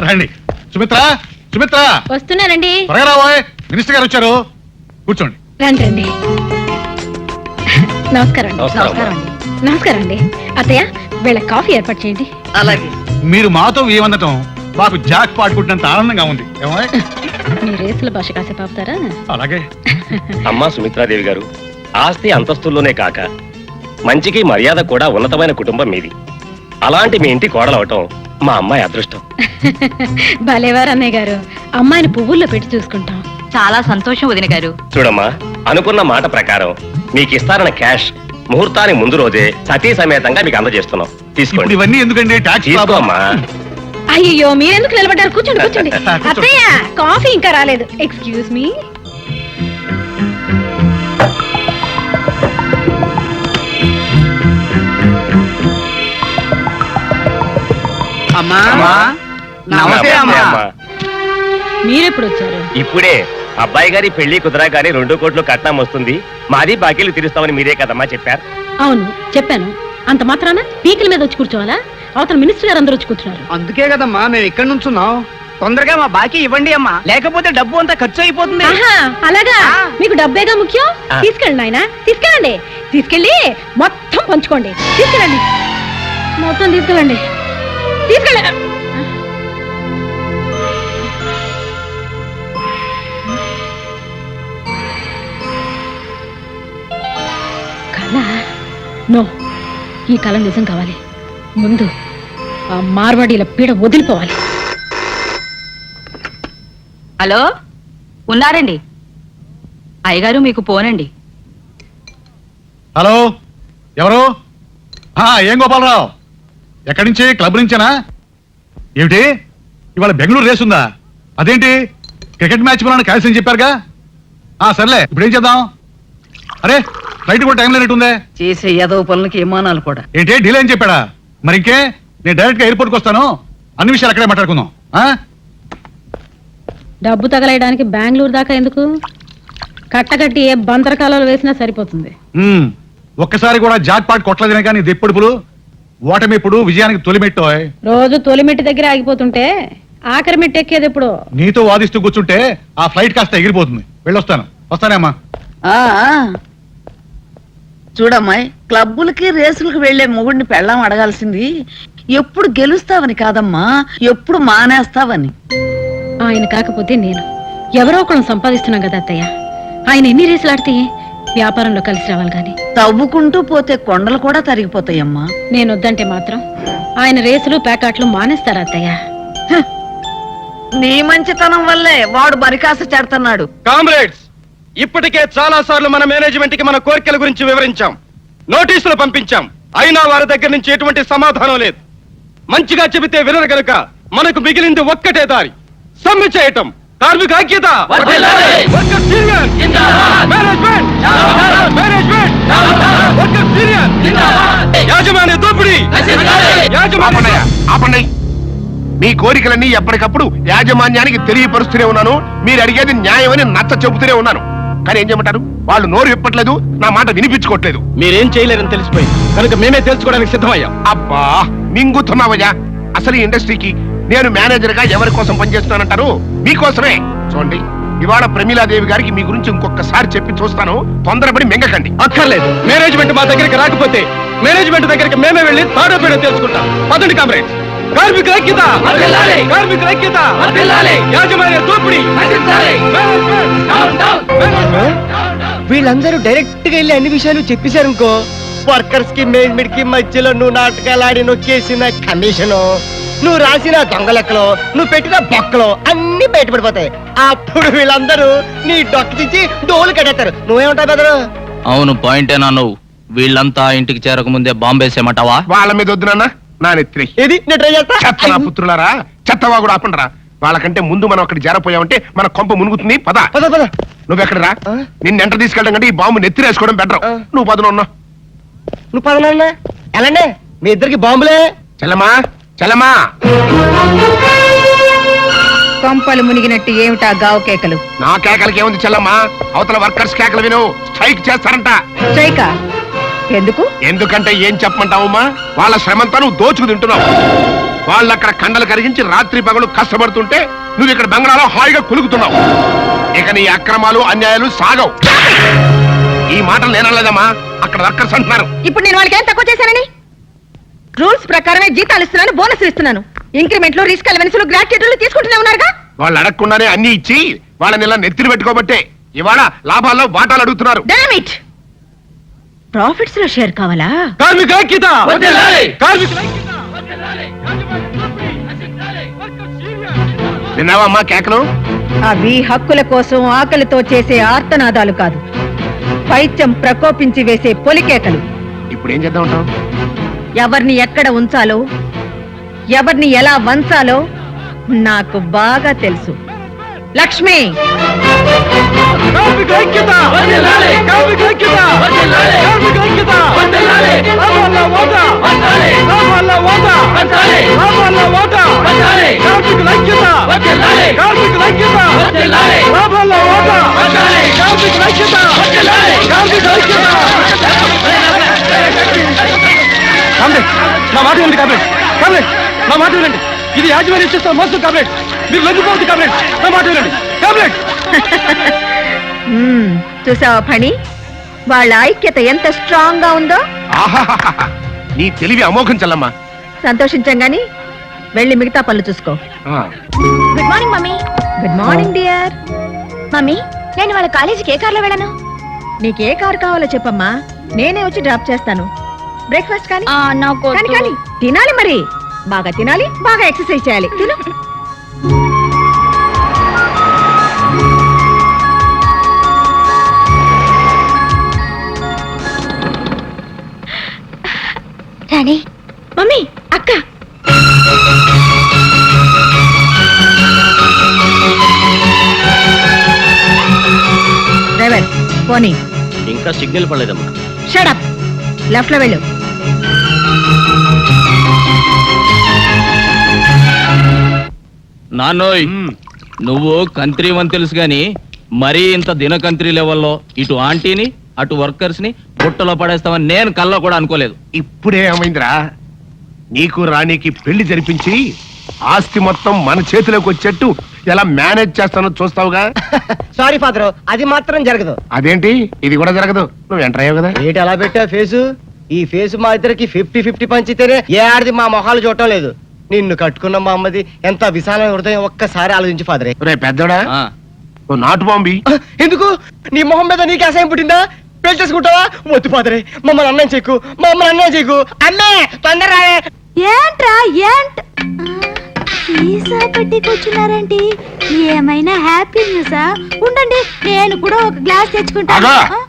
రండి. సుమిత్ర, సుమిత్ర వస్తున్నానండి. త్వరగా రాబోయ్, మినిస్టర్ గారు వచ్చారు. కూర్చోండి. రండి రండి. నమస్కారం అండి. నమస్కారం అండి. నమస్కారం అండి. అత్తయ్య, వీళ్ళ కాఫీ ఏర్పాటు చేయండి. అలాగే. మీరు మాతో ఏమనటం మాకు జాక్ పాడుకుంటున్నంత ఆనందంగా ఉంది. ఏమోయ్? మీ రేసుల భాష కాసేపు ఆపుతారా? అలాగే. అమ్మా సుమిత్రాదేవి గారు, ఆస్తి అంతస్తుల్లోనే కాక మంచికి మర్యాద కూడా ఉన్నతమైన కుటుంబం మీది. అలాంటి మీ ఇంటి కోడలవటం మా అమ్మాయి అదృష్టం. భలేవారు అన్నయ్య గారు. అమ్మాయిని పువ్వుల్లో పెట్టి చూసుకుంటాం. చాలా సంతోషం వదిన గారు. చూడమ్మా, అనుకున్న మాట ప్రకారం మీకు ఇస్తారన్న క్యాష్ ముహూర్తానికి ముందు రోజే సతీ సమేతంగా మీకు అందజేస్తున్నాం. ఇప్పుడు తీసుకోండి. ఇవన్నీ ఎందుకండి? ట్యాక్స్ తీసుకో అమ్మా. అయ్యో, మీరెందుకు నిలబడ్డారు? కూర్చోండి కూర్చోండి. అత్తయ్య, కాఫీ ఇంకా రాలేదు. Excuse me. అమ్మా నమస్తే అమ్మా. మీరెప్పుడు వచ్చారు? ఇప్పుడే అబ్బాయి గారి పెళ్లి కుదరగానే 2 కోట్లు కట్నం వస్తుంది, మాది బాకీలు తీరుస్తామని మీరే కదమ్మా చెప్పారు. అవును చెప్పాను. అంత మాత్రాన పీకల మీద వచ్చి కూర్చోవాలా? అవతల మినిస్టర్ గారు అందరూ వచ్చి కూర్చున్నారు. అందుకే కదమ్మా మేము ఇక్కడ నుంచున్నాం. తొందరగా మా బాకీ ఇవ్వండి అమ్మా, లేకపోతే డబ్బు అంతా ఖర్చు అయిపోతుంది. ఆహా, అలాగా? మీకు డబ్బేగా ముఖ్యం. తీసుకెళ్ళండి నాయన, తీసుకెళ్ళండి. తీసుకెళ్ళి మొత్తం పంచుకోండి. తీసుకెళ్ళండి, మొత్తం తీసుకెళ్ళండి. తీసుకెళ్ళండి. కళ? నో, ఈ కళ నిజం కావాలి. ముందు ఆ మార్వాడీల పీడ వదిలిపోవాలి. హలో, ఉన్నారండి అయ్యగారు, మీకు పోనండి. హలో, ఎవరు? ఏం గోపాలరావు, ఎక్కడి నుంచి? క్లబ్ నుంచేనా? ఏమిటి ఇవాళ బెంగళూరు రేస్ ఉందా? అదేంటి, క్రికెట్ మ్యాచ్ పోలని క్యాన్సిల్ అని చెప్పారుగా. సర్లే, ఇప్పుడు ఏం చేద్దాం? అరే, ఫ్లైట్ కూడా టైం లేనట్టుందే. చేసే ఏదో పనులకి విమానాలు కూడా. ఏంటి డీలే అని చెప్పాడా? మరి ఇంకే, నేను డైరెక్ట్ గా ఎయిర్పోర్ట్కి వస్తాను. అన్ని విషయాలు అక్కడే మాట్లాడుకుందాం. డబ్బు తగలేయడానికి బెంగళూరు దాకా ఎందుకు? కట్టకట్టి ఏ బంతరకాలలో వేసినా సరిపోతుంది. ఒక్కసారి కూడా జాక్ పాట్ కొట్టలేదనే కానీ ఇది ఎప్పుడుపులు ఓటమి ఇప్పుడు విజయానికి తొలిమెట్టు. రోజు తొలిమెట్టి దగ్గర ఆగిపోతుంటే ఆఖరి మెట్టు ఎక్కేది ఎప్పుడు? నీతో వాదిస్తూ కూర్చుంటే ఆ ఫ్లైట్ కాస్త ఎగిరిపోతుంది. వెళ్ళొస్తాను. వస్తానేమ్మా. చూడమ్మాయి, క్లబ్బులకి రేసులకు వెళ్లే మొగుడిని పెళ్ళాం అడగాల్సింది ఎప్పుడు గెలుస్తావని కాదమ్మా, ఎప్పుడు మానేస్తావని. ఆయన కాకపోతే నేను ఎవరో ఒకళ్ళని సంపాదిస్తున్నాం కదా అత్తయ్య. ఆయన ఎన్ని రేసులు ఆడితే వ్యాపారంలో కలిసి రావాలి గాని. తవ్వుకుంటూ పోతే కొండలు కూడా తరిగిపోతాయమ్మా. నేను వద్దంటే మాత్రం ఆయన రేసులు ప్యాకాట్లు మానేస్తారా అత్తయ్య? నీ మంచితనం వల్లే వాడు బరికాస చెడుతున్నాడు. కామ్రేడ్స్, ఇప్పటికే చాలా సార్లు మన మేనేజ్మెంట్ కి మన కోరికల గురించి వివరించాం, నోటీసులు పంపించాం. అయినా వారి దగ్గర నుంచి ఎటువంటి సమాధానం లేదు. మంచిగా చెబితే వినరు గనుక మనకు మిగిలింది ఒక్కటే దారి, సమ్మె చేయటం. కార్మిక ఐక్యత, యాజమాన్య దోపిడీ. ఆపండి. మీ కోరికలన్నీ ఎప్పటికప్పుడు యాజమాన్యానికి తెలియపరుస్తూనే ఉన్నాను. మీరు అడిగేది న్యాయమని నచ్చ చెబుతూనే ఉన్నాను. కానీ ఏం చేయమంటారు? వాళ్ళు నోరు ఇప్పట్లేదు, నా మాట వినిపించుకోవట్లేదు. మీరేం చేయలేరని తెలిసిపోయింది కనుక మేమే తెలుసుకోవడానికి సిద్ధమయ్యాం. అబ్బా, మింగుతున్నావయ్యా. అసలు ఈ ఇండస్ట్రీకి నేను మేనేజర్ గా ఎవరి కోసం పనిచేస్తున్నానంటారు? మీకోసమే. చూడండి, ఇవాళ ప్రమీలాదేవి గారికి మీ గురించి ఇంకొకసారి చెప్పి చూస్తాను. తొందరపడి మింగకండి. అక్కర్లేదు. మేనేజ్మెంట్ మా దగ్గరికి రాకపోతే మేనేజ్మెంట్ దగ్గరికి మేమే వెళ్ళి తాడో పేడో తెలుసుకుంటాం. పదండి కామ్రేడ్స్. కార్మిక ఐక్యత, కార్మిక ఐక్యత, యాజమాన్య దోపిడీ. వీళ్ళందరూ డైరెక్ట్ గా వెళ్ళి అన్ని విషయాలు చెప్పేశారు ఇంకో. వర్కర్స్ కి మేనేజ్మెంట్ కి మధ్యలో నువ్వు నాటకాలు ఆడి నొక్కేసిన కమిషను, నువ్వు రాసిన దొంగ లెక్కలు, నువ్వు పెట్టిన బొక్కలు అన్ని బయటపడిపోతాయి. అప్పుడు వీళ్ళందరూ నీ డొక్క తీసి డోలు కట్టేస్తారు. నువ్వేమంటావు బెదరు? అవును, పాయింటేనా నువ్వు? వీళ్ళంతా ఇంటికి చేరక ముందే బాంబేసేమంటావా? వాళ్ళ మీద వద్దు నాన్న, నా నెత్తి. ఏది నేను ట్రై చేస్తా. చెత్త నా పుత్రులారా, చెత్తవా కూడా ఆపండిరా. వాళ్ళకంటే ముందు మనం అక్కడ చేరపోయామంటే మన కొంప మునుగుతుంది. పద పద పద. నువ్వెక్కడ రా? నిన్ను ఎంట తీసుకెళ్ళడం కంటే ఈ బాంబు నెత్తిరేసుకోవడం బెటర్. నువ్వు పదను ఉన్నావు. నువ్వు పదనా ఎలాండి? మీ ఇద్దరికి బాంబులే. చెల్లమా, చెల్లమా. కొంపలు మునిగినట్టు ఏమిటా గావు కేకలు? నా కేకలకి ఏముంది చెల్లమ్మా? అవతల వర్కర్స్ కేకలు విను. స్ట్రైక్ చేస్తారంట. స్ట్రైకా? ఎందుకు? ఎందుకంటే ఏం చెప్పమంటావమ్మా, వాళ్ళ శ్రమంతా నువ్వు దోచుకు తింటున్నావు. వాళ్ళు అక్కడ కండలు కరిగించి రాత్రి పగలు కష్టపడుతుంటే నువ్వు ఇక్కడ బంగ్లాలో హాయిగా కులుకుతున్నావు. ఇక నీ అక్రమాలు అన్యాయాలు సాగవు. ఈ మాటలు నేనలేదమ్మా, అక్కడ వర్కర్స్ అంటున్నారు. ఇప్పుడు నేను వాళ్ళకి ఏం తక్కువ చేశానని? రూల్స్ ప్రకారమే జీతాలు ఇస్తున్నాను, బోనస్ ఇస్తున్నాను. ఇంక్రిమెంట్లు, రిస్క్ అలవెన్సులు, గ్రాట్యుటీలు తీసుకుంటూనే ఉన్నారుగా. వాళ్ళు అడగకుండానే అన్ని ఇచ్చి వాళ్ళని ఇలా నెత్తిని పెట్టుకోబట్టే ఇవాళ లాభాల్లో వాటాలు అడుగుతున్నారు. Damn it! ప్రాఫిట్స్ లో షేర్ కావాలా? కార్మిక ఐక్యత! కార్మికుల ఐక్యత! విన్నావమ్మా కేకలు? అవి హక్కుల కోసం ఆకలితో చేసే ఆర్తనాదాలు కాదు, పైత్యం ప్రకోపించి వేసే పొలికేకలు. ఇప్పుడు ఏం చేద్దాం అంటావు? ఎవరిని ఎక్కడ ఉంచాలో, ఎవరిని ఎలా వంచాలో నాకు బాగా తెలుసు. లక్ష్మి, కార్మికుల ఐక్యత! కార్మికుల ఐక్యత! కార్మికుల ఐక్యత! లాభాల వాటా! లాభాల వాటా! లాభాల వాటా! కార్మికుల ఐక్యత! కార్మికుల ఐక్యత! లాభాల వాటా! కార్మికుల ఐక్యత! కార్మికుల ఐక్యత! కామ్రేడ్, నా మాట వినండి కామ్రేడ్. కామ్రేడ్, నా మాట వినండి. ఇది యాజమాన్యం చేస్తున్న మోసం కామ్రేడ్. మీరు లొంగిపోవద్దు కామ్రేడ్. నా మాట వినండి కామ్రేడ్. చూసావా ఫణి, వాళ్ళ ఐక్యత ఎంత స్ట్రాంగ్ గా ఉందో. ఆహాహాహా. నీ తెలివి అమోఘం చల్లమ్మా. సంతోషించాం గాని వెళ్ళి మిగతా పనులు చూసుకో. Good morning mummy. Good morning dear. Mummy, నేను వాళ్ళ కాలేజీకి ఏ కార్లో వెళ్ళను? నీకే కారు కావాలో చెప్పమ్మా, నేనే వచ్చి డ్రాప్ చేస్తాను. బ్రేక్ఫాస్ట్ కానీ నాకు కానీ కానీ తినాలి, మరి బాగా తినాలి, బాగా ఎక్సర్సైజ్ చేయాలి. తిను. రాణి, మమ్మీ, అక్క. డ్రైవర్ పోనీ. ఇంకా సిగ్నల్ పడలేదమ్మా. Shut up. లెఫ్ట్ లో వెళ్ళు. నాన్నోయ్, నువ్వు కంత్రి అని తెలుసు గాని మరీ ఇంత దినకంత్రి లెవెల్లో ఇటు ఆంటీని అటు వర్కర్స్ ని బుట్టలో పడేస్తామని నేను కల్లో కూడా అనుకోలేదు. ఇప్పుడే ఏమైందిరా, నీకు రాణికి పెళ్లి జరిపించి ఆస్తి మొత్తం మన చేతిలోకి వచ్చేట్టు ఎలా మేనేజ్ చేస్తానో చూస్తావుగా. సారీ ఫాదర్, అది మాత్రం జరగదు. అదేంటి, ఇది కూడా జరగదు. నువ్వు ఎంటర్ అయ్యావు కదా. ఏంటి అలా పెట్టా ఫేసు? ఈ ఫేసు మా ఇద్దరికి 50-50 పంచితేనే ఏ ఆడిది మా మొహాలు చూడటం లేదు. నిన్ను కట్టుకున్న మా అమ్మది ఎంత విశాలమైన హృదయం, ఒక్కసారి ఆలోచించి ఫాదరే. రే పెద్దోడా, ఆ, నువ్వు నాటు బాంబి. ఎందుకు? నీ మొహం మీద నీకు అసహ్యం పుట్టిందా? పెళ్లి చేసుకుంటావా? వద్దు ఫాదరే, మమ్మల్ని అన్నం చేయకు, మా అమ్మని అన్నం చేయకు. అమ్మే తొందర ఏంట్రా ఏంట్ సీసా పెట్టి కూర్చున్నారండి? ఏమైనా హ్యాపీ న్యూసా? ఉండండి, నేను కూడా ఒక గ్లాస్ తెచ్చుకుంటాను. ఆగా.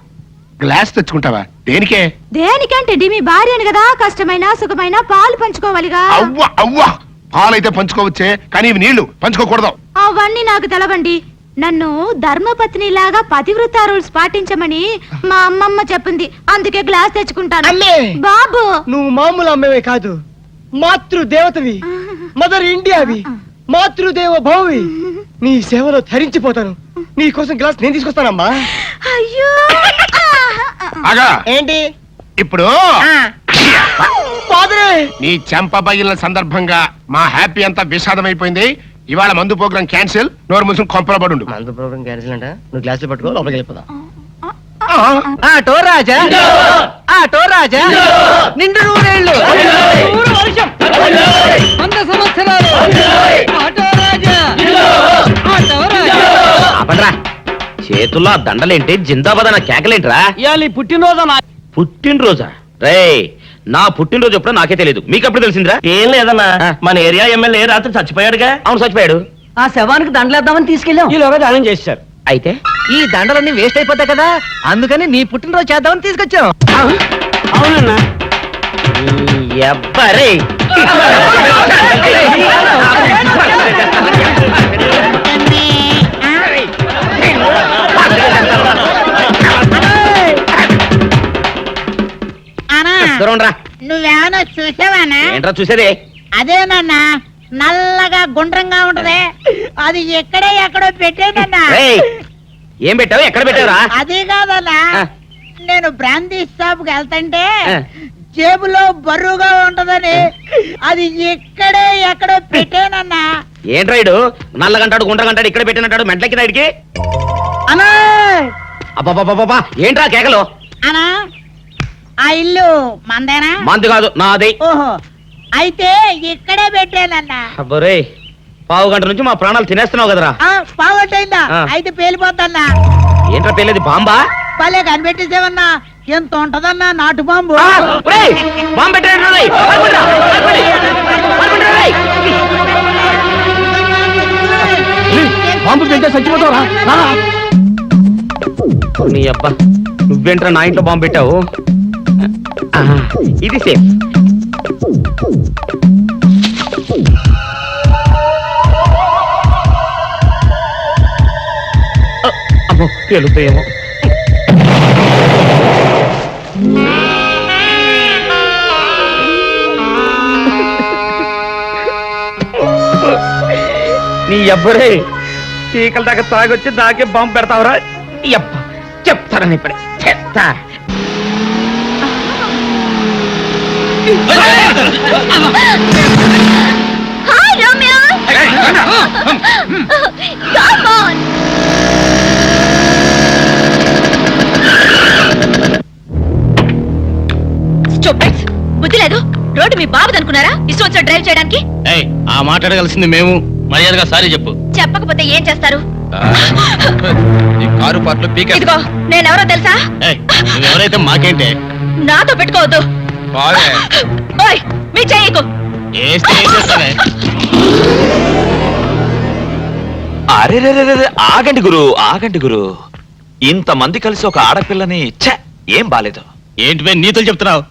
గ్లాస్ తెచ్చుకుంటావా? దేనికే? దేనికంటే మీ భార్యను కదా, కష్టమైన సుఖమైన పాలు పంచుకోవాలిగా. అవ్వ అవ్వ, పాలైతే పంచుకోవచ్చే, కానీ ఇవి నీళ్లు పంచుకోకూడదు. అవన్నీ నాకు తెలవండి. నన్ను ధర్మపత్ని లాగా పతివ్రత రూల్స్ పాటించమని మా అమ్మమ్మ చెప్పింది, అందుకే గ్లాస్ తెచ్చుకుంటాను. అమ్మే! బాబు, నువ్వు మామూలు అమ్మేవే కాదు, మాతృదేవతవి, మదర్ ఇండియావి, మాతృదేవ భౌవి. నీ సేవలో ధరించిపోతాను. నీ కోసం గ్లాస్ నేను తీసుకొస్తానమ్మా. అయ్యో. ఆగా. ఏంటి ఇప్పుడు ఫాదరే? నీ చెంప పగిలిన సందర్భంగా మా హ్యాపీ అంతా విషాదమైపోయింది. ఇవాళ మందు ప్రోగ్రాం క్యాన్సిల్. నోరు మూసుకుని కొంపలో పడుండు. మందు ప్రోగ్రాం క్యాన్సిల్ అంట. నువ్వు గ్లాసులు పట్టుకో, లోపలికి వెళ్ళిపోదాం. ఆటో రాజా, ఆటో రాజా, నిండు నూరేళ్ళు, 100 వర్షం, 100 సంవత్సరాలు, ఆటో రాజా, ఆటో రాజా. ఆపండ్రా, చేతుల్లో ఆ దండలేంటి, జిందాబాద్ అన్న కేకలేంట్రా? ఇవాళ నీ పుట్టినరోజు. పుట్టినరోజా? రే, నా పుట్టినరోజు ఎప్పుడో నాకే తెలియదు, మీకు ఎప్పుడు తెలిసిందిరా? ఏం లేదన్నా, మన ఏరియా ఎమ్మెల్యే రాత్రి చచ్చిపోయాడుగా. అవును, చచ్చిపోయాడు. ఆ శవానికి దండలేద్దామని తీసుకెళ్ళాం. ఈలోగా దానం చేశారు. అయితే ఈ దండలన్నీ వేస్ట్ అయిపోతాయి కదా, అందుకని నీ పుట్టినరోజు చేద్దామని తీసుకొచ్చాం. అవునన్నా. ఎవ్వరే నువ్వేమన్నా చూసావానా? ఏంట్రా చూసేదే? అదేనన్నా, నల్లగా గుండ్రంగా ఉంటదే, అది ఎక్కడో పెట్టేనన్నా. ఏం పెట్టావు, ఎక్కడ పెట్టావురా? అదే కాదన్నా, నేను బ్రాందీ షాప్ కి వెళ్తంటే జేబులో బరువుగా ఉంటదని అది ఇక్కడే ఎక్కడో పెట్టానన్నా. ఏంట్రాయుడు నల్లగంటాడు గుండ్రగంటాడు ఇక్కడ పెట్టినట్టాడు మెంట్లకి రాయుడికి అన్నా అబ్బాబాబాబా ఏంట్రా కేకలు? అనా ఆ ఇల్లు మందేనా? మంది కాదు నాది. ఓహో అయితే ఇక్కడే పెట్టానన్నా. అబ్బరే పావు గంట నుంచి మా ప్రాణాలు తినేస్తున్నావు కదరా. పావట్టయిందా? ఆ. అయితే పేలిపోతాన్నా. ఏంట్రా పెళ్ళేది బాంబా? భలే కనిపెట్టేసేవన్నా. ఎంత ఉంటదన్నా నాటు బాంబు. బాంబు పెట్టాడు బాంబు పెట్టే చచ్చిపోతావురా. నీ అబ్బా నువ్వేంట్రా నా ఇంట్లో బాంబు పెట్టావు? ఇది సేఫ్. అమ్మో పేలుతాయేమో. నీ అబ్బరే చీకల దాకా తాగొచ్చి దాకే బాంబు పెడతావురా? అబ్బ చెప్తారని ఇప్పుడే చెప్తా. Hi Romeo. Come on. Stupids, బుద్ధి లేదు. రోడ్డు మీ బాబుది అనుకున్నారా ఇష్టం వచ్చి డ్రైవ్ చేయడానికి? ఆ మాట్లాడగలసింది మేము. మర్యాదగా సారీ చెప్పు. చెప్పకపోతే ఏం చేస్తారు? ఈ కారు పాటలు పీక. ఇదిగో నేనెవరో తెలుసా? ఎవరైతే మాకేంటే నాతో పెట్టుకోవద్దు. ఓయ్ మీ చెయ్యకు. అరే ఆగండి గురు, ఆగండి గురు. ఇంతమంది కలిసి ఒక ఆడపిల్లని ఛ ఏం బాలేదు. ఏంటి నీతులు చెప్తున్నావు?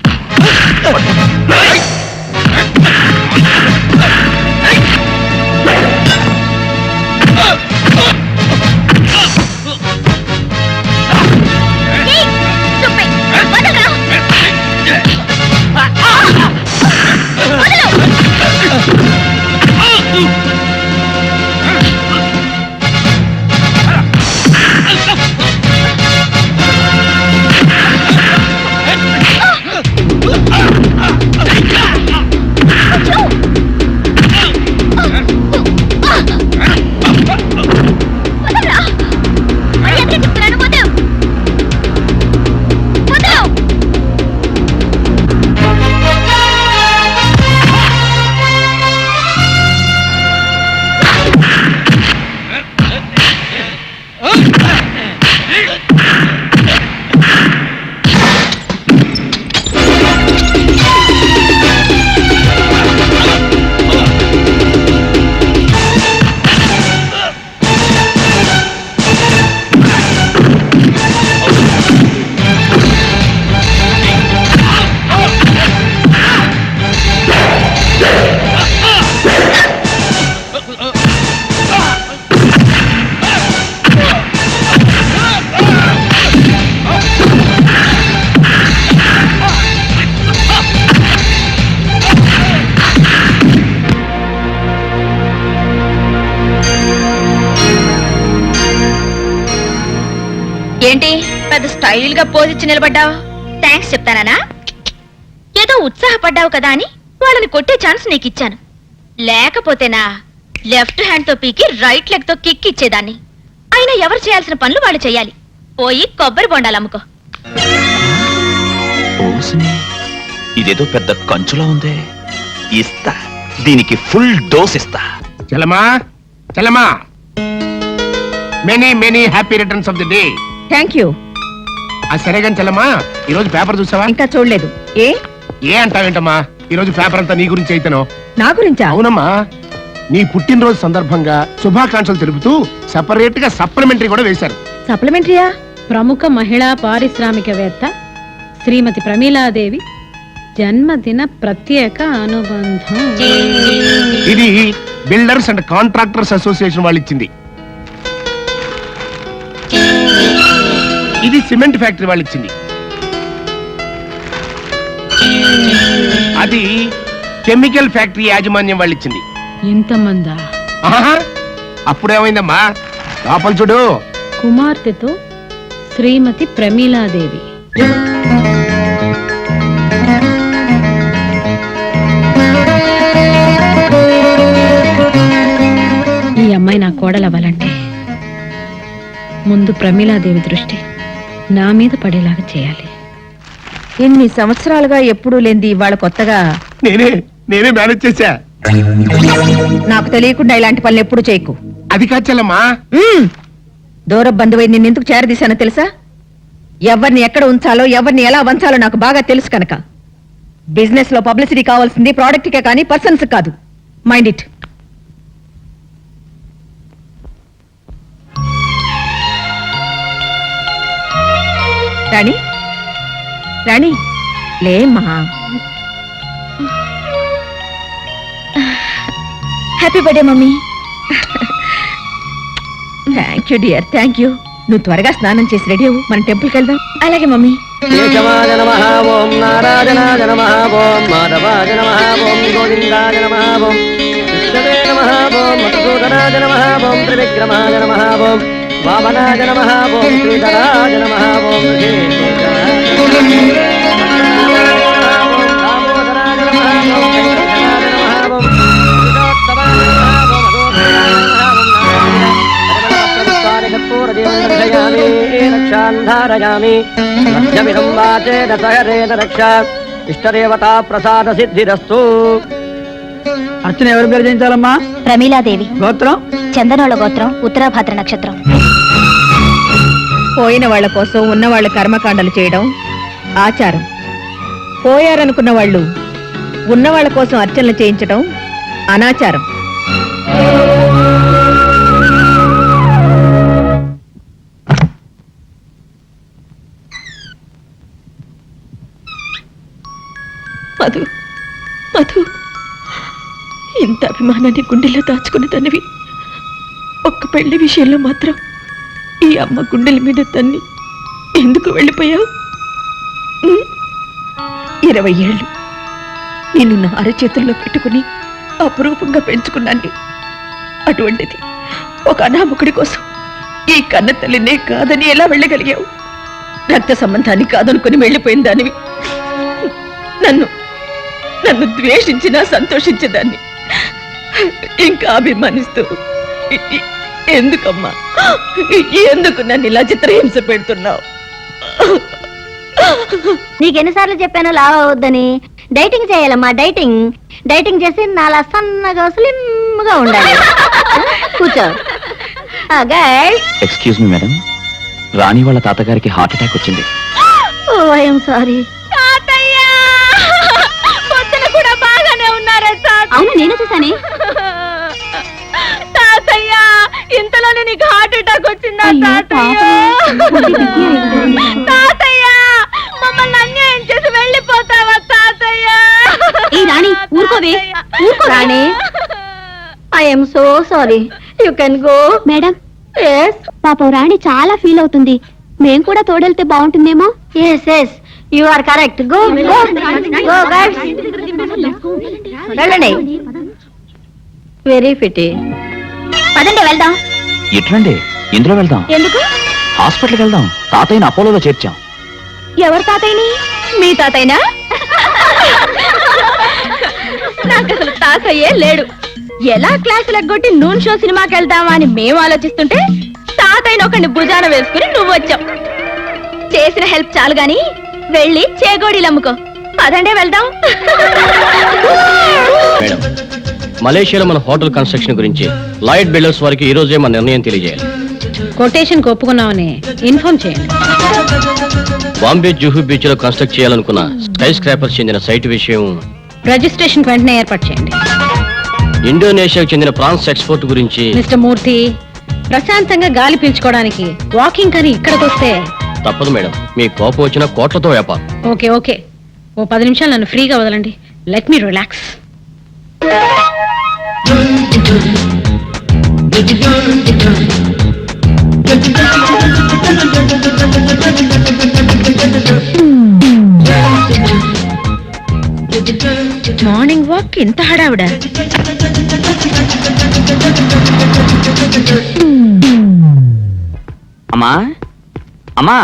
ఏంటి పెద్ద స్టైల్ గా పోజ్ ఇచ్చి నిలబడ్డావు? థ్యాంక్స్ చెప్తానా? ఏదో ఉత్సాహపడ్డావు కదా అని వాళ్ళని కొట్టే ఛాన్స్ నీకు ఇచ్చాను. లేకపోతేనా లెఫ్ట్ హ్యాండ్ తో పీకి రైట్ లెగ్ తో కిక్ ఇచ్చేదాన్ని. అయినా ఎవరు చేయాల్సిన పనులు వాళ్ళు చేయాలి. పోయి కొబ్బరి బొండాలు అమ్ముకో. ఇదేదో పెద్ద కంచులా ఉందే. ఇస్తా, దీనికి ఫుల్ డోస్ ఇస్తా. చలమా చలమా, many many happy returns of the day. Thank you. సరే కానీ చలమా, ఈ రోజు పేపర్ చూసావా? ఇంకా చూడలేదు. ఏ అంటావేంటమ్మా, ఈ రోజు పేపర్ అంతా నీ గురించి అయితేనో. నా గురించా? అవునమ్మా, నీ పుట్టినరోజు సందర్భంగా శుభాకాంక్షలు తెలుపుతూ సెపరేట్ గా సప్లిమెంటరీ కూడా వేశారు. సప్లిమెంటరీయా? ప్రముఖ మహిళా పారిశ్రామికవేత్త శ్రీమతి ప్రమీలాదేవి జన్మదిన ప్రత్యేక అనుబంధం. ఇది బిల్డర్స్ అండ్ కాంట్రాక్టర్స్ అసోసియేషన్ వాళ్ళు ఇచ్చింది. ఇది సిమెంట్ ఫ్యాక్టరీ వాళ్ళు ఇచ్చింది. అది కెమికల్ ఫ్యాక్టరీ యాజమాన్యం వాళ్ళు ఇచ్చింది. ఇంతమందా? ఆహా, అప్పుడేమైందమ్మా, లోపల చూడు. కుమార్తెతో శ్రీమతి ప్రమీలాదేవి. ఈ అమ్మాయి నా కోడలవ్వాలంటే ముందు ప్రమీలాదేవి దృష్టి నా మీద పడేలాగా చేయాలి. ఎన్ని సంవత్సరాలుగా ఎప్పుడూ లేనిది ఇవాళ కొత్తగా నేనే మేనేజ్ చేశా. నాకు తెలియకుండా ఇలాంటి పనులు ఎప్పుడు చేయకు. అది కాదు చెల్లమ్మా. దూర బంధువై నిన్నెందుకు చేరదీశానో తెలుసా? ఎవరిని ఎక్కడ ఉంచాలో ఎవరిని ఎలా వంచాలో నాకు బాగా తెలుసు కనుక. బిజినెస్ లో పబ్లిసిటీ కావాల్సింది ప్రోడక్ట్ కే కానీ పర్సన్స్ కాదు. Mind it. రాణి రాణి లేమ్మా. Happy birthday mummy. Thank you dear, thank you. నువ్వు త్వరగా స్నానం చేసి రెడీ అవ్వు, మన టెంపుల్కి వెళ్దాం. అలాగే మమ్మీ. కేశవాయ నమః ఓం నారాయణాయ నమః ఓం మాధవాయ నమః ఓం గోవిందాయ నమః ఓం విష్ణవే నమః ఓం మధుసూదనాయ నమః ఓం త్రివిక్రమాయ నమః ఓం వామనాయ నమః ఓం శ్రీధరాయ నమః ఓం రక్షాంధారయామి మధ్యమిదం వాచేన సహరేన రక్ష ఇష్టదేవతా ప్రసాద సిద్ధిరస్తు. అర్చన ఎవరు పేరు చేయించాలమ్మా? ప్రమీలాదేవి. గోత్రం? చందనోళ గోత్రం, ఉత్తరాభాద్ర నక్షత్రం. పోయిన వాళ్ళ కోసం ఉన్న వాళ్ళ కర్మకాండలు చేయడం ఆచారం. పోయారనుకున్న వాళ్ళు ఉన్న వాళ్ళ కోసం అర్చనలు చేయించడం అనాచారం. మధు మధు, ఇంత అభిమానాన్ని గుండెల్లో దాచుకుని తనవి ఒక్క పెళ్లి విషయంలో మాత్రం ఈ అమ్మ గుండెల మీద తన్ని ఎందుకు వెళ్ళిపోయావు? 20 ఏళ్ళు నేను నా అరచేతుల్లో పెట్టుకుని అపురూపంగా పెంచుకున్నాను. అటువంటిది ఒక అనామకుడి కోసం ఈ కన్న తల్లినే కాదని ఎలా వెళ్ళగలిగావు? రక్త సంబంధాన్ని కాదనుకుని వెళ్ళిపోయిన దానివి నన్ను ద్వేషించినా సంతోషించేదాన్ని. ఇంకా అభిమానిస్తూ ఎందుకమ్మా, ఎందుకు నన్ను ఇలా చిత్రహింస పెడుతున్నావు? నీకెన్నిసార్లు చెప్పాను లావ్ అవద్దని. డైటింగ్ చేయాలమ్మా, డైటింగ్ చేసి నాలా సన్నగా స్లిమ్ గా ఉండాలి. కూర్చో. ఎక్స్క్యూజ్ మీ మేడం, రాణి వాళ్ళ తాతగారికి హార్ట్ అటాక్ వచ్చింది. I'm sorry. పొద్దున కూడా బాగానే ఉన్నారా? అవును, నేను చూసానే. తాతయ్య, ఇంతలోనే నీకు హార్ట్ అటాక్ వచ్చిందా? తాతయ్య, మమ్మల్ని అన్యాయం చేసి వెళ్ళిపోతావా తాతయ్య? ఈ రాణి ఊరుకోవే, Rani, I'm so sorry. You can go. Madam, yes. పాపం రాణి చాలా ఫీల్ అవుతుంది. మేం కూడా తోడెళ్తే బాగుంటుందేమో. Yes yes, you are correct. Go go go girls, వెళ్ళండి. వెరీ ఫిటీ. పదండి వెళ్దాం. ఎట్లండి? ఇందులో వెళ్దాం. ఎందుకు? హాస్పిటల్కి వెళ్దాం. తాతయ్యని అపోలోలో చేర్చాం. ఎవరు తాతయ్యని? మీ తాతయ్యనా? నాకు అసలు తాతయ్యే లేడు. ఎలా క్లాసులు ఎగ్గొట్టి నూన్ షో సినిమాకి వెళ్దామా అని మేము ఆలోచిస్తుంటే తాతయ్యని ఒకరిని భుజాన వేసుకుని నువ్వు వచ్చావు. చేసిన హెల్ప్ చాలు గాని వెళ్ళి చేగోడీలు అమ్ముకో. పదండే వెళ్దాం. మేడం, మలేషియాలో మన హోటల్ కన్స్ట్రక్షన్ గురించి లాయిడ్ బిల్డర్స్ వారికి ఈ రోజే మన నిర్ణయం తెలియజేయాలి. కొటేషన్ ఒప్పుకున్నామని ఇన్ఫార్మ్ చేయండి. బాంబే జూహు బీచ్ లో కన్స్ట్రక్ట్ చేయాలనుకున్న స్కై స్క్రాపర్ చెందిన సైట్ విషయం రిజిస్ట్రేషన్ వెంటనే ఏర్పాటు చేయండి. ఇండోనేషియాకు చెందిన ప్రాన్స్ ఎక్స్పోర్ట్ గురించి మిస్టర్ మూర్తి, ప్రశాంతంగా గాలి పీల్చుకోవడానికి వాకింగ్ కానీ ఇక్కడికి వస్తే తప్పదు మేడం. మీ కోపం వచ్చిన కోట్లతో వ్యాపారం. ఓకే ఓకే, ఓ 10 నిమిషాలు నన్ను ఫ్రీగా వదలండి. Let me relax. Morning walk ఇంత హడావిడ? అమ్మా అమ్మా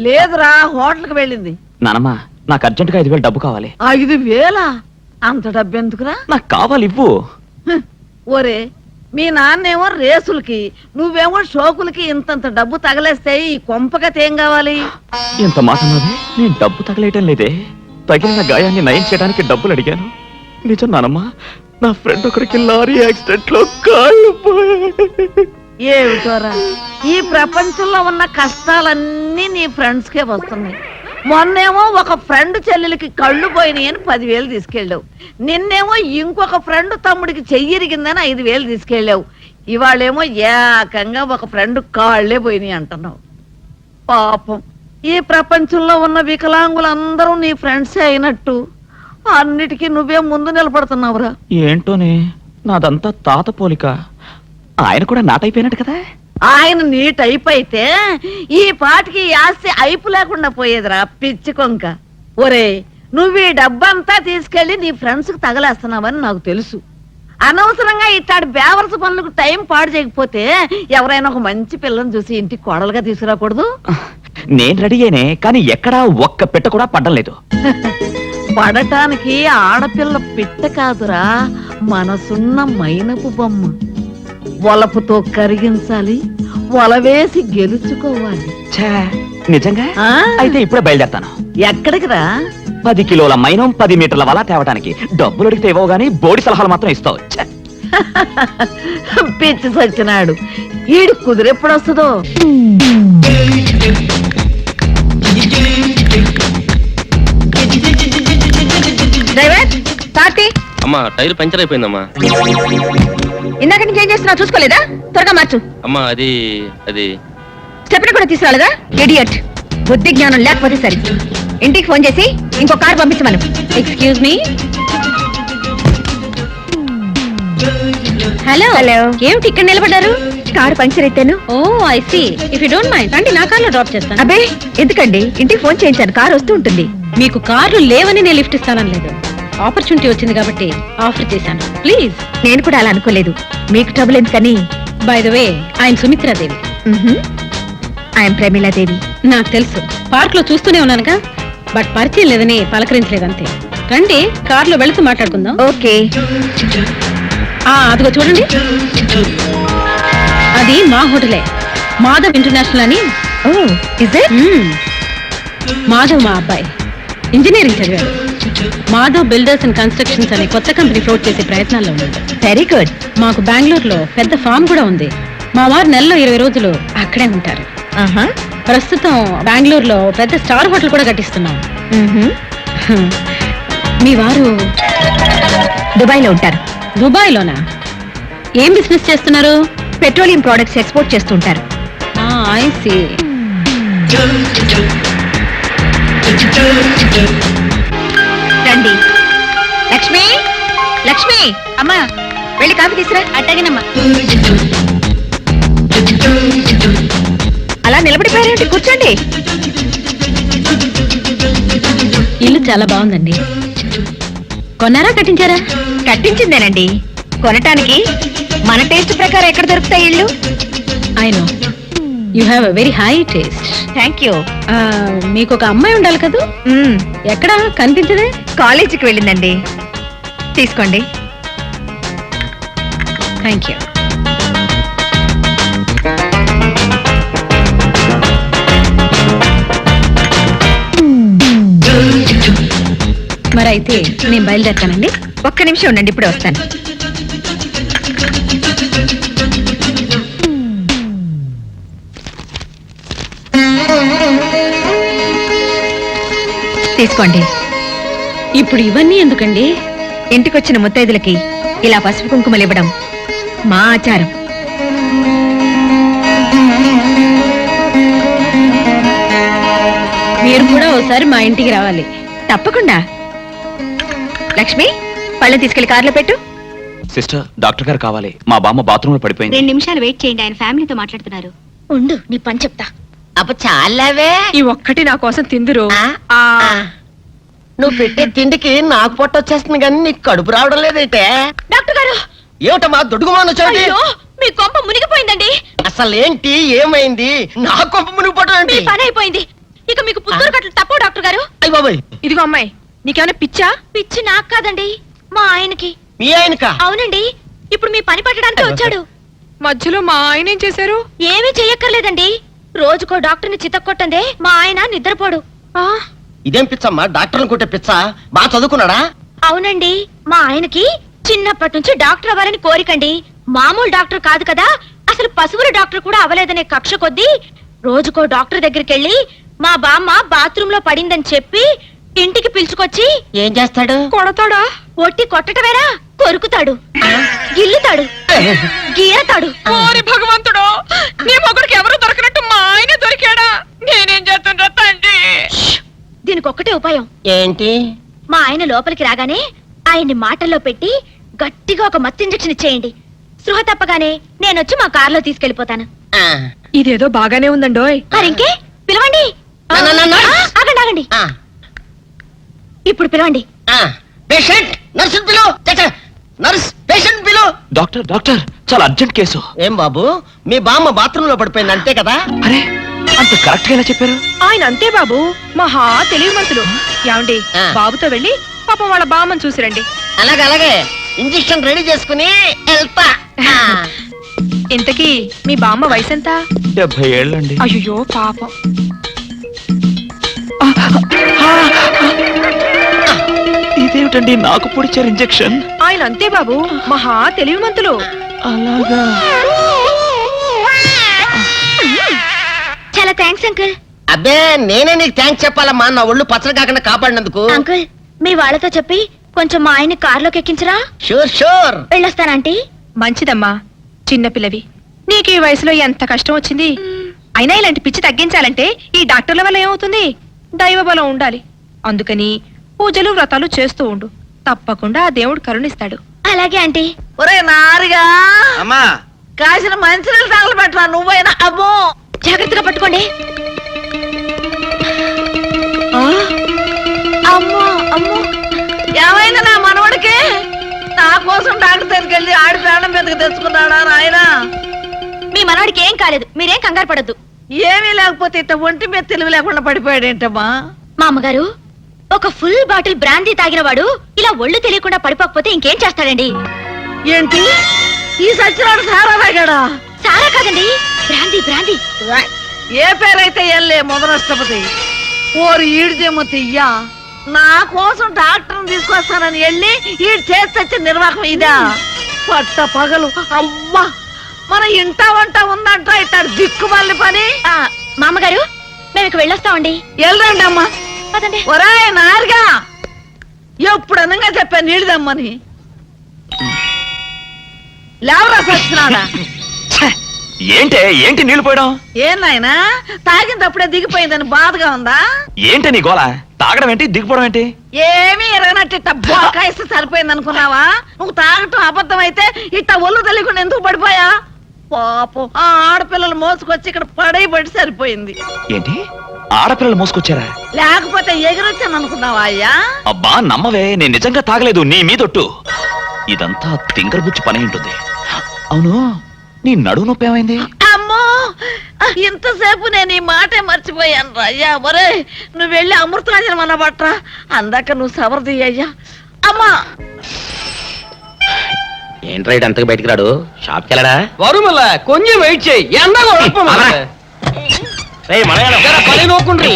లేదురా హోటల్కి వెళ్ళింది. నానమ్మ నాకు అర్జెంటుగా 5,000 డబ్బు కావాలి. 5,000? అంత డబ్బు ఎందుకురా? నాకు కావాలి, ఇవ్వు. ఒరే, మీ నాన్నేమో రేసులకి, నువ్వేమో షోకులకి ఇంతంత డబ్బు తగలేస్తే ఈ కొంపకతేం కావాలి? ఇంత మాట అన్నది, నేను డబ్బు తగలేయటం లేదే. తగిలిన గాయాన్ని నయం చేయడానికి డబ్బులు అడిగాను. నిజం నానమ్మ, నా ఫ్రెండ్ ఒకరికి లారీ యాక్సిడెంట్ లో కాళ్ళు పోయాయి. ఏమిటోరా, ఈ ప్రపంచంలో ఉన్న కష్టాలన్నీ నీ ఫ్రెండ్స్ కే వస్తున్నాయి. మొన్నేమో ఒక ఫ్రెండ్ చెల్లెలకి కళ్ళు పోయినాయి అని 10,000 తీసుకెళ్ళావు. నిన్నేమో ఇంకొక ఫ్రెండ్ తమ్ముడికి చెయ్యిరిగిందని 5,000 తీసుకెళ్ళావు. ఇవాళేమో ఏకంగా ఒక ఫ్రెండ్ కాళ్లే పోయినాయి అంటున్నావు. పాపం, ఈ ప్రపంచంలో ఉన్న వికలాంగులందరూ నీ ఫ్రెండ్సే అయినట్టు అన్నిటికీ నువ్వే ముందు నిలబడుతున్నావురా. ఏంటోనే, నాదంతా తాత పోలిక. ఆయన కూడా నాటైపోయినట్టు కదా. ఆయన నీ టైప్ అయితే ఈ పాటికి ఈ ఆస్తి అయిపు లేకుండా పోయేదిరా పిచ్చి కొంక. ఒరే, నువ్వు ఈ డబ్బంతా తీసుకెళ్లి నీ ఫ్రెండ్స్ కి తగలేస్తున్నావని నాకు తెలుసు. అనవసరంగా ఇట్లాంటి బేవర్స్ పనులకు టైం పాడు చేయకపోతే ఎవరైనా ఒక మంచి పిల్లని చూసి ఇంటికి కోడలుగా తీసుకురాకూడదు? నేను రెడీ అయినే, కానీ ఎక్కడా ఒక్క పెట్ట కూడా పడ్డం లేదు. పడటానికి ఆడపిల్ల పిట్ట కాదురా, మనసున్న మైనపు బొమ్మ. వలపుతో కరిగించాలి, వలవేసి గెలుచుకోవాలి. ఛే, నిజంగా? ఆ? అయితే ఇప్పుడే బయలుదేరతాను. ఎక్కడికి రా? 10 కిలోల మైనం 10 మీటర్ల వల తేవటానికి. డబ్బులు అడిగితే ఇవ్వవు గానీ బోడి సలహాలు మాత్రం ఇస్తావు. ఛే. పిచ్చి సచ్చినాడు. ఈడు కుదిరెప్పుడు వస్తుందో? డ్రైవర్, కార్తీ, అమ్మా, టైర్ పంచర్ అయిపోయిందమ్మా. ఇందాక నుంచి ఏం చేస్తున్నావు చూసుకోలేదా? త్వరగా మార్చు. అమ్మా, అది స్టెప్ని కూడా తీసుకురాలేదా? ఇడియట్, బుద్ధి జ్ఞానం లేకపోతే సరి. ఇంటికి ఫోన్ చేసి ఇంకో కార్ పంపించమను. Excuse me. Hello hello. ఏమిటి ఇక్కడ నిలబడ్డారు? కారు పంక్చర్ అయితేను. Oh I see. If you don't mind రండి, నా కార్లో డ్రాప్ చేస్తాను. అబ్బే ఎందుకండి, ఇంటికి ఫోన్ చేయించాను, కారు వస్తూ ఉంటుంది. మీకు కార్లు లేవని నేను లిఫ్ట్ ఇస్తానని లేదు. ఆపర్చునిటీ వచ్చింది కాబట్టి ఆఫర్ చేశాను. ప్లీజ్. నేను కూడా అలా అనుకోలేదు. మీకు ట్రబుల్ ఎందుకని. By the way, I'm Sumitra Devi. I'm Pramila Devi. నాకు తెలుసు, పార్క్ లో చూస్తూనే ఉన్నానుగా, బట్ పరిచయం లేదని పలకరించలేదంతే. రండి, కార్లో వెళుతూ మాట్లాడుకుందాం. ఓకే. అదిగో చూడండి, అది మా హోటలే, మాధవ్ ఇంటర్నేషనల్ అని. Oh is it? మాధవ్ మా అబ్బాయి ఇంజనీరింగ్ చదివాడు. మాధవ్ బిల్డర్స్ అండ్ కన్స్ట్రక్షన్స్ అనే కొత్త కంపెనీ ఫ్లోట్ చేసే ప్రయత్నాల్లో ఉన్నాడు. Very good. మాకు బెంగళూరులో పెద్ద ఫామ్ కూడా ఉంది. మా వారు నెలలో 20 రోజులు అక్కడే ఉంటారు. ప్రస్తుతం బెంగళూరులో పెద్ద స్టార్ హోటల్ కూడా కట్టిస్తున్నాం. మీ వారు దుబాయ్లో ఉంటారు. దుబాయ్లోనా? ఏం బిజినెస్ చేస్తున్నారు? పెట్రోలియం ప్రొడక్ట్స్ ఎక్స్పోర్ట్ చేస్తుంటారు. I see. రండి. లక్ష్మి, లక్ష్మి అమ్మా, వెళ్ళి కాఫీ తీసురా. అట్టగినమ్మా. అలా నిలబడిపోయారేంటి? కూర్చోండి. ఇల్లు చాలా బాగుందండి. కొన్నారా, కట్టించారా? కట్టించిందేనండి. కొనటానికి మన టేస్ట్ ప్రకారం ఎక్కడ దొరుకుతాయి ఇళ్ళు? I know you have a very high taste. Thank you. మీకు ఒక అమ్మాయి ఉండాలి కదా? ఎక్కడ కనిపించదే? కాలేజీకి వెళ్ళిందండి. తీసుకోండి. Thank you. మరి అయితే నేను బయలుదేరుతానండి. ఒక్క నిమిషం ఉండండి, ఇప్పుడే వస్తాను. తీసుకోండి. ఇప్పుడు ఇవన్నీ ఎందుకండి? ఇంటికొచ్చిన ముత్తైదులకి ఇలా పసుపు కుంకుమలు ఇవ్వడం మా ఆచారం. మీరు కూడా ఒకసారి మా ఇంటికి రావాలి. తప్పకుండా. లక్ష్మి, పళ్ళు తీసుకెళ్లి కార్లో పెట్టు. సిస్టర్, డాక్టర్ గారు కావాలి. మా బామ్మ బాత్రూమ్ లో పడిపోయింది. 2 నిమిషాలు వెయిట్ చేయండి, ఆయన ఫ్యామిలీతో మాట్లాడుతున్నారు. ఉండు, నీ పని చెప్తా. అప్ప చాలావే. ఈ ఒక్కటి నా కోసం తిందురు. నువ్వు పెట్టే తిండికి నాకు పొట్ట వచ్చేస్తుంది కానీ నీకు కడుపు రావడం లేదైతే. డాక్టర్ గారు, ఏమిటమ్మా దొడుగుమాను వచ్చాడు? మీ కొంప మునిగిపోయిందండి. అసలు ఏంటి, ఏమైంది? నా కొంప మునిగిపోవడం మీ ఏంటి? పని అయిపోయింది. ఇక మీకు పుత్తూరు కట్టలు తప్పవు డాక్టర్ గారు. అయ్య బాబాయ్, ఇదిగో అమ్మాయి, నీకేమైనా పిచ్చా? పిచ్చి నాకు కాదండి, మా ఆయనకి. మీ ఆయనక? అవునండి, ఇప్పుడు మీ పని పట్టడానికి వచ్చాడు. మధ్యలో మా ఆయన ఏం చేశారు? ఏమీ చెయ్యక్కర్లేదండి, రోజుకో డాక్టర్ని చితక్కొట్టందే మా ఆయన నిద్రపోడు. ఇదేం పిచ్చమ్మా, డాక్టర్ని కొట్టే పిచ్చ? బాగా చదువుకున్నాడా? అవునండి, మా ఆయనకి చిన్నప్పటి నుంచి డాక్టర్ అవ్వాలని కోరికండి. మామూలు డాక్టర్ కాదు కదా, అసలు పశువుల డాక్టర్ కూడా అవ్వలేదనే కక్ష కొద్దీ రోజుకో డాక్టర్ దగ్గరికి వెళ్ళి మా బామ్మ బాత్రూమ్ లో పడిందని చెప్పి ఇంటికి పిలుచుకొచ్చి ఏం చేస్తాడు? కొడతాడా? ఒట్టి కొట్టటవేరా, కొరుకుతాడు, గిల్లుతాడు, గీరతాడు. ఓరి భగవంతుడు, నీ మొగుడికి ఎవరు దొరకనట్టు మా ఆయన దొరికాడా? నేనేం చేస్తుండ్రా తండ్రి? దీనికి ఒక్కటే ఉపాయం. ఏంటి? మా ఆయన లోపలికి రాగానే ఆయన్ని మాటల్లో పెట్టి గట్టిగా ఒక మత్తు ఇంజెక్షన్ ఇచ్చేయండి. స్పృహ తప్పగానే నేనొచ్చి మా కారులో తీసుకెళ్లిపోతాను. ఇదేదో బాగానే ఉందండోయ్. మరింకే పిలవండి. ఆగండి ఆగండి, ఇప్పుడు పిలవండి. పేషెంట్, నర్సు పిలు. నర్స్, పేషెంట్ పిలు. డాక్టర్ డాక్టర్, చాలా అర్జెంట్ కేసు. ఏం బాబు, మీ బామ్మ బాత్రూమ్ లో పడిపోయింది అంతే కదా? అరే, అంత కరెక్ట్ గా ఎలా చెప్పారు? ఆయన అంతే బాబు, మహా తెలివిమంతులు. ఏమండి, బాబుతో వెళ్ళి పాపం వాళ్ళ బామ్మని చూసిరండి. అలాగే అలాగే, ఇంజెక్షన్ రెడీ చేసుకుని వెళ్తా. ఇంతకీ మీ బామ్మ వయసు ఎంత? 70 ఏళ్ళండి. అయ్యో పాపం. ఇదేమిటండి నాకు పొడిచారు ఇంజెక్షన్? ఆయన అంతే బాబు, మహా తెలివిమంతులు. అలాగా? చాలా థ్యాంక్స్ అంకుల్. అబ్బే, నేనే నీకు థ్యాంక్స్ చెప్పాలమ్మా, నా ఒళ్ళు పచ్చడి కాకుండా కాపాడినందుకు. అంకుల్, మీ వాళ్ళతో చెప్పి కొంచెం మా ఆయన్ని కారులోకి ఎక్కించరా? Sure sure. వెళ్ళొస్తానంటీ. మంచిదమ్మా, చిన్నపిల్లవి, నీకు ఈ వయసులో ఎంత కష్టం వచ్చింది. అయినా ఇలాంటి పిచ్చి తగ్గించాలంటే ఈ డాక్టర్ల వల్ల ఏమవుతుంది? దైవ బలం ఉండాలి. అందుకని పూజలు వ్రతాలు చేస్తూ ఉండు, తప్పకుండా ఆ దేవుడు కరుణిస్తాడు. అలాగే ఆంటీ. ఒరే నారిగా, అమ్మా, కాసిన మంచినీళ్ళు తగలబెట్టరా నువ్వైనా. అమ్మో, జాగ్రత్తగా పట్టుకోండి. అమ్మో అమ్మో, ఏమైంది నా మనవడికి? నా కోసం డాక్టర్ దగ్గరికి వెళ్ళి ఆడి ప్రాణం మీదకి తెచ్చుకున్నాడా నాయనా? మీ మనవాడికి ఏం కాలేదు, మీరేం కంగారు పడద్దు. ఏమీ లేకపోతే ఇట్ట ఒంటి మీద తెలివి లేకుండా పడిపోయాడేంటమ్మా? మా అమ్మగారు, ఒక ఫుల్ బాటిల్ బ్రాందీ తాగిన వాడు ఇలా ఒళ్ళు తెలియకుండా పడిపోకపోతే ఇంకేం చేస్తాడండి? ఏంటి, ఈ సచ్చినాడు సారా తాగాడా? సారా కాదండి, బ్రాందీ బ్రాందీ. ఏ పేరైతే ఎల్లే మొదలష్టపతి. ఓరి ఈడిదేమో తియ్యా, నా కోసం డాక్టర్ని తీసుకొస్తానని వెళ్ళి ఈడు చేసి నిర్వాహకం ఇదా? పట్ట పగలు అమ్మా, మన ఇంట వంట ఉందంట ఇట్టాడు దిక్కుమల్లి పని. మా అమ్మగారు, మేము ఇక వెళ్ళొస్తామండి. వెళ్ళండి అమ్మా. పదండి. ఒరాయ్ నారుగా, ఎప్పుడు అనంగా చెప్పాను నీళ్ళదమ్మని. లేవరా సచ్చినాడా? ఏంటి నీళ్లు పోయడం? ఏం నాయనా, తాగినప్పుడే దిగిపోయిందని బాధగా ఉందా? ఏంటి నీ గోల? తాగడం ఏంటి, దిగిపోవడం ఏంటి? ఏమీ ఎరగనట్టు ఇట్ట బోకాయిస్తే సరిపోయింది అనుకున్నావా? నువ్వు తాగటం అబద్ధం అయితే ఇట్ట ఒళ్ళు తెలియకుండా ఎందుకు పడిపోయా? పాపం, ఆ ఆడపిల్లలు మోసుకొచ్చి ఇక్కడ పడైబడి సరిపోయింది. ఏంటి, ఆడపిల్లలు మోసుకొచ్చారా? లేకపోతే ఎగిరొచ్చాను అనుకున్నావా అయ్యా? అబ్బా నమ్మవే, నేను నిజంగా తాగలేదు, నీ మీదొట్టు. ఇదంతా తింగరబుచ్చి పని ఉంటుంది. అవును, నీ నడువు నొప్పి ఏమైంది? అమ్మో, ఇంతసేపు నేను ఈ మాటే మర్చిపోయాను రా అయ్యా. ఒరే, నువ్వు వెళ్ళి అమృతరాజనం అన్న బట్రా, అందాక నువ్వు సవరది అయ్యా. అమ్మా, ఏంట్రా ఇటు అంతకు బయటికి రాడు? షాప్కి వెళ్ళడా? వరుమల కొంచెం వెయిట్ చేయి, ఎండగా పని నోకుండ్రి.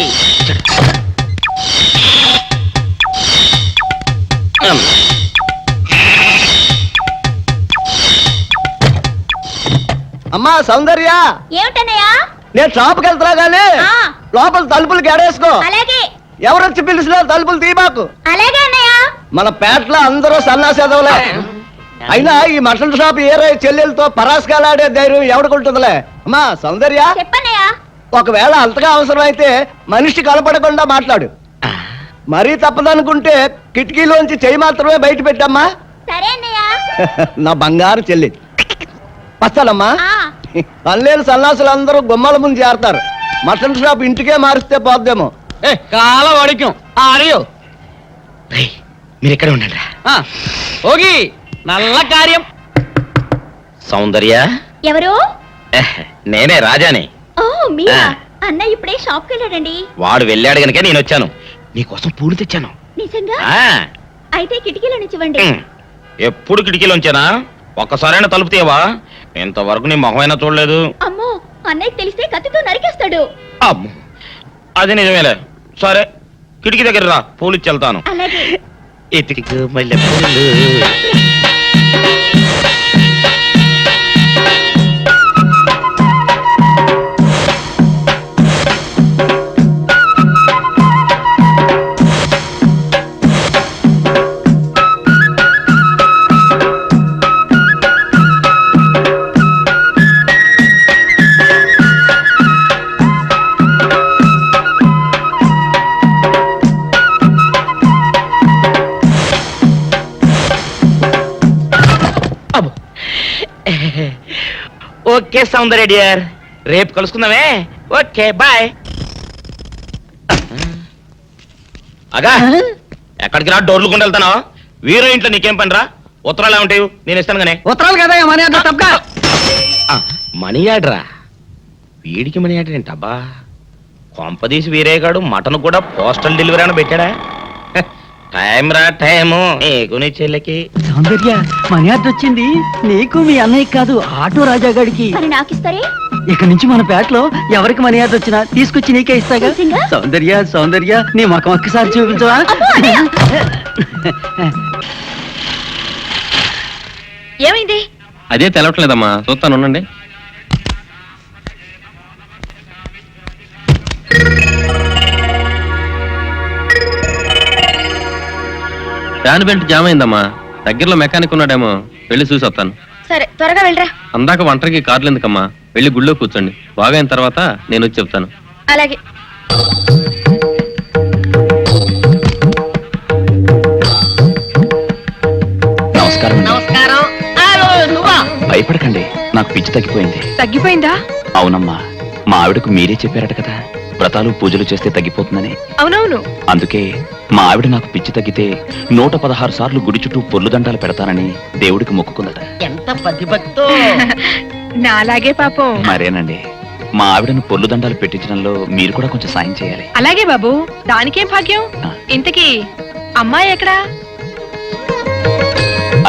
అమ్మా సౌందర్య, ఏమిటన్నయ్యా? నేను షాప్కి వెళ్తున్నా గానీ లోపల తలుపులు గడేసుకో. అలాగే ఎవరొచ్చి పిలిచినా తలుపులు తీయబాకు. అలాగే అన్నయ్య. మన పేటలో అందరూ సన్నాసేదవులే. అయినా ఈ మటన్ షాప్ ఏరే చెల్లెలతో పరాస్కాలాడే ధైర్యం ఎవడుకుంటుందిలే. అమ్మా సౌందర్య, చెప్పన్నయ్యా. ఒకవేళ అంతగా అవసరం అయితే మనిషి కనపడకుండా మాట్లాడు. మరీ తప్పదనుకుంటే కిటికీలోంచి చెయ్యి మాత్రమే బయట పెట్టమ్మా. సరే అన్నయ్య. నా బంగారు చెల్లి. వస్తానమ్మా. పల్లెలు సన్నాసులు అందరూ గుమ్మల ముందు చేరతారు. మటన్ షాప్ ఇంటికే మారిస్తే పోద్దేమో. కాల వడికం ఆడియో. మీరు ఎక్కడ ఉండండి. ఓగి నల్ల కార్యం. సౌందర్య, ఎవరు? నేనే రాజాని. ఓ మీరా? అన్నయ్య ఇప్పుడే షాప్కి వెళ్ళాడండి. వాడు వెళ్ళాడు గనుక నేను వచ్చాను. నీకోసం పూలు తెచ్చాను. నిజంగా? ఆ, అయితే కిటికీలో నుంచి ఇవ్వండి. ఎప్పుడు కిటికీలోంచానా? ఒక్కసారైనా తలుపు తీయవా? ఇంతవరకు నీ మొహమైనా చూడలేదు. అమ్మో, అన్నయ్యకి తెలిస్తే కత్తితో నరికేస్తాడు. అమ్మో, అది నిజమేలే. సరే, కిటికీ దగ్గర రా, పూలు ఇచ్చి వెళ్తాను. అలాగే. ఎతికి మల్లె పూలు. ఓకే సౌందర్య డియర్, రేపు కలుసుకుందామే. Okay bye. అగా ఎక్కడికి రా, డోర్లు కొండ వెళ్తానా? వీరో ఇంట్లో నీకేం పని రా? ఉత్తరాలు ఏమంటాయి? నేను ఇస్తాను గానే. ఉత్తరాలు కదా మనీ ఆర్డర్ తప్ప. మనీ ఆర్డరా? వీడికి మనీ ఆర్డర్ ఏంటబ్బా? కొంపదీసి వీరేగాడు మటన్ కూడా పోస్టల్ డెలివరీ అని పెట్టాడా? టైం రా టైము నీకు నీ చెల్లెకి. సౌందర్య, మనీ ఆర్డర్ వచ్చింది. నీకు మీ అన్నయ్య కాదు, ఆటో రాజా గాడికి. మరి నాకు ఇస్తారే? ఇక నుంచి మన పేటలో ఎవరికి మనీ ఆర్డర్ వచ్చినా తీసుకొచ్చి నీకే ఇస్తాగా. నిజంగా? సౌందర్య సౌందర్య, నీ ముఖం ఒక్కసారి చూపించవా? ఏమైంది? అదే తెలవట్లేదమ్మా, చూస్తాను ఉండండి. ఫ్యాన్ బెల్ట్ జామ్ అయిందమ్మా. దగ్గరలో మెకానిక్ ఉన్నాడేమో, వెళ్ళి చూసి వస్తాను. సరే, త్వరగా వెళ్ళరా. అందాక ఒంటరికి కార్లు ఎందుకమ్మా, వెళ్ళి గుళ్ళో కూర్చోండి. బాగైన తర్వాత నేను వచ్చి చెప్తాను. అలాగే. నమస్కారం. నమస్కారం. నువ్వా? భయపడకండి, నాకు పిచ్చి తగ్గిపోయింది. తగ్గిపోయిందా? అవునమ్మా, మా ఆవిడకు మీరే చెప్పారట కదా, వ్రతాలు పూజలు చేస్తే తగ్గిపోతుందని. అవునవును. అందుకే మా ఆవిడ నాకు పిచ్చి తగ్గితే 116 సార్లు గుడి చుట్టూ పొర్లు దండాలు పెడతానని దేవుడికి మొక్కుకుందట. ఎంత పతిభక్తో. నాలాగే పాపం. మరేనండి, మా ఆవిడను పొర్లు దండాలు పెట్టించడంలో మీరు కూడా కొంచెం సాయం చేయాలి. అలాగే బాబు, దానికేం భాగ్యం. ఇంతకీ అమ్మాయి ఎక్కడా?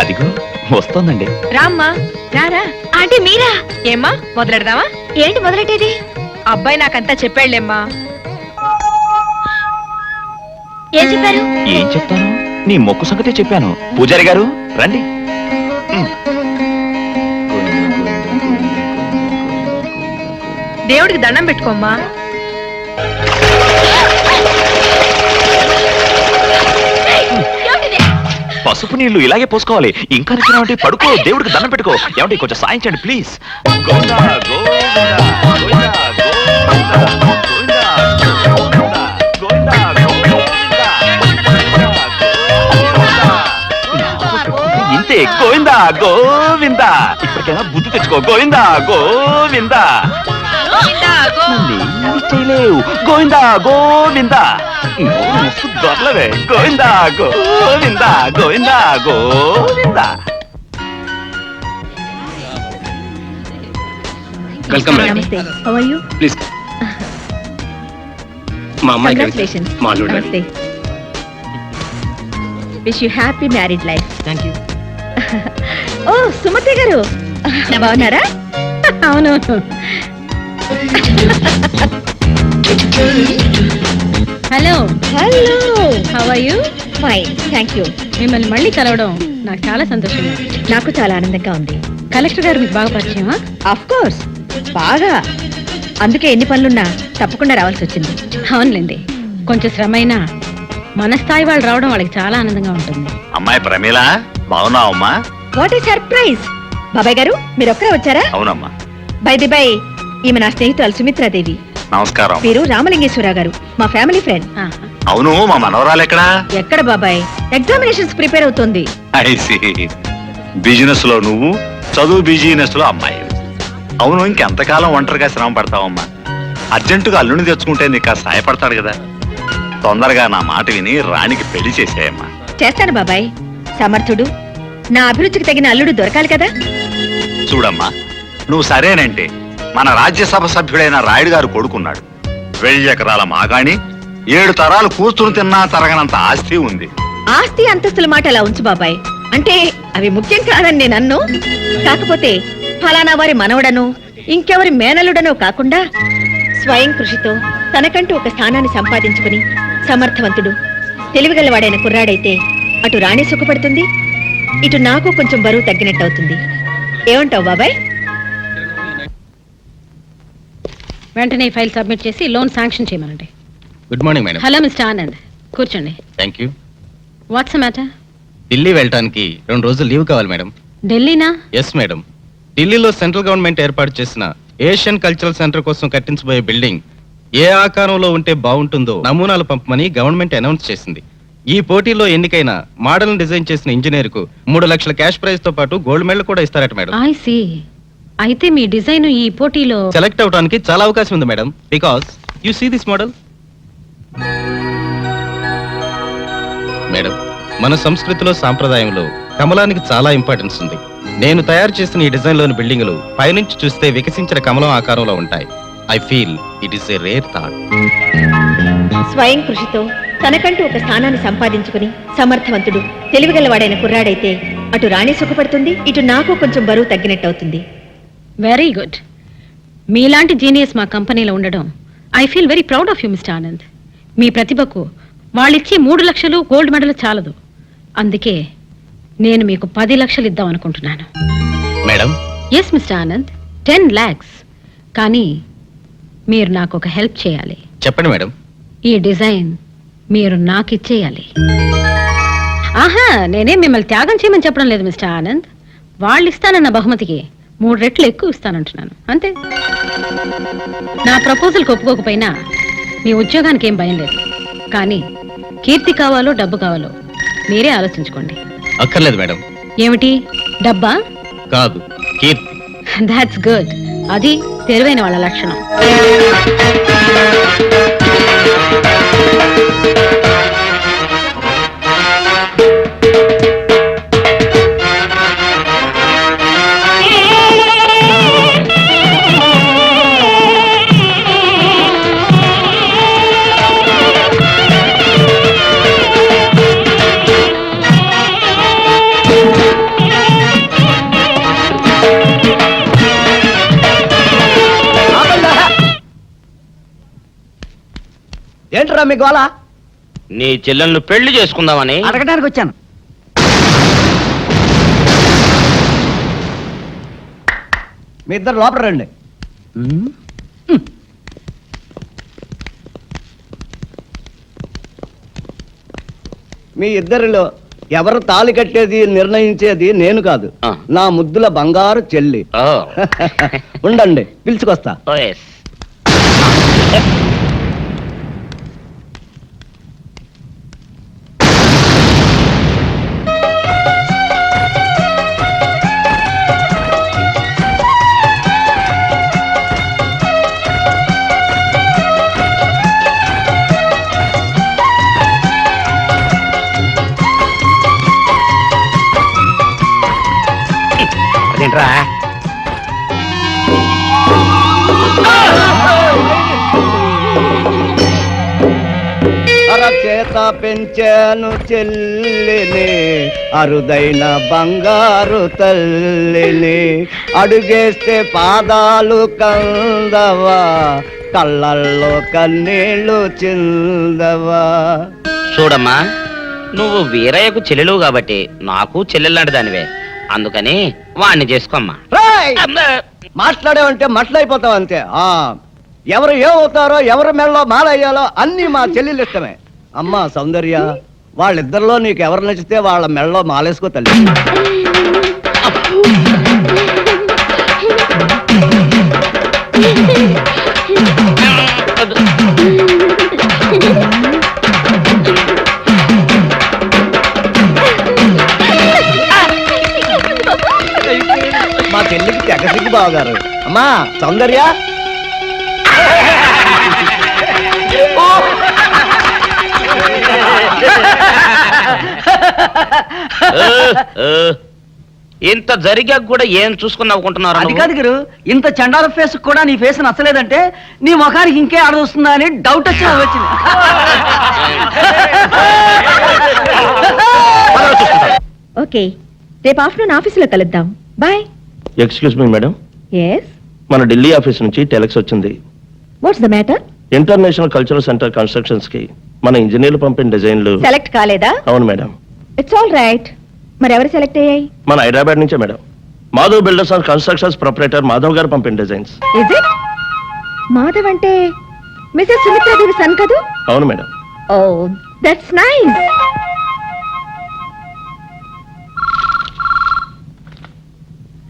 అదిగో వస్తోందండి. రామ్మా, రారా. ఆంటీ మీరా? ఏమ్మా, మొదలెడదామా? ఏంటి మొదలెట్టేది? అబ్బాయి నాకంతా చెప్పాడులేమ్మా. ఏం చెప్పారు? ఏం చెప్తాను, నీ మొక్కు సంగతే చెప్పాను. పూజారి గారు రండి. దేవుడికి దండం పెట్టుకోమ్మా. పసుపు నీళ్లు ఇలాగే పోసుకోవాలి. ఇంకా నిచ్చినామంటే పడుకో, దేవుడికి దండం పెట్టుకో. ఏమంటే కొంచెం సాయం చేయండి ప్లీజ్. గోవిందా, గోవిందా, గోవిందా, గోవిందా, గోవిందా, గోవిందా, గోవిందా. ఇంతే, గోవిందా గోవిందా. ఇప్పటికైనా బుద్ధి తెచ్చుకో. గోవిందా గోవిందా. నన్నేమీ చేయలేవు. గోవిందా గోవిందా. దొరలవే. గోవిందా గోవిందా, గోవిందా గోవిందా. వెల్కమ్ నమస్తే. How are you? ప్లీజ్. మా అమ్మాయి కంగ్రాచులేషన్స్. మా అల్లుడు. నమస్తే. Wish you happy married life. Thank you. Oh Sumathi garu, బాగున్నారా? అవును. Hello, hello, how are you? Fine thank you. మిమ్మల్ని మళ్ళీ కలవడం నాకు చాలా సంతోషంగా ఉంది. నాకు చాలా ఆనందంగా ఉంది. కలెక్టర్ గారు మీకు బాగా పరిచయమా? ఆఫ్ కోర్స్, బాగా. అందుకే ఎన్ని పనులున్నా తప్పకుండా రావాల్సి వచ్చింది. అవునులేండి, కొంచెం శ్రమైనా మన స్థాయి వాళ్ళు రావడం వాళ్ళకి చాలా ఆనందంగా ఉంటుంది. అమ్మాయి ప్రమీల, బాగున్నావు అమ్మా? What a surprise. బాబాయ్ గారు మీరు ఒక్కరే వచ్చారా? అవునమ్మా. బై ది బై, ఈమె నా స్నేహితురాలు సుమిత్రాదేవి. నమస్కారం. పేరు రామలింగేశ్వర గారు, మా ఫ్యామిలీ ఫ్రెండ్. అవును, మా మనవరాలు ఎక్కడా? ఎక్కడ బాబాయ్, ఎగ్జామినేషన్స్ ప్రిపేర్ అవుతోంది. బిజినెస్ లో నువ్వు, చదువు బిజినెస్ లో అమ్మాయి. అవును, ఇంకెంతకాలం ఒంటరిగా శ్రమ పడతావమ్మా? అర్జెంటుగా అల్లుని తెచ్చుకుంటే నీకు ఆ సాయపడతాడు కదా. తొందరగా నా మాట విని రాణికి పెళ్లి చేసేయమ్మా. చేస్తాను బాబాయ్. సమర్థుడు, నా అభిరుచికి తగిన అల్లుడు దొరకాలి కదా. చూడమ్మా, నువ్వు సరేనంటే మన రాజ్యసభ సభ్యుడైన రాయుడు గారు కొడుకున్నాడు. 1000 ఎకరాల మాగాణి 7 తరాలు కూర్చుని తిన్నా తరగనంత ఆస్తి ఉంది. ఆస్తి అంతస్తుల మాట అలా ఉంచు బాబాయ్. అంటే అవి ముఖ్యం కాదని నేను అన్ను. కాకపోతే ఫలానా వారి మనవడను ఇంకెవరి మేనలుడనో కాకుండా స్వయం కృషితో తనకంటూ ఒక స్థానాన్ని సంపాదించుకుని సమర్థవంతుడు తెలివిగలవాడైన కుర్రాడైతే అటు రాణి సుఖపడుతుంది, ఇటు నాకు కొంచెం బరువు తగ్గినట్టు అవుతుంది. ఏమంటావు బాబాయ్? వెంటనే ఫైల్ సబ్మిట్ చేసి లోన్ శాంక్షన్ చేయమనండి. Good morning madam. Hello mister Anand, కూర్చోండి. Thank you. What's matter? Delhi వెళ్ళటానికి 2 రోజులు లీవ్ కావాలి మేడం. ఢిల్లీనా? Yes madam. ఢిల్లీలో సెంట్రల్ గవర్నమెంట్ ఏర్పాటు చేసిన ఏషియన్ కల్చరల్ సెంటర్ కోసం కట్టించబోయే బిల్డింగ్ ఏ ఆకారంలో ఉంటే బాగుంటుందో నమూనాలు పంపమని గవర్నమెంట్ అనౌన్స్ చేసింది. ఈ పోటీలో ఎన్నికైన మోడల్ డిజైన్ చేసిన ఇంజనీర్ కు 3 లక్షల క్యాష్ ప్రైజ్ తో పాటు గోల్డ్ మెడల్ కూడా ఇస్తారట మేడం. I see. అయితే మీ డిజైన్ ఈ పోటీలో సెలెక్ట్ అవడానికి చాలా అవకాశం ఉంది madam. Because you see this model madam. మన సంస్కృతిలో సాంప్రదాయంలో కమలానికి చాలా ఇంపార్టెన్స్ ఉంది. నేను తయారు చేసిన ఈ డిజైన్ లోని బిల్డింగులు పైనుంచి చూస్తే వికసించిన కమలం ఆకారంలో ఉంటాయి. I feel it is a rare thought. స్వయం కృషితో తనకంటూ ఒక స్థానాన్ని సంపాదించుకుని సమర్థవంతుడు తెలివిగలవాడైన కుర్రాడైతే అటు రాణి సుఖపడుతుంది, ఇటు నాకు కొంచెం బరువు తగ్గినట్టు అవుతుంది. Very good. మీలాంటి జీనియస్ మా కంపెనీలో ఉండడం I feel very proud of you mister Anand. మీ ప్రతిభకు వాళ్ళిచ్చే 3 లక్షలు గోల్డ్ మెడల్ చాలదు. అందుకే నేను మీకు 10 లక్షలు ఇద్దాం అనుకుంటున్నాను. Madam. Yes mister Anand, 10 lakhs. కానీ మీరు నాకు ఒక హెల్ప్ చేయాలి. చెప్పండి మేడం. ఈ డిజైన్ మీరు నాకు ఇచ్చేయాలి. ఆహా, నేనే మిమ్మల్ని త్యాగం చేయమని చెప్పడం లేదు మిస్టర్ ఆనంద్. వాళ్ళు ఇస్తానన్న బహుమతికి 3 రెట్లు ఎక్కువ ఇస్తానంటున్నాను, అంతే. నా ప్రపోజల్కి ఒప్పుకోకపోయినా మీ ఉద్యోగానికి ఏం భయం లేదు. కానీ కీర్తి కావాలో డబ్బు కావాలో మీరే ఆలోచించుకోండి. అక్కర్లేదు మేడం. ఏమిటి, డబ్బా? కాదు, కీర్తి. That's good. అది తెలివైన వాళ్ళ లక్షణం. ఏంట్రా మీ గోళ? నీ చెల్లెళ్ళు పెళ్లి చేసుకుందామని అడగడానికి వచ్చాను. మీ ఇద్దరు లోపల రండి. మీ ఇద్దరిలో ఎవరు తాళి కట్టేది నిర్ణయించేది నేను కాదు, నా ముద్దుల బంగారు చెల్లి. ఉండండి, పిలుచుకొస్తా. అదేంట్రా? అరచేత పెంచాను చెల్లిని, అరుదైన బంగారు తల్లిని. అడుగేస్తే పాదాలు కందవా, కళ్ళల్లో కన్నీళ్లు చిందవా. చూడమ్మా, నువ్వు వీరయ్యకు చెల్లెలు కాబట్టి నాకు చెల్లెల్లాంటి దానివే. అందుకని వాణ్ణి చేసుకోమ్మా. మాట్లాడేవంటే మట్లయిపోతావు అంతే. ఎవరు ఏమవుతారో, ఎవరి మెళ్ళలో మాలయ్యాలో అన్ని మా చెల్లెలు ఇష్టమే. అమ్మా సౌందర్య, వాళ్ళిద్దరిలో నీకు ఎవరు నచ్చితే వాళ్ళ మెళ్ళలో మాలేసుకో తల్లి. మా చెల్లికి తెగసిగ్గు బావగారు. అమ్మా సౌందర్య, ఇంత జరిగాక కూడా ఏం చూసుకుని నవ్వుకుంటున్నారు అది కాదు గురు, ఇంత చండాల ఫేస్ కూడా నీ ఫేస్ నచ్చలేదంటే నీ ముఖానికి ఇంకే ఆడదొస్తుందా అని డౌట్ వచ్చి వచ్చింది. ఓకే, రేపు ఆఫ్టర్నూన్ ఆఫీసులో కలుద్దాం. Bye. Excuse me madam, yes, మన ఢిల్లీ ఆఫీస్ నుంచి టెలెక్స్ వచ్చింది. What's the matter? International cultural centre constructions కి మన ఇంజనీర్లు పంపిన డిజైన్లు. సెలెక్ట్ కాలేదా? అవును మేడం. It's all right. మరి ఎవరు సెలెక్ట్ అయ్యాయి? మన హైదరాబాద్ నుంచే madam. Madhav builders and constructions proprietor Madhav గారు పంపిన డిజైన్స్. Is it? మాధవ్ అంటే మిసెస్ సుమిత్రాదేవి సన్ కదూ? అవును మేడం. Oh, that's nice.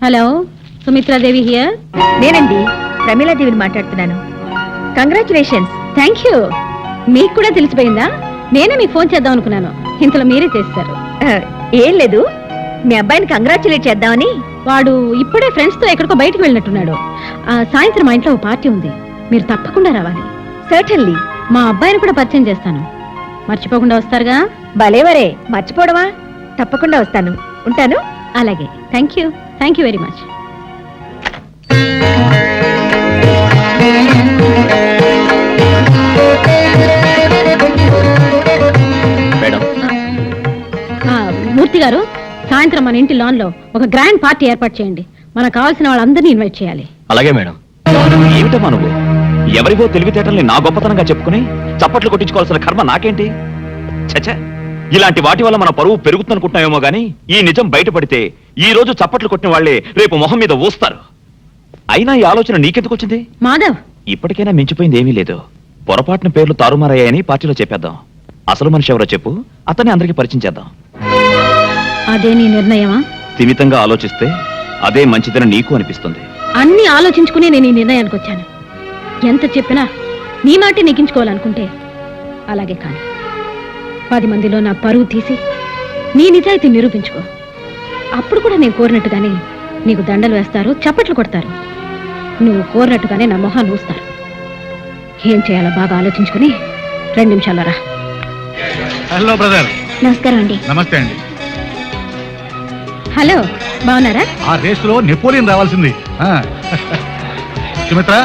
Hello, Sumitradevi here. నేనండి, ప్రమీలాదేవిని మాట్లాడుతున్నాను. కంగ్రాచులేషన్స్. Thank you. మీకు కూడా తెలిసిపోయిందా? నేనే మీకు ఫోన్ చేద్దాం అనుకున్నాను, ఇంతలో మీరే చేస్తారు. ఏం లేదు, మీ అబ్బాయిని కంగ్రాచులేట్ చేద్దామని. వాడు ఇప్పుడే ఫ్రెండ్స్ తో ఎక్కడికో బయటికి వెళ్ళినట్టున్నాడు. సాయంత్రం మా ఇంట్లో ఓ పార్టీ ఉంది, మీరు తప్పకుండా రావాలి. సర్టన్లీ. మా అబ్బాయిని కూడా పరిచయం చేస్తాను, మర్చిపోకుండా వస్తారుగా? భలేవరే, మర్చిపోవడమా? తప్పకుండా వస్తాను. ఉంటాను. అలాగే. Thank you very much. Madam, Murthy garu, సాయంత్రం మన ఇంటి లాన్ లో ఒక గ్రాండ్ పార్టీ ఏర్పాటు చేయండి. మనకు కావాల్సిన వాళ్ళందరినీ ఇన్వైట్ చేయాలి. అలాగే మేడం. ఏమిటమ్మా నువ్వు ఎవరివో తెలివితేటల్ని నా గొప్పతనంగా చెప్పుకుని చప్పట్లు కొట్టించుకోవాల్సిన కర్మ నాకేంటి? చచ్చా, ఇలాంటి వాటి వల్ల మన పరువు పెరుగుతుందనుకుంటున్నామేమో గానీ ఈ నిజం బయటపడితే ఈ రోజు చప్పట్లు కొట్టిన వాళ్లే రేపు మొహం మీద ఊస్తారు. అయినా ఈ ఆలోచన నీకెందుకు వచ్చింది? మాధవ్, ఇప్పటికైనా మించిపోయింది ఏమీ లేదు. పొరపాటున పేర్లు తారుమారయ్యాయని పార్టీలో చెప్పేద్దాం. అసలు మనిషి ఎవరో చెప్పు, అతన్ని అందరికీ పరిచయం చేద్దాం. అదే నీ నిర్ణయమా? స్థిమితంగా ఆలోచిస్తే అదే మంచిదని నీకు అనిపిస్తుంది. అన్ని ఆలోచించుకుని నేను ఈ నిర్ణయానికి వచ్చాను. ఎంత చెప్పినా నీ మాటే నెగ్గించుకోవాలనుకుంటే అలాగే కాదు. 10 మందిలో నా పరువు తీసి నీ నిజాయితీ నిరూపించుకో. అప్పుడు కూడా నేను కోరినట్టుగానే నీకు దండలు వేస్తారు, చప్పట్లు కొడతారు. నువ్వు కోరినట్టుగానే నా మొహాన్ని ఊస్తారు. ఏం చేయాలో బాగా ఆలోచించుకుని 2 నిమిషాల్లో రా. Hello brother. నమస్కారం అండి. నమస్తే అండి. హలో, బాగున్నారా? ఆ రేసులో నెపోలియన్ రావాల్సింది. సుమిత్ర,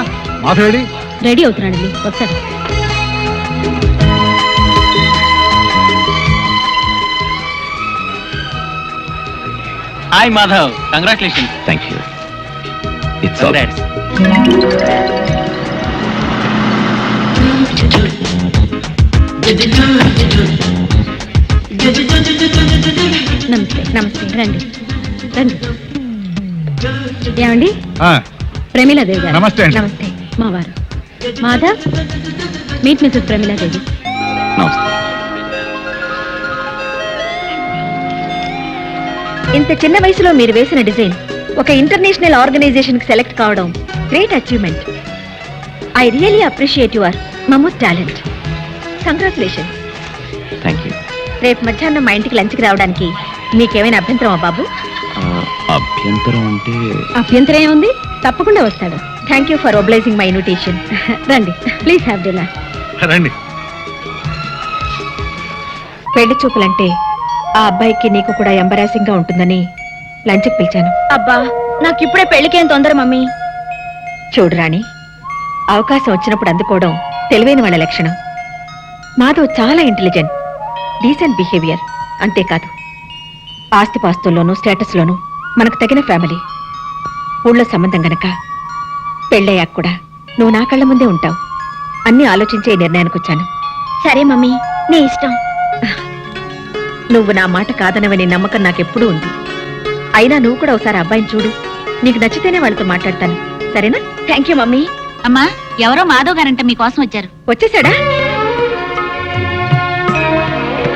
మాధవేడి రెడీ అవుతున్నాడండి, వస్తాడు. Hi Madhav, congratulation. Thank you. It's all right. నమస్తే. నమస్తే, రండి రండి. ఏమండి, ప్రమీలాదేవి గారు. నమస్తే అండి. నమస్తే. మా వారు మాధవ్, మీట్ మిసెస్ ప్రమీలాదేవి. నమస్తే. ఇంత చిన్న వయసులో మీరు వేసిన డిజైన్ ఒక ఇంటర్నేషనల్ ఆర్గనైజేషన్ కి సెలెక్ట్ కావడం great achievement. I really appreciate your మమూస్ టాలెంట్. కంగ్రాచులేషన్స్. Thank you. రేపు మధ్యాహ్నం మా ఇంటికి లంచ్కి రావడానికి మీకేమైనా అభ్యంతరమా బాబు? అభ్యంతరం అంటే అభ్యంతరం ఏముంది, తప్పకుండా వస్తాడు. Thank you for obliging my invitation. రండి, ప్లీజ్ హ్యావ్ డిన్నర్. రండి. పెళ్లి చూపులంటే ఆ అబ్బాయికి నీకు కూడా ఎంబరాసింగ్ గా ఉంటుందని లంచ్కి పిలిచాను. అబ్బా, నాకు ఇప్పుడే పెళ్లికేం తొందర మమ్మీ. చూడు రాణి, అవకాశం వచ్చినప్పుడు అందుకోవడం తెలివైన వాళ్ళ లక్షణం. మాధవ్ చాలా ఇంటెలిజెంట్, డీసెంట్ బిహేవియర్. అంతేకాదు ఆస్తిపాస్తుల్లోనూ స్టేటస్లోనూ మనకు తగిన ఫ్యామిలీ. ఊళ్ళో సంబంధం గనక పెళ్ళయ్యాక కూడా నువ్వు నా కళ్ళ ముందే ఉంటావు. అన్నీ ఆలోచించే ఈ నిర్ణయానికి వచ్చాను. సరే మమ్మీ, నీ ఇష్టం. నువ్వు నా మాట కాదనవని నమ్మకం నాకెప్పుడూ ఉంది. అయినా నువ్వు కూడా ఒకసారి అబ్బాయిని చూడు, నీకు నచ్చితేనే వాళ్ళతో మాట్లాడతాను. సరేనా? Thank you mummy. అమ్మా, ఎవరో మాధవ్ గారంట మీకోసం వచ్చారు. వచ్చేసాడా?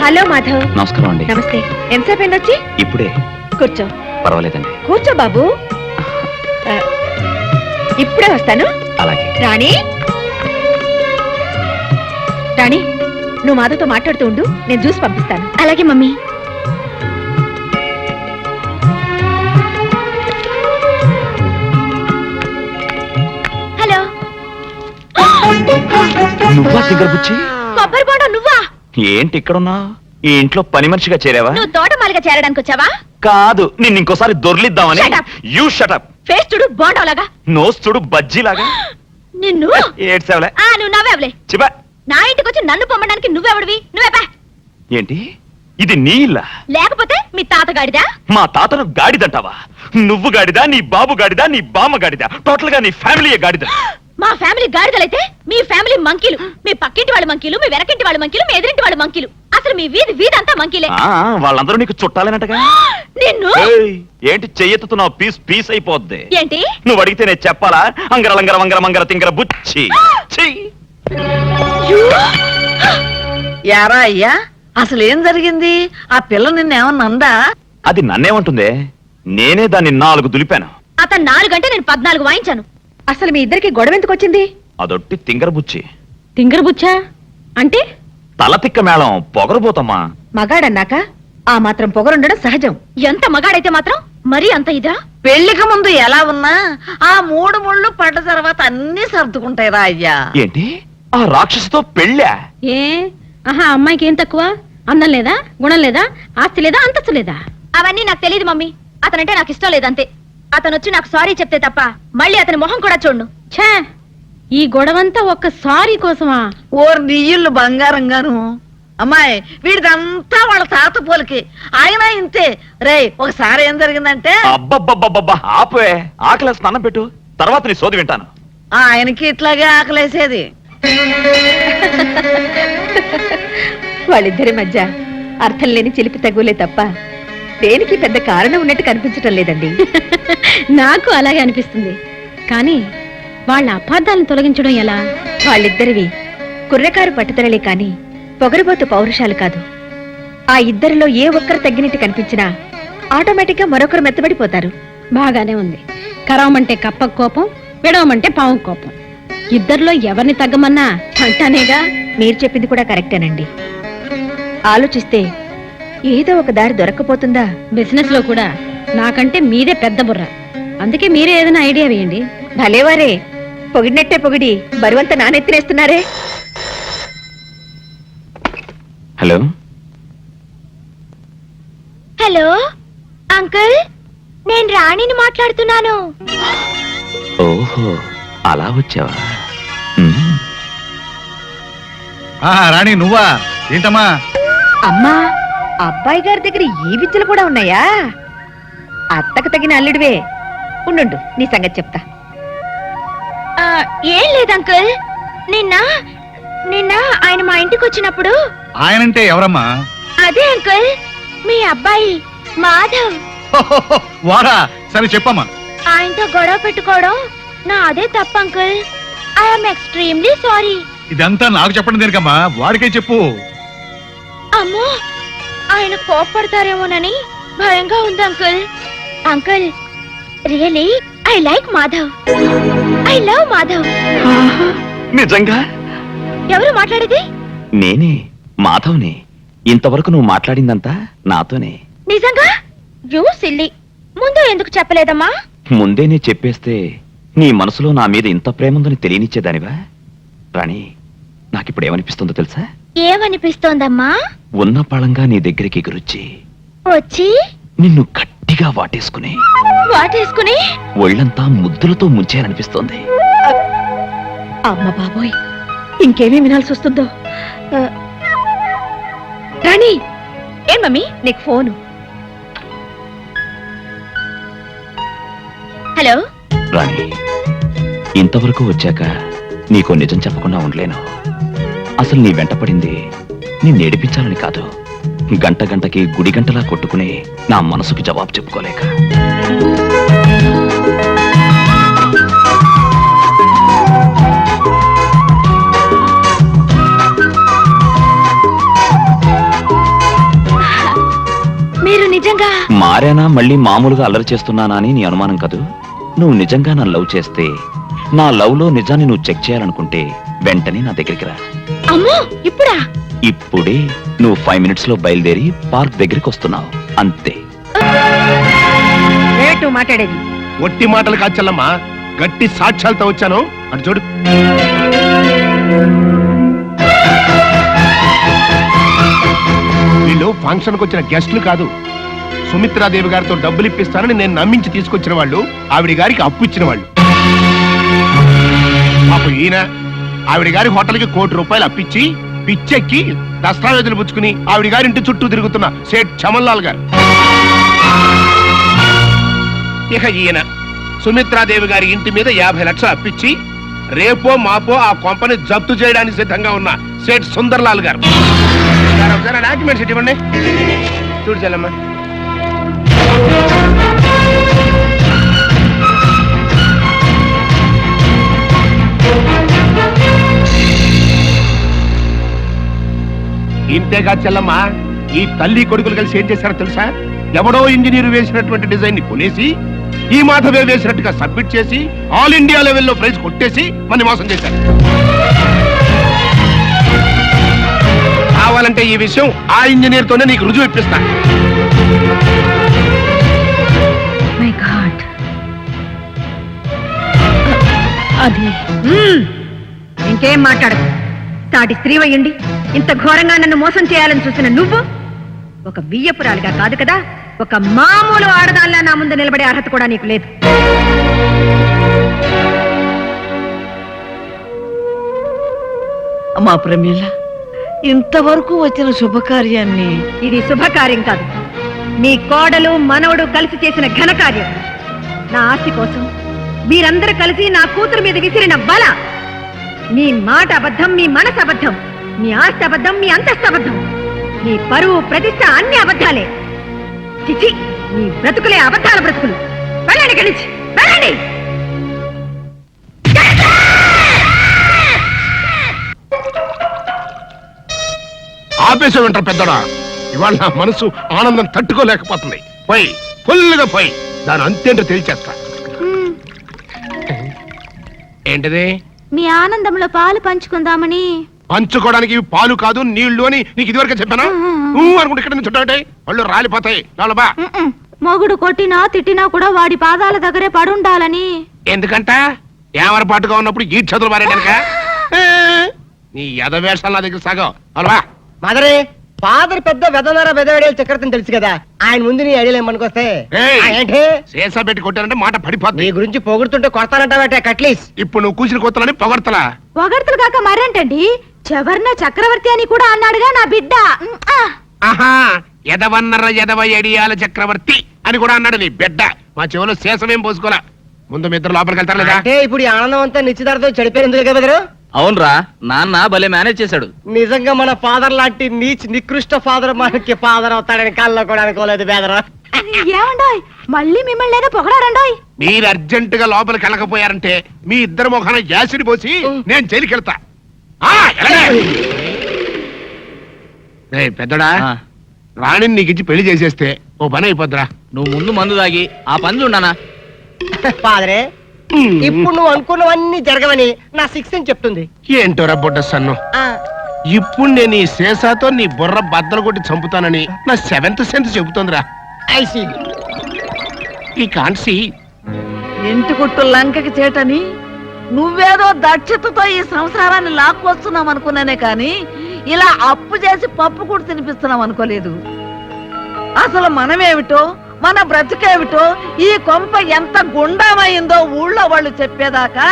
హలో మాధవ్. నమస్కారం అండి. నమస్తే. ఎంతసేపు అయింది వచ్చి? ఇప్పుడే. కూర్చో. పర్వాలేదండి. కూర్చో బాబు. ఇప్పుడే వస్తాను. అలాగే. రాణి, రాణి, నువ్వు మాధవ్తో మాట్లాడుతూ ఉండు, నేను జ్యూస్ పంపిస్తాను. అలాగే మమ్మీ. హలో. నువ్వా సింగర్ బుచ్చి? కొబ్బరి బోండం నువ్వా? ఏంటి ఇక్కడున్నా? ఈ ఇంట్లో పని మనిషిగా చేరావా? నువ్వు తోటమాలిగా చేరడానికి వచ్చావా? కాదు నిన్ను ఇంకోసారి దొర్లిద్దామని. Shut up. You shut up. Face చూడు బాండవలాగా. నోస్ చూడు బజ్జీలాగా. నిన్ను ఏడ్సేవలే. నువ్వు నవ్వేవలే. చిబా. నా ఇంటికి వచ్చి నన్ను పొమ్మడానికి నువ్వెవడివి? నువ్వే ఏంటి ఇది నీ ఇల్లా? లేకపోతే మీ తాతగాడిదా? మా తాతను గాడిదంటావా? నువ్వు గాడిదా, నీ బాబు గాడిదా, నీ బామ్మ గాడిదా, టోటల్ గా నీ ఫ్యామిలీయే గాడిద. మా ఫ్యామిలీ గాడిదలైతే మీ ఫ్యామిలీ మంకీలు. మీ పక్కింటి వాళ్ళ మంకీలు, మీ వెనకింటి వాళ్ళ మంకీలు, మీ ఎదురింటి వాళ్ళ మంకీలు. అసలు మీ వీధి అంతా మంకీలే. వాళ్ళందరూ నీకు చుట్టాలేనట్టుగా. నిన్ను ఏంటి చెయ్యెత్తుతున్నావు? పీస్ పీస్ అయిపోద్ది. ఏంటి నువ్వు అడిగితే నేను చెప్పాలా? అంగర వంగర మంగర తింగర బుచ్చి. ఛీ! యారా అయ్యా, అసలు ఏం జరిగింది? ఆ పిల్ల నిన్నేమన్నా అందా? అది నన్నేమంటుందే? నేనే దాన్ని 4 దులిపాను. అతను 4 గంటే నేను 14 వాయించాను. అసలు మీ ఇద్దరికి గొడవ ఎందుకు వచ్చింది? అదొట్టి తింగర బుచ్చి. తింగరబుచ్చా అంటే? తలతిక్క మేళం పొగరబోతమ్మా. మగాడన్నాక ఆ మాత్రం పొగరుండడం సహజం. ఎంత మగాడైతే మాత్రం మరీ అంత ఇదా? పెళ్లికి ముందు ఎలా ఉన్నా ఆ 3 ముళ్ళు పడ్డ తర్వాత అన్ని సర్దుకుంటాయి రా అయ్యా. ఏంటి ఆ రాక్షసితో పెళ్ళా? ఏ ఆహా, అమ్మాయికి ఏం తక్కువ? అందం లేదా, గుణం లేదా, ఆస్తి లేదా, అంతస్తు లేదా? అవన్నీ నాకు తెలియదు మమ్మీ. అతనంటే నాకు ఇష్టం లేదంతే. అతను వచ్చి నాకు సారీ చెప్తే తప్ప మళ్ళీ అతని మొహం కూడా చూడు. ఛే, ఈ గొడవంతా ఒక్క సారీ కోసమా? ఓర్ నీళ్ళు బంగారంగాను. అమ్మాయి వీడిదంతా వాళ్ళ తాత పోలికి. ఆయన ఇంతే. రే ఒకసారి ఏం జరిగిందంటే అబ్బబ్బబ్బబ్బబ్బా ఆపే. ఆకలి స్నానం పెట్టు, తర్వాత నీ సోది వింటాను. ఆయనకి ఇట్లాగే ఆకలేసేది. వాళ్ళిద్దరి మధ్య అర్థం లేని చిలిపి తగులే తప్ప దేనికి పెద్ద కారణం ఉన్నట్టు కనిపించటం లేదండి. నాకు అలాగే అనిపిస్తుంది. కానీ వాళ్ళ అపార్థాలను తొలగించడం ఎలా? వాళ్ళిద్దరివి కుర్రకారు పట్టుదలలే కాని పొగరుబోతు పౌరుషాలు కాదు. ఆ ఇద్దరిలో ఏ ఒక్కరు తగ్గినట్టు కనిపించినా ఆటోమేటిక్ గా మరొకరు మెత్తబడిపోతారు. బాగానే ఉంది. కరవమంటే కప్ప కోపం, విడవమంటే పాము కోపం. ఇద్దరిలో ఎవరిని తగ్గమన్నా అంటానేగా. మీరు చెప్పింది కూడా కరెక్టేనండి. ఆలోచిస్తే ఏదో ఒక దారి దొరక్కపోతుందా? బిజినెస్ లో కూడా నాకంటే మీదే పెద్ద బుర్ర. అందుకే మీరే ఏదైనా ఐడియా వేయండి. భలేవారే, పొగిడినట్టే పొగిడి బరువంత నానెత్తినేస్తున్నారే. హలో హలో అంకుల్, నేను రాణిని మాట్లాడుతున్నాను. ఓహో అలా వచ్చావా? రాణి నువ్వా? ఏంటమ్మా? అమ్మా, అబ్బాయి గారి దగ్గర ఈ విద్యలు కూడా ఉన్నాయా? అత్తకు తగిన అల్లుడివే. ఉండు, నీ సంగతి చెప్తా. ఏం లేదు అంకుల్, నిన్న నిన్న ఆయన మా ఇంటికి వచ్చినప్పుడు. ఆయనంటే ఎవరమ్మా? అదే అంకుల్, మీ అబ్బాయి మాధవ్. వారా? సరే చెప్పమ్మా. ఆయనతో గొడవ పెట్టుకోవడం నా అదే తప్ప అంకుల్. I'm extremely sorry. ఇదంతా నాకు చెప్పండి దేనికమ్మా? వాడికే చెప్పు. అమ్మో, ఆయన కోప్పడతారేమోనని భయంగా ఉంది uncle. Uncle, really I like Madhav. I love Madhav. నిజంగా? ఎవరు మాట్లాడేది? నేనే, మాధవ్ని. ఇంతవరకు నువ్వు మాట్లాడిందంతా నాతోనే. నిజంగా? You silly. ముందు ఎందుకు చెప్పలేదమ్మా? ముందేనే చెప్పేస్తే నీ మనసులో నా మీద ఇంత ప్రేముందని తెలియనిచ్చేదానివా? రాణి, నాకిప్పుడు ఏమనిపిస్తుందో తెలుసా? ఏమనిపిస్తోందమ్మా? ఉన్న పళంగా నీ దగ్గరికి ఎగురొచ్చి వచ్చి నిన్ను గట్టిగా వాటేసుకుని వాటేసుకుని ఒళ్ళంతా ముద్దులతో ముంచేయాలనిపిస్తోంది. అమ్మ బాబోయ్, ఇంకేమీ వినాల్సి వస్తుందో. రాణి, ఏం మమ్మీ? నీకు ఫోను. హలో రాణి, ఇంతవరకు వచ్చాక నీకో నిజం చెప్పకుండా ఉండలేను. అసలు నీ వెంట పడింది నిన్ను ఏడిపించాలని కాదు, గంట గంటకి గుడి గంటలా కొట్టుకుని నా మనసుకి జవాబు చెప్పుకోలేక. మీరు నిజంగా మారానా, మళ్ళీ మామూలుగా అల్లరి చేస్తున్నానా అని నీ అనుమానం కాదు. నువ్వు నిజంగా నన్ను లవ్ చేస్తే, నా లవ్ లో నిజాన్ని నువ్వు చెక్ చేయాలనుకుంటే వెంటనే నా దగ్గరికి రా. అమ్మో, ఇప్పుడా? ఇప్పుడే. నువ్వు 5 minutes లో బయలుదేరి పార్క్ దగ్గరికి వస్తున్నావు, అంతే. రేటు మాట్లాడేది. ఒట్టి మాటలు కాదు చెల్లమ్మా, గట్టి సాక్ష్యాలతో వచ్చాను. అటు చూడు. వీళ్ళు ఫంక్షన్కి వచ్చిన గెస్ట్లు కాదు, సుమిత్రాదేవి గారితో డబ్బులు ఇప్పిస్తానని నేను నమ్మించి తీసుకొచ్చిన వాళ్ళు ఆవిడ గారికి అప్పు ఇచ్చిన వాళ్ళు. పాపం ఈయన ఆవిడ గారి హోటల్కి ₹1,00,00,000 అప్పిచ్చి పిచ్చెక్కి దస్తావేజులు పుచ్చుకుని ఆవిడ గారి ఇంటి చుట్టూ తిరుగుతున్న సేట్ చమన్లాల్ గారు. ఇక ఈయన సుమిత్రాదేవి గారి ఇంటి మీద 50 లక్షలు అప్పిచ్చి రేపో మాపో ఆ కొంపని జప్తు చేయడానికి సిద్ధంగా ఉన్న సేట్ సుందర్లాల్ గారు. డాక్యుమెంట్స్ ఇవ్వండి. చూడు చెల్లమ్మ. ఇంతేగా చెల్లమ్మ, ఈ తల్లి కొడుకులు కలిసి ఏం చేశారో తెలుసా? ఎవడో ఇంజనీర్ వేసినటువంటి డిజైన్ ని కొనేసి ఈ మాధవే వేసినట్టుగా సబ్మిట్ చేసి ఆల్ ఇండియా లెవెల్లో ప్రైజ్ కొట్టేసి మన మోసం చేశారు. కావాలంటే ఈ విషయం ఆ ఇంజనీర్ తోనే నీకు రుజువు ఇప్పిస్తా. అది ఇంకేం మాట్లాడదు. సాటి స్త్రీ అయ్యండి ఇంత ఘోరంగా నన్ను మోసం చేయాలని చూసిన నువ్వు ఒక బియ్యపురాలుగా కాదు కదా, ఒక మామూలు ఆడదానిలా నా ముందు నిలబడే అర్హత కూడా నీకు లేదు. అమ్మా ప్రమీల, ఇంతవరకు వచ్చిన శుభకార్యాన్ని ఇది శుభకార్యం కాదు, నీ కోడలు మనవడు కలిసి చేసిన ఘనకార్యం. నా ఆస్తి కోసం మీరందరూ కలిసి నా కూతురు మీద విసిరిన బల. మీ మాట అబద్ధం, మీ మనసు అబద్ధం, మీ ఆస్తి అబద్ధం, మీ అంతస్తు అబద్ధం, మీ పరువు ప్రతిష్ట అన్ని అబద్ధాలే. చిచి, మీ బ్రతుకులే అబద్ధాల బ్రతుకులు. వెళ్ళండి కలిసి వెళ్ళండి. ఆపేసే వింటారు పెద్దడా. ఇవాళ నా మనసు ఆనందం తట్టుకోలేకపోతుంది. పోయి ఫుల్గా పోయి దాని అంతేంటో తేల్చేస్తా. ఏంటిది? మీ ఆనందంలో పాలు పంచుకుందామని. పంచుకోవడానికి ఇవి పాలు కాదు నీళ్లు అని నీకు ఇదివరకు చెప్పానా? అనుకుంటే ఇక్కడ నుంచి చుట్టాటే వాళ్ళు రాలిపోతాయి. బా మొగుడు కొట్టినా తిట్టినా కూడా వాడి పాదాల దగ్గరే పడుండాలని. ఎందుకంట ఏమరపాటుగా ఉన్నప్పుడు ఈ చదువులు మారేటానిక? నీ యథవేషాలు నా దగ్గర సాగం. అలవా మదరే ఫాదర్ పెద్ద వెదనర వెదవేడేలు చక్రవర్తిని తెలుసు కదా, ఆయన ముందు నీ ఐడియాలు ఏమనుకొస్తే ఏంటి శేషా పెట్టి కొట్టానంటే మాట పడిపోతుంది. నీ గురించి పొగుడుతుంటే కొడతానంటావట కట్లీస్. ఇప్పుడు నువ్వు కూసిన కొత్తలని పొగడతలా? పొగడతలు కాక మరేంటండి, చవర్ణ చక్రవర్తి అని కూడా అన్నాడుగా నా బిడ్డ. ఆహా, ఎదవన్నర ఎదవ ఎడియాల చక్రవర్తి అని కూడా అన్నాడు నీ బిడ్డ. మా చెవులో శేషమేం పోసుకోలే. ముందు మీ ఇద్దరు లోపలికి వెళ్తారు లేదా? అంటే ఇప్పుడు ఈ ఆనందం అంతా నిశ్చితార్థం చెడిపోయింది ఎందుకు కదా? అవునరా, నాన్న భలే మేనేజ్ చేశాడు. నిజంగా మన ఫాదర్ లాంటి నీచ్ నికృష్ట ఫాదర్ మనకి ఫాదర్ అవుతాడని కళ్ళలో కూడా అనుకోలేదు బేదరా. ఏమండోయ్, మళ్ళీ మిమ్మల్ని ఏదో పొగడారండోయ్. మీరు అర్జెంట్ గా లోపలికి వెళ్ళకపోయారంటే మీ ఇద్దరు మొఖాన యాసిడ్ పోసి నేను జైలుకి వెళ్తా. పెద్దడా, రాణిని నీకు ఇచ్చి పెళ్లి చేసేస్తే ఓ పని అయిపోద్దిరా. నువ్వు ముందు మందు తాగి ఆ పని చూడనా? ఫాదరే, ఇప్పుడు నువ్వు అనుకున్నవన్నీ జరగవని నా 6 అని చెప్తుంది. ఏంటోరా బొడ్డ సన్ను, ఇప్పుడు నేను ఈ శేషాతో నీ బుర్ర బద్దలు కొట్టి చంపుతానని నా 7th సెన్స్ చెబుతోందిరా. ఈ కాన్సీ ఇంటి గుట్టు లంకకి చేటని నువ్వేదో దక్షతతో ఈ సంసారాన్ని లాక్కొస్తున్నావు అనుకున్నానే కాని ఇలా అప్పు చేసి పప్పు కూడా తినిపిస్తున్నాం అనుకోలేదు. అసలు మనమేమిటో మన బ్రతుకేమిటో ఈ కొంప ఎంత గుండామైందో ఊళ్ళో వాళ్ళు చెప్పేదాకా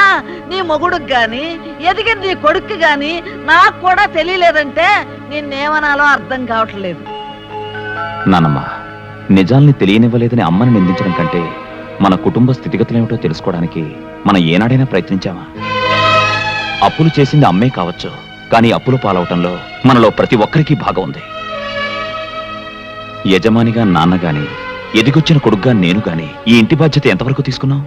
నీ మొగుడుకు గాని ఎదిగిన నీ కొడుక్కి గాని నాకు కూడా తెలియలేదంటే నిన్నేమనాలో అర్థం కావట్లేదు. నానమ్మ, నిజాల్ని తెలియనివ్వలేదని అమ్మని నిందించడం కంటే మన కుటుంబ స్థితిగతులేమిటో తెలుసుకోవడానికి మనం ఏనాడైనా ప్రయత్నించామా? అప్పులు చేసింది అమ్మే కావచ్చు, కానీ అప్పులు పాలవటంలో మనలో ప్రతి ఒక్కరికి భాగం ఉంది. యజమానిగా నాన్న గాని ఎదిగొచ్చిన కొడుగ్గా నేను గాని ఈ ఇంటి బాధ్యత ఎంతవరకు తీసుకున్నాం?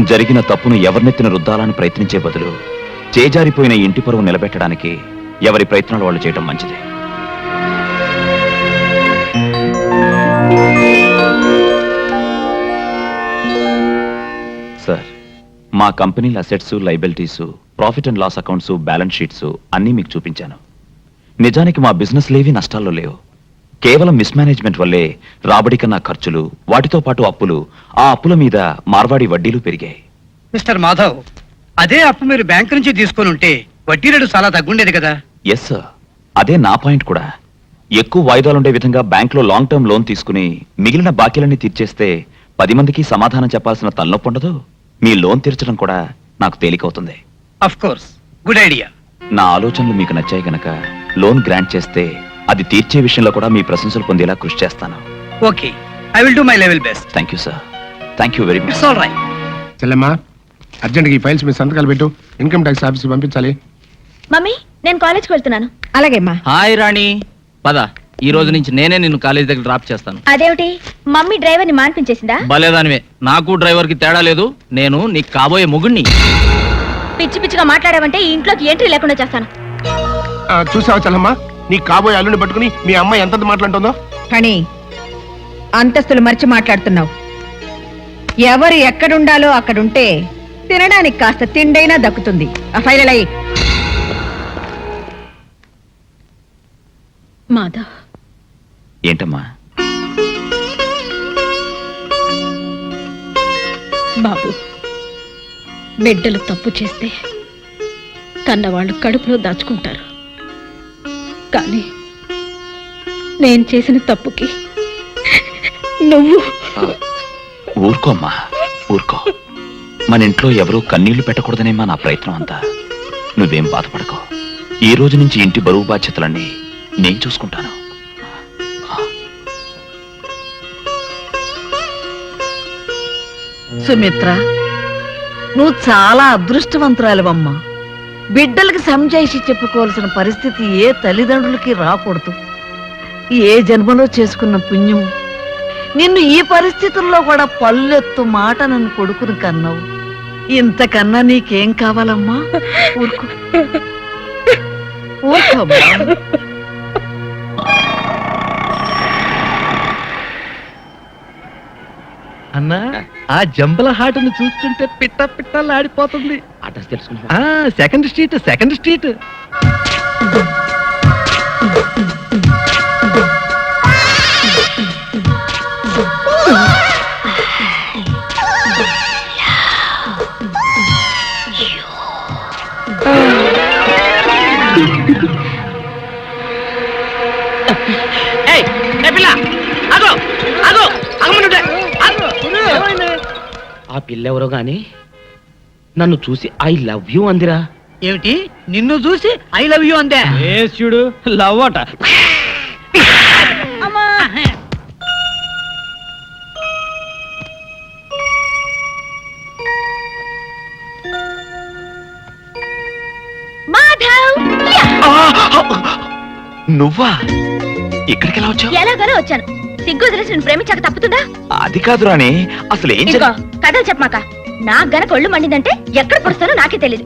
జరిగిన తప్పును ఎవరినెత్తిన రుద్దాలని ప్రయత్నించే బదులు చేజారిపోయిన ఇంటి పరువు నిలబెట్టడానికి ఎవరి ప్రయత్నాలు వాళ్ళు చేయడం మంచిది. సార్, మా కంపెనీల assets, liabilities, profit and loss accounts, balance sheets అన్నీ మీకు చూపించాను. నిజానికి మా బిజినెస్ లేవి నష్టాల్లో లేవు. కేవలం మిస్మేనేజ్మెంట్ వల్లే రాబడి కన్నా ఖర్చులు, వాటితో పాటు అప్పులు, ఆ అప్పుల మీద మార్వాడి వడ్డీలు పెరిగాయి. మిస్టర్ మాధవ్, అదే అప్పు మీరు బ్యాంక్ నుంచి తీసుకొని ఉంటే వడ్డీ రేటు చాలా తగ్గుండేది కదా? ఎస్ సార్, అదే నా పాయింట్ కూడా. ఎక్కువ వాయిదాలుండే విధంగా బ్యాంకులో లాంగ్ టర్మ్ లోన్ తీసుకుని మిగిలిన బాకీలన్నీ తీర్చేస్తే 10 మందికి సమాధానం చెప్పాల్సిన తలనొప్పి ఉండదు. మీ లోన్ తీర్చడం కూడా నాకు తేలికవుతుంది. Of course, good idea. నా ఆలోచనలు మీకు నచ్చాయి గనక లోన్ గ్రాంట్ చేస్తే అది తీర్చే విషయంలో కూడా మీ ప్రశంసలు పొందేలా కృషి చేస్తాను. Okay, I will do my level best. Thank you sir. Thank you very much. It's all right. చెల్లెమ్మా, అర్జెంట్గా ఈ ఫైల్స్ మీద సంతకాలు పెట్టు. ఇన్కమ్ ట్యాక్స్ ఆఫీస్కి పంపించాలి. మమ్మీ నేను కాలేజ్కి వెళ్తున్నాను. అలాగేమ్మా. హాయ్ రాణి, పద. ఈ రోజు నుంచి నేనే నిన్ను కాలేజ్ దగ్గర డ్రాప్ చేస్తాను. అదేమిటి, మమ్మీ డ్రైవర్ని మాన్పించేసిందా? భలేదానివే, నాకు డ్రైవర్ కి తేడా లేదు. నేను నీకు కాబోయే మొగుణ్ణి. పిచ్చి పిచ్చిగా మాట్లాడావంటే ఈ ఇంట్లోకి ఎంట్రీ లేకుండా చేస్తాను. చూసావా చెల్లమ్మా, నీ కాబోయే అల్లుని పట్టుకుని మీ అమ్మాయి ఎంత మాట్లాడుతుందో. కానీ అంతస్తులు మర్చి మాట్లాడుతున్నావు. ఎవరు ఎక్కడుండాలో అక్కడుంటే తినడానికి కాస్త తిండైనా దక్కుతుంది. ఆ ఫైనల్ అయ్యి. మాధవ్, ఏంటమ్మా? బాబు, బిడ్డలు తప్పు చేస్తే కన్నవాళ్ళు కడుపులో దాచుకుంటారు. కానీ నేను చేసిన తప్పుకి నువ్వు ఊరుకోమ్మా, ఊరుకో. మన ఇంట్లో ఎవరూ కన్నీళ్లు పెట్టకూడదనేమా నా ప్రయత్నం అంతా. నువ్వేం బాధపడకో. ఈ రోజు నుంచి ఇంటి బరువు బాధ్యతలన్నీ నేను చూసుకుంటాను. సుమిత్ర, నువ్వు చాలా అదృష్టవంతురాలివమ్మా. బిడ్డలకి సంజాయిషి చెప్పుకోవాల్సిన పరిస్థితి ఏ తల్లిదండ్రులకి రాకూడదు. ఏ జన్మలో చేసుకున్న పుణ్యం నిన్ను ఈ పరిస్థితుల్లో కూడా పల్లెత్తు మాట నన్ను కొడుకుని కన్నావు. ఇంతకన్నా నీకేం కావాలమ్మా? ఊరుకో, ఊరుకోమ్మా. అన్నా, ఆ జంబల హాటను చూస్తుంటే పిట్ట పిట్టలాడిపోతుంది. అడ్రస్ తెలుసుకుంటా. Second street, second street. ఆ పిల్లెవరో గాని నన్ను చూసి ఐ లవ్ యూ అందిరా. ఏమిటి, నిన్ను చూసి ఐ లవ్ యూ అందే? చూడు, లవ్ అట. మాధవ్, నువ్వా? ఇక్కడికి ఎలా వచ్చావు? ఎలాగోలా వచ్చాను. సిగ్గు వదిలేసి నేను ప్రేమించాక తప్పుతుందా? అది కాదు రాణి, అసలు ఏం ఇదిగో కథలు చెప్పమాక. నాకు గనక ఒళ్ళు మండిందంటే ఎక్కడ పుడుస్తానో నాకే తెలీదు.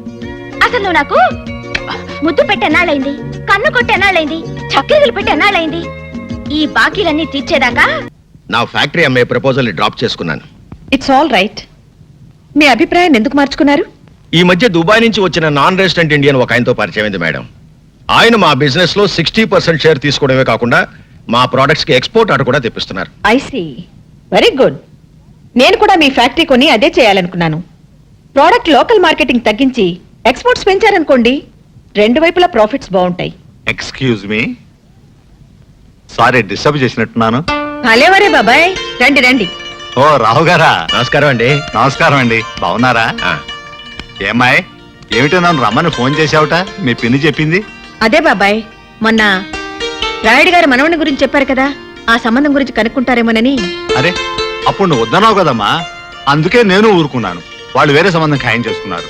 అసలు నువ్వు నాకు ముద్దు పెట్టి ఎన్నాళ్ళైంది, కన్ను కొట్టి ఎన్నాళ్ళైంది, చక్కెరలు పెట్టి ఎన్నాళ్ళైంది? ఈ బాకీలన్నీ తీర్చేదాకా నా ఫ్యాక్టరీ అమ్మే ప్రపోజల్ డ్రాప్ చేసుకున్నాను. It's all right. మీ అభిప్రాయం ఎందుకు మార్చుకున్నారు? ఈ మధ్య దుబాయ్ నుంచి వచ్చిన నాన్ రెసిడెంట్ ఇండియన్ ఒక ఆయనతో పరిచయమైంది మేడం. ఆయన మా బిజినెస్ లో 60% షేర్ తీసుకోవడమే కాకుండా మా ప్రొడక్ట్స్ కి ఎక్స్పోర్ట్ ఆర్డర్ కూడా తెప్పిస్తున్నారు. I see, very good. నేను కూడా మీ ఫ్యాక్టరీ కొని అదే చేయాలనుకున్నాను. ప్రోడక్ట్ లోకల్ మార్కెటింగ్ తగ్గించి ఎక్స్పోర్ట్స్ పెంచారనుకోండి, రెండు వైపులా ప్రాఫిట్స్ బాగుంటాయి. ఎక్స్క్యూజ్ మీ, సారీ డిస్టర్బ్ చేసినట్టున్నాను. భలేవరే బాబాయ్, రండి రండి. ఓ రావు గారా, నమస్కారం అండి. నమస్కారం అండి. బాగున్నారా? ఏమాయ్, ఏమిటో నన్ను రమ్మని ఫోన్ చేసావుట? మీ పిన్ని చెప్పింది. అదే బాబాయ్, మొన్న రాయుడు గారి మనవని గురించి చెప్పారు కదా, ఆ సంబంధం గురించి కనుక్కుంటారేమోనని. అరే, అప్పుడు నువ్వు వద్దన్నావు కదమ్మా, అందుకే నేను ఊరుకున్నాను. వాళ్ళు వేరే సంబంధం ఖాయం చేసుకున్నారు.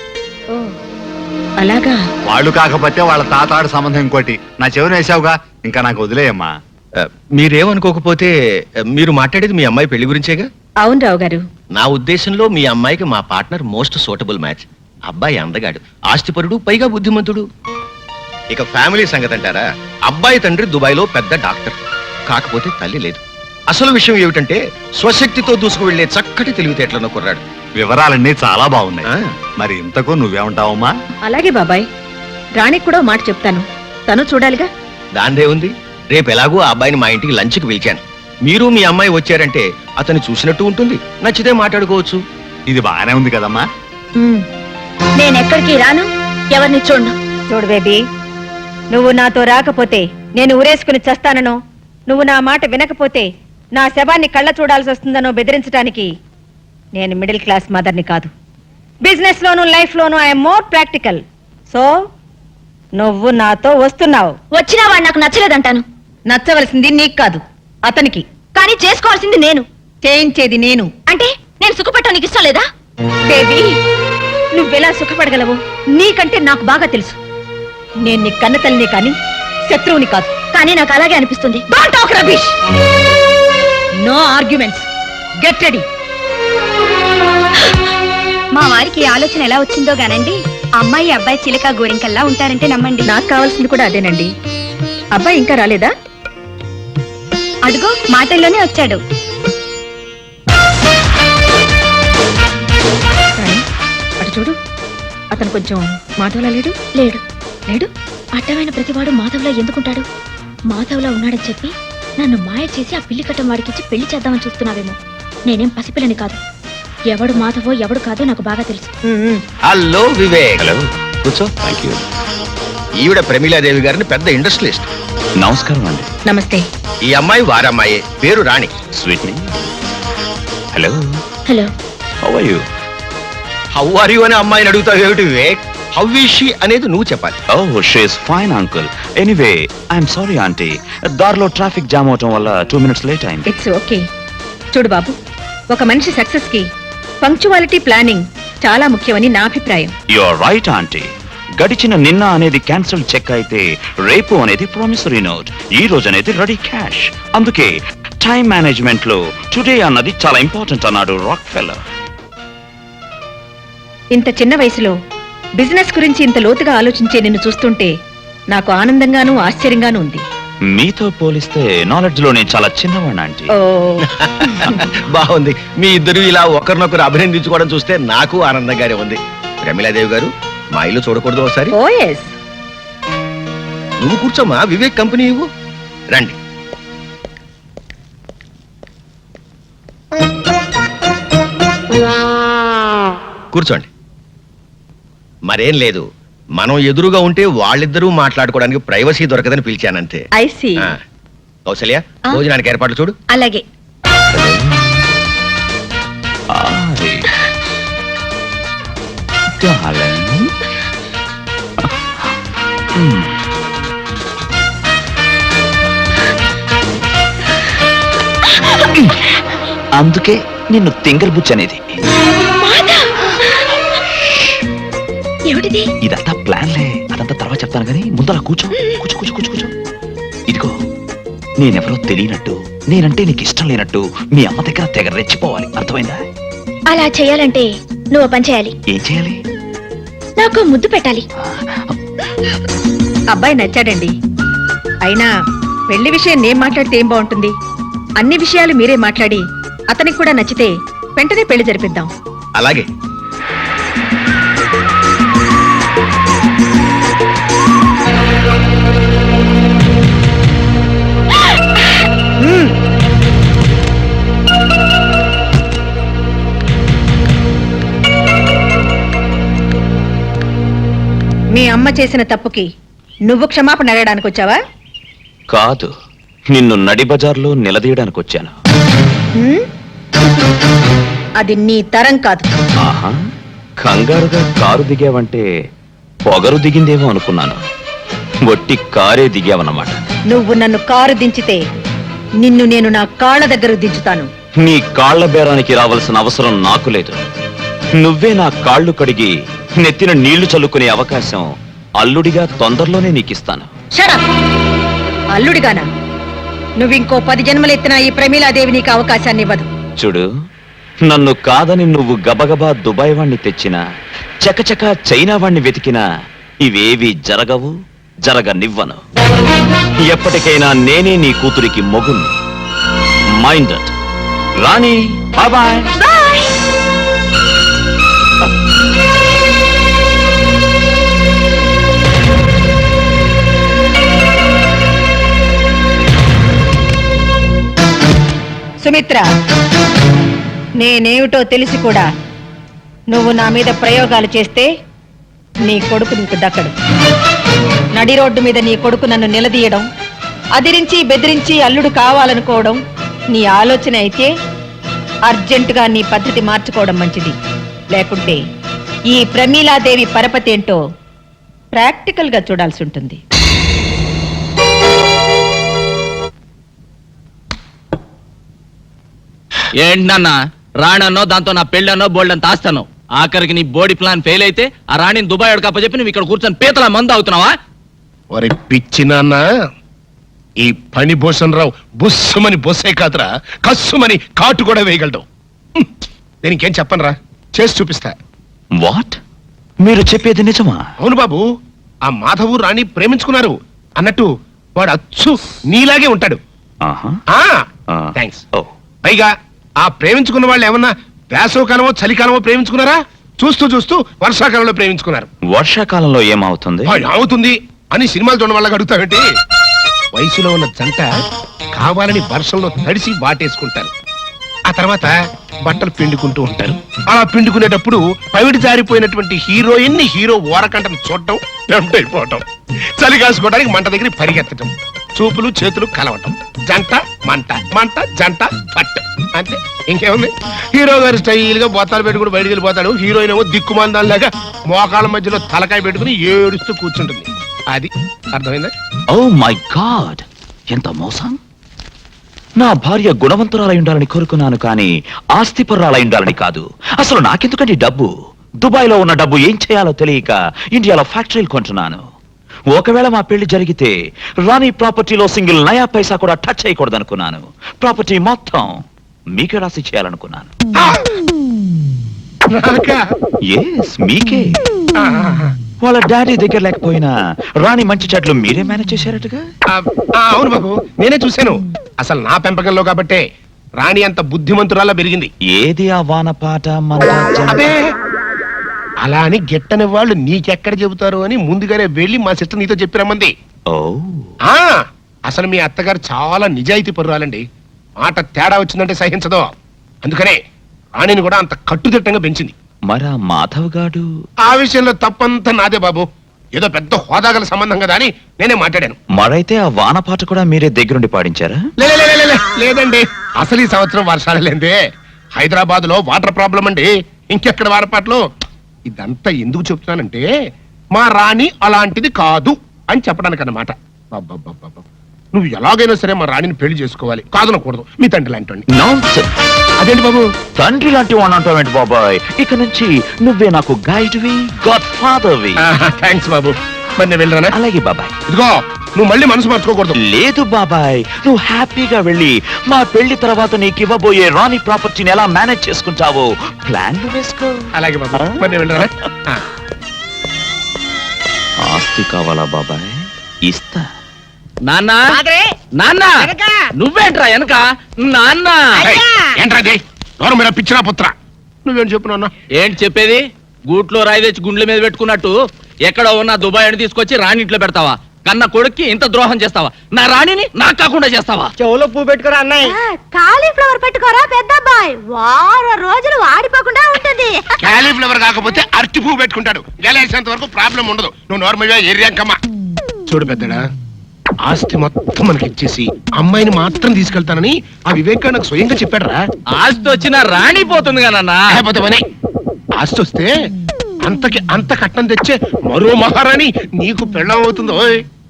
అలాగా? వాళ్ళు కాకపోతే వాళ్ళ తాతాడు సంబంధం ఇంకోటి నా చెవిని వేసావుగా, ఇంకా నాకు వదిలేయమ్మా. మీరేమనుకోకపోతే మీరు మాట్లాడేది మీ అమ్మాయి పెళ్లి గురించేగా? అవును రావు గారు. నా ఉద్దేశంలో మీ అమ్మాయికి మా పార్ట్నర్ మోస్ట్ సూటబుల్ మ్యాచ్. అబ్బాయి అందగాడు, ఆస్తిపరుడు, పైగా బుద్ధిమంతుడు. ఇక ఫ్యామిలీ సంగతి అంటారా, అబ్బాయి తండ్రి దుబాయ్లో పెద్ద డాక్టర్, కాకపోతే తల్లి లేదు. అసలు విషయం ఏమిటంటే స్వశక్తితో దూసుకు వెళ్లే చక్కటి తెలివితేటలను కుర్రాడు. వివరాలన్నీ చాలా బాగున్నాయి. మరి ఇంతకు నువ్వేమంటావమ్మా? అలాగే బాబాయ్, రాణికి కూడా మాట చెప్తాను, తను చూడాలిగా. దాందే ఉంది. రేపు ఎలాగో ఆ అబ్బాయిని మా ఇంటికి లంచ్కి పిలిచాను. మీరు మీ అమ్మాయి వచ్చారంటే అతన్ని చూసినట్టు ఉంటుంది, నచ్చితే మాట్లాడుకోవచ్చు. ఇది బాగానే ఉంది కదమ్మా. నేనెక్కడికి రాను, ఎవరిని చూడను. చూడు బేబీ, నువ్వు నాతో రాకపోతే నేను ఊరేసుకుని చస్తాననో నువ్వు నా మాట వినకపోతే నా శవాన్ని కళ్ళ చూడాల్సి వస్తుందనో బెదిరించడానికి నేను మిడిల్ క్లాస్ మదర్ని కాదు. Business loan life loan I'm more practical. So నువ్వు నాతో వస్తున్నావు. వచ్చినా వాడు నాకు నచ్చలేదంటాను. నచ్చవలసింది నీకు కాదు, అతనికి. కానీ చేసుకోవాల్సింది నేను. చేయించేది నేను. అంటే నేను సుఖపెట్టడం నీకు ఇష్టం లేదా? బేబీ, నువ్వెలా సుఖపడగలవు నీకంటే నాకు బాగా తెలుసు. నేను నీ కన్న తల్లిని కానీ శత్రువుని కాదు. కానీ నాకు అలాగే అనిపిస్తుంది. Don't talk rubbish. No arguments. Get ready. మా వారికి ఆలోచన ఎలా వచ్చిందో గానండి, అమ్మాయి అబ్బాయి చిలక గోరింకల్లా ఉంటారంటే నమ్మండి. నాకు కావాల్సింది కూడా అదేనండి. అబ్బాయి ఇంకా రాలేదా? అడుగు, మాటల్లోనే వచ్చాడు. రాణి, అటు చూడు. అతను కొంచెం మాధవ్లా లేడు. లేడు లేడు అడ్డమైన ప్రతివాడు మాధవ్లా ఎందుకుంటాడు? మాధవ్లా ఉన్నాడని చెప్పి నన్ను మాయ చేసి ఆ పిల్లి కట్టం వాడికిచ్చి పెళ్లి చేద్దామని చూస్తున్నావేమో. నేనేం పసిపిల్లని కాదు. ఎవడు మాధవో ఎవడు కాదో నాకు బాగా తెలుసు. హలో వివేక్. హలో, కూర్చో. Thank you. ఈవిడ ప్రమీలాదేవి గారిని పెద్ద ఇండస్ట్రియలిస్ట్. నమస్కారం అండి. నమస్తే. ఈ అమ్మాయి వారమ్మాయి, పేరు రాణి. స్వీట్ మీ. Hello, hello. How are you? How are you అని అమ్మాయిని అడుగుతావు ఏమిటి వివేక్? హౌ ఈజ్ షీ అనేది నువ్వు చెప్పాలి. Oh, she is fine uncle. Anyway, I'm sorry aunty, దారిలో ట్రాఫిక్ జామ్ అవటం వల్ల 2 minutes లేట్ అయింది. It's okay. చూడు బాబు, ఒక మనిషి సక్సెస్ కి పంక్చువాలిటీ ప్లానింగ్ చాలా ముఖ్యమని నా అభిప్రాయం. You are right aunty. గడిచిన నిన్న అనేది క్యాన్సిల్ చెక్ అయితే రేపు అనేది ప్రామిసరీ నోట్, ఈ రోజు అనేది రెడీ క్యాష్. అందుకే టైం మేనేజ్మెంట్ లో టుడే అన్నది చాలా ఇంపార్టెంట్ అన్నాడు రాక్ ఫెల్లర్. ఇంత చిన్న వయసులో బిజినెస్ గురించి ఇంత లోతుగా ఆలోచించే నిన్ను చూస్తుంటే నాకు ఆనందంగానూ ఆశ్చర్యంగానూ ఉంది. మీతో పోలిస్తే నాలెడ్జ్ లో నేను చాలా చిన్నవాడిని ఆంటీ. ఓ, బాగుంది. మీ ఇద్దరు ఇలా ఒకరినొకరు అభినందించుకోవడం చూస్తే నాకు ఆనందంగానే ఉంది. ప్రమీలాదేవి గారు, మా ఇల్లు చూడకూడదు ఒకసారి? ఓ ఎస్. నువ్వు కూర్చోమా, వివేక్ కంపెనీ ఇవ్వు. రండి. కూర్చోండి. మరేం లేదు, మనం ఎదురుగా ఉంటే వాళ్ళిద్దరూ మాట్లాడుకోవడానికి ప్రైవసీ దొరకదని పిలిచానంతే. I see. కౌసల్య, భోజనానికి ఏర్పాట్లు చూడు. అలాగే. అందుకే నిన్ను తింగర్ బుచ్ అనేది. ఏమిటిది? ఇదంతా ప్లాన్లే, అదంతా తర్వాత చెప్తాను కానీ ముందు అలా కూర్చో. కూర్చో కూర్చో కూర్చో కూర్చో. ఇదిగో, నేనెవరో తెలియనట్టు, నేనంటే నీకు ఇష్టం లేనట్టు మీ అమ్మ దగ్గర తెగ రెచ్చిపోవాలి, అర్థమైందా? అలా చేయాలంటే నువ్వు పని చేయాలి. ఏం చేయాలి? నాకు ముద్దు పెట్టాలి. అబ్బాయి నచ్చాడండి. అయినా పెళ్లి విషయం నేను మాట్లాడితే ఏం బాగుంటుంది? అన్ని విషయాలు మీరే మాట్లాడి అతనికి కూడా నచ్చితే వెంటనే పెళ్లి జరిపిద్దాం. అలాగే. మీ అమ్మ చేసిన తప్పుకి నువ్వు క్షమాపణ అడగడానికి వచ్చావా? కాదు, నిన్ను నడి బజార్లో నిలదీయడానికి వచ్చాను. హ్మ్? అది నీ తరం కాదు. ఆహా, కంగారుగా కారు దిగావంటే పొగరు దిగిందేమో అనుకున్నాను. ఒట్టి కారే దిగావన్నమాట. నువ్వు నన్ను కారు దించితే నిన్ను నేను నా కాళ్ళ దగ్గర దించుతాను. నీ కాళ్ల బేరానికి రావాల్సిన అవసరం నాకు లేదు. నువ్వే నా కాళ్ళు కడిగి నెత్తిన నీళ్లు చల్లుకునే అవకాశం అల్లుడిగా తొందరలోనే నీకిస్తాను. Shut up! అల్లుడిగానా? నువ్వింకో 10 జన్మలెత్తినా ఈ ప్రమీలాదేవి నీకు అవకాశాన్ని ఇవ్వదు. చూడు, నన్ను కాదని నువ్వు గబగబా దుబాయ్ వాణ్ణి తెచ్చినా, చకచక చైనా వాణ్ణి వెతికినా ఇవేవి జరగవు, జరగనివ్వను. ఎప్పటికైనా నేనే నీ కూతురికి మొగుణ్ణి. Mind it. Rani, bye bye. Sumitra, నేనేమిటో తెలిసి కూడా నువ్వు నా మీద ప్రయోగాలు చేస్తే నీ కొడుకు నీకు దక్కడు. నడి రోడ్డు మీద నీ కొడుకు నన్ను నిలదీయడం అదిరించి బెదిరించి అల్లుడు కావాలనుకోవడం నీ ఆలోచన అయితే అర్జెంటుగా నీ పద్ధతి మార్చుకోవడం మంచిది. లేకుంటే ఈ ప్రమీలాదేవి పరపతి ఏంటో ప్రాక్టికల్ గా చూడాల్సి ఉంటుంది. ఏంటన్నా రాణన్నో దాంతో నా పెళ్ళన్నో బోల్డని తాస్తాను. ఆఖరికి నీ బోడీ ప్లాన్ ఫెయిల్ అయితే ఆ రాణిని దుబాయ్ అడకప్ప చెప్పి నువ్వు ఇక్కడ కూర్చొని పీతల మందు అవుతున్నావా? ఒరే పిచ్చి నాన్న, ఈ పని భూషణ్ రావు బుస్సుమని బొస్సే కాదురా, కస్సుమని కాటు కూడా వేయగలడు. నేను ఇంకేం చెప్పనురా, చేసి చూపిస్తా. వాట్? మీరు చెప్పేది నిజమా? అవును బాబు, ఆ మాధవు రాణి ప్రేమించుకున్నారు అన్నట్టు వాడు అచ్చు నీలాగే ఉంటాడు. థ్యాంక్స్. పైగా ఆ ప్రేమించుకున్న వాళ్ళు ఏమన్నా వేసవకాలమో చలికాలమో ప్రేమించుకున్నారా? చూస్తూ చూస్తూ వర్షాకాలంలో ప్రేమించుకున్నారు. వర్షాకాలంలో ఏమవుతుంది? అవుతుంది అని సినిమాలు చూడడం వల్ల అడుగుతావేంటి? వయసులో ఉన్న జంట కావాలని వర్షంలో తడిసి వాటేసుకుంటారు. ఆ తర్వాత బట్టలు పిండుకుంటూ ఉంటారు. అలా పిండుకునేటప్పుడు పవిడి జారిపోయినటువంటి హీరోయిన్ ని హీరో ఓరకంటను చూడటం, టెంప్ట్ అయిపోవటం, చలి కాసుకోవడానికి మంట దగ్గర పరిగెత్తటం, చూపులు చేతులు కలవటం, జంట మంట, మంట జంట పట్టు. అంతే, ఇంకేముంది? హీరో గారు స్టైల్ గా బొత్తాలు పెట్టుకుని బయటికి వెళ్ళిపోతాడు. హీరోయిన్ ఏమో దిక్కుమందాలాగా మోకాళ్ళ మధ్యలో తలకాయ పెట్టుకుని ఏడుస్తూ కూర్చుంటుంది. అది అర్థమైందా? ఓ మై గాడ్, ఎంత మోసం! నా భార్య గుణవంతురాలై ఉండాలని కోరుకున్నాను, కానీ ఆస్తిపరురాలై ఉండాలని కాదు. అసలు నాకెందుకండి డబ్బు? దుబాయ్ లో ఉన్న డబ్బు ఏం చేయాలో తెలియక ఇండియాలో ఫ్యాక్టరీలు కొంటున్నాను. ఒకవేళ మా పెళ్లి జరిగితే రాణి ప్రాపర్టీలో సింగిల్ నయా పైసా కూడా టచ్ చేయకూడదనుకున్నాను. ప్రాపర్టీ మొత్తం మీకే రాసి చేయాలనుకున్నాను. ఎస్, మీకే. వాళ్ళ డాడీ దగ్గర లేకపోయినా రాణి మంచి చెట్లు మీరే మేనేజ్ చేశారటగా? అవును బాబు, నేనే చూశాను. అసలు నా పెంపకంలో కాబట్టే రాణి అంత బుద్ధిమంతురాలా పెరిగింది. ఏది ఆ వానపాట మన రాజ్యం? అబే, అలా అని గిట్టని వాళ్ళు నీకెక్కడ చెబుతారు అని ముందుగానే వెళ్ళి మా సిస్టర్ నీతో చెప్పిరమ్మంది. ఓ, అసలు మీ అత్తగారు చాలా నిజాయితీ పరురాలండి. మాట తేడా వచ్చిందంటే సహించదు. అందుకనే రాణిని కూడా అంత కట్టుదిట్టంగా పెంచింది. మరా మాధవ్ గాడు? ఆ విషయంలో తప్పంతా నాదే బాబు. ఏదో పెద్ద హోదాగల సంబంధం కదా అని నేనే మాట్లాడాను. మరైతే ఆ వానపాట కూడా మీరే దగ్గరుండి పాడించారా? లేదండి, అసలు ఈ సంవత్సరం వర్షాలు లేదే. హైదరాబాద్ లో వాటర్ ప్రాబ్లం అండి. ఇంకెక్కడ వారపాట్లు. ఇదంతా ఎందుకు చెప్తున్నానంటే మా రాణి అలాంటిది కాదు అని చెప్పడానికి అన్నమాట. నువ్వు ఎలాగైనా సరే మా రాణిని పెళ్లి చేసుకోవాలి, కాదనకూడదు. మీ తండ్రి లాంటి. అదేంటి బాబు తండ్రి లాంటి వాడు అంటావేంటి బాబాయ్? ఇక నుంచి నువ్వే నాకు గైడ్వి, గాడ్ ఫాదర్వి. థ్యాంక్స్ బాబు. మరి నేను వెళ్ళరానా? అలాగే బాబాయ్. ఇదిగో, నువ్వు మళ్ళీ మనసు మార్చుకోకూడదు. లేదు బాబాయ్, నువ్వు హ్యాపీగా వెళ్ళి మా పెళ్లి తర్వాత నీకు ఇవ్వబోయే రాణి ప్రాపర్టీని ఎలా మేనేజ్ చేసుకుంటావో ప్లాన్లు వేసుకో. అలాగే బాబా, మరి నేను వెళ్ళరానా? ఆస్తి కావాలా బాబాయ్? ఇస్తా. నాన్న, నాన్న, నువ్వేంట్రా వెనక? నాన్న, ఏంట్రా ఎవరు మీరు పిచ్చినా పుత్ర? నువ్వేం చెప్పు నాన్న. ఏంటి చెప్పేది? గూట్లో రాయి తెచ్చి గుండెల మీద పెట్టుకున్నట్టు ఎక్కడో ఉన్న దుబాయ్ అని తీసుకొచ్చి రాణి ఇంట్లో పెడతావా? కన్న కొడుక్కి ఇంత ద్రోహం చేస్తావా? నా రాణిని నాకు కాకుండా చేస్తావా? చెవులో పువ్వు పెట్టుకోరా అన్నయ్య. కాలీఫ్లవర్ పెట్టుకోరా పెద్దబ్బాయి, వారం రోజులు వాడిపోకుండా ఉంటుంది. క్యాలీఫ్లవర్ కాకపోతే అరటి పువ్వు పెట్టుకుంటాడు. గెలేసేంత వరకు ప్రాబ్లం ఉండదు. నువ్వు నార్మల్గా ఎర్రంకమ్మా. చూడు పెద్దడా, ఆస్తి మొత్తం మనకి ఇచ్చేసి అమ్మాయిని మాత్రం తీసుకెళ్తానని ఆ వివేక్ నాకు స్వయంగా చెప్పాడురా. ఆస్తి వచ్చిన రాణి పోతుంది కదా. ఆస్తి వస్తే అంతకి అంత కట్నం తెచ్చే మరో మహారాణి నీకు పెళ్ళం అవుతుందో.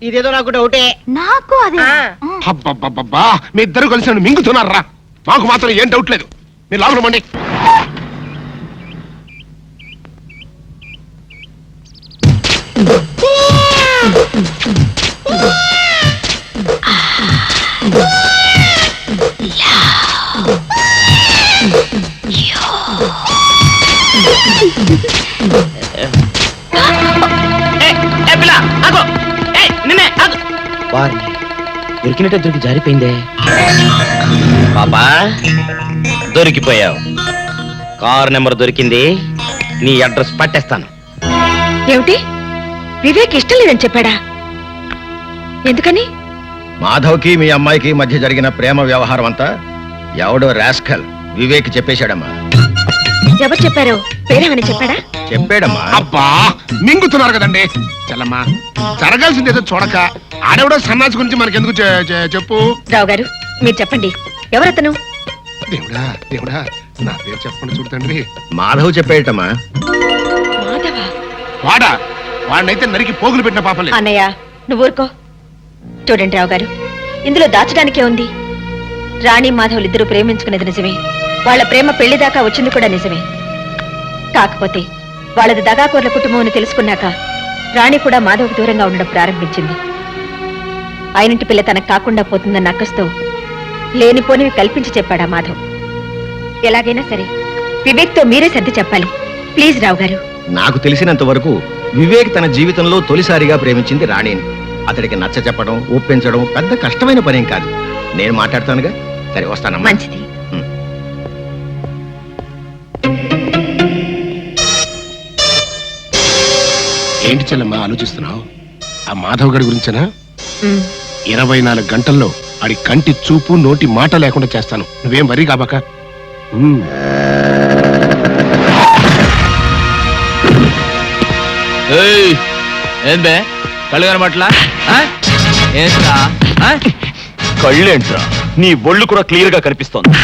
ఇదేదో నాకు డౌటే. నాకు అదే. అబ్బబ్బబ్బబ్బా, మీ ఇద్దరు కలిసి నన్ను మింగుతున్నారా? మాకు మాత్రం ఏం డౌట్ లేదు. మీరు లోపల మండి. దొరికినట్టే దొరికి జారిపోయిందే. పాపా, దొరికిపోయావు. కారు నెంబర్ దొరికింది. నీ అడ్రస్ పట్టేస్తాను. ఏమిటి, వివేక్ ఇష్టం లేదని చెప్పాడా? ఎందుకని? మాధవ్కి మీ అమ్మాయికి మధ్య జరిగిన ప్రేమ వ్యవహారం అంతా ఎవడో రాస్కల్ వివేక్ చెప్పేశాడమ్మా. ఎవరు చెప్పారు? పేరేమని చెప్పాడా? చెప్పాడమ్మా. అబ్బా, మింగుతున్నారు కదండి. చల్లమ్మా, జరగాల్సిందేదో చూడక ఆడెవడో సన్నాసి గురించి మనకెందుకు చెప్పు. రావు గారు మీరు చెప్పండి, ఎవరతను? దేవుడా దేవుడా, నా పేరు చెప్పండి చూడు తండ్రి. మాధవ్ చెప్పేటమ్మా. మాధవ? వాడినైతే నరికి పోగులు పెట్టిన పాపలే. అన్నయ్య నువ్వు ఊరుకో. చూడండి రావు గారు, ఇందులో దాచడానికే ఉంది. రాణి మాధవులు ఇద్దరు ప్రేమించుకునేది నిజమే, వాళ్ళ ప్రేమ పెళ్లి దాకా వచ్చింది కూడా నిజమే. కాకపోతే వాళ్ళది దగాకోర్ల కుటుంబం అని తెలుసుకున్నాక రాణి కూడా మాధవ్కు దూరంగా ఉండడం ప్రారంభించింది. ఆయనింటి పిల్ల తనకు కాకుండా పోతుందన్న అక్కస్తో లేనిపోనివి కల్పించి చెప్పాడా మాధవ్. ఎలాగైనా సరే వివేక్తో మీరే సర్ది చెప్పాలి ప్లీజ్ రావు గారు. నాకు తెలిసినంత వరకు వివేక్ తన జీవితంలో తొలిసారిగా ప్రేమించింది రాణిని. అతడికి నచ్చ చెప్పడం, ఒప్పించడం పెద్ద కష్టమైన పనేం కాదు. నేను మాట్లాడతానుగా. సరే వస్తానమ్మా. మంచిది. ఏంటి చెల్లమ్మా ఆలోచిస్తున్నావు? ఆ మాధవ్ గడి గురించేనా? ఉమ్. 24 గంటల్లో ఆడి కంటి చూపు నోటి మాట లేకుండా చేస్తాను. నువ్వేం వరి కాబాక. ఏం బే కళ్ళు కనబట్లా? కళ్ళేంట్రా, నీ ఒళ్ళు కూడా క్లియర్ గా కనిపిస్తోంది.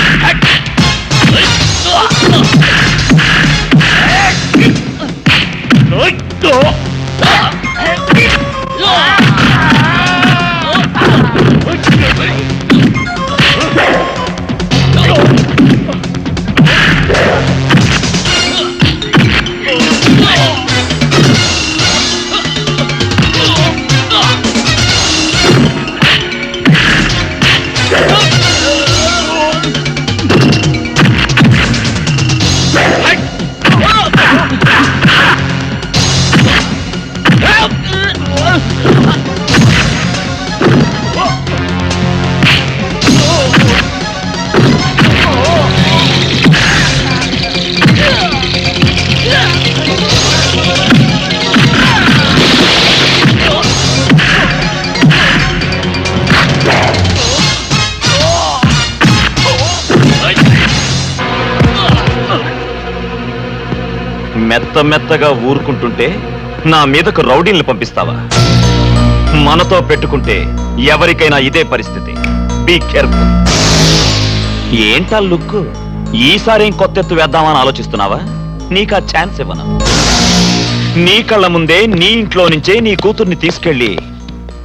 మెత్తగా ఊరుకుంటుంటే నా మీదకు రౌడీల్ని పంపిస్తావా? మనతో పెట్టుకుంటే ఎవరికైనా ఇదే పరిస్థితి. Be careful. ఏంటా లుక్? ఈసారి కొత్త ఎత్తు వేద్దామని ఆలోచిస్తున్నావా? నీకా ఛాన్స్ ఇవ్వను. నీ కళ్ళ ముందే నీ ఇంట్లో నుంచే నీ కూతుర్ని తీసుకెళ్లి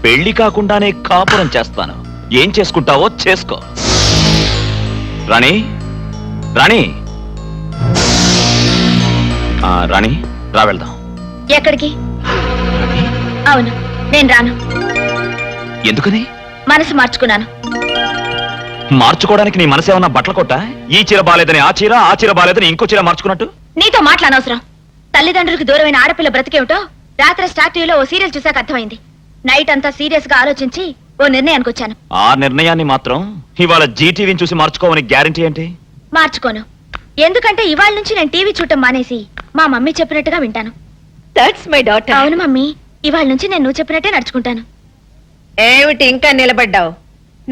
పెళ్లి కాకుండానే కాపురం చేస్తాను. ఏం చేసుకుంటావో చేసుకో. రాణి, రాణి, రాణి రా వెళ్దాం. ఎక్కడికి? అవును నేను రాను. ఎందుకని? మనసు మార్చుకున్నాను. మార్చుకోవడానికి నీ మనసు ఏమన్నా బట్టల కొట్ట? ఈ చీర బాలేదని ఆ చీర బాలేదని ఇంకో చీర మార్చుకున్నట్టు? నీతో మాట్లాడనవసరం. తల్లిదండ్రులకు దూరమైన ఆడపిల్ల బ్రతికేమిటో రాత్రి స్టార్ టీవీలో ఓ సీరియల్ చూసాక అర్థమైంది. నైట్ అంతా సీరియస్ గా ఆలోచించి ఓ నిర్ణయానికి వచ్చాను. ఆ నిర్ణయాన్ని మాత్రం ఇవాళ జీటీవీని చూసి మార్చుకోవని గ్యారంటీ ఏంటి? మార్చుకోను. ఎందుకంటే ఇవాళ నుంచి నేను టీవీ చూడటం మానేసి మా మమ్మీ చెప్పినట్టుగా వింటాను. That's my daughter. అవును మమ్మీ, ఇవాళ నుంచి నేను నువ్వు చెప్పినట్టే నడుచుకుంటాను. ఏమిటి ఇంకా నిలబడ్డావు?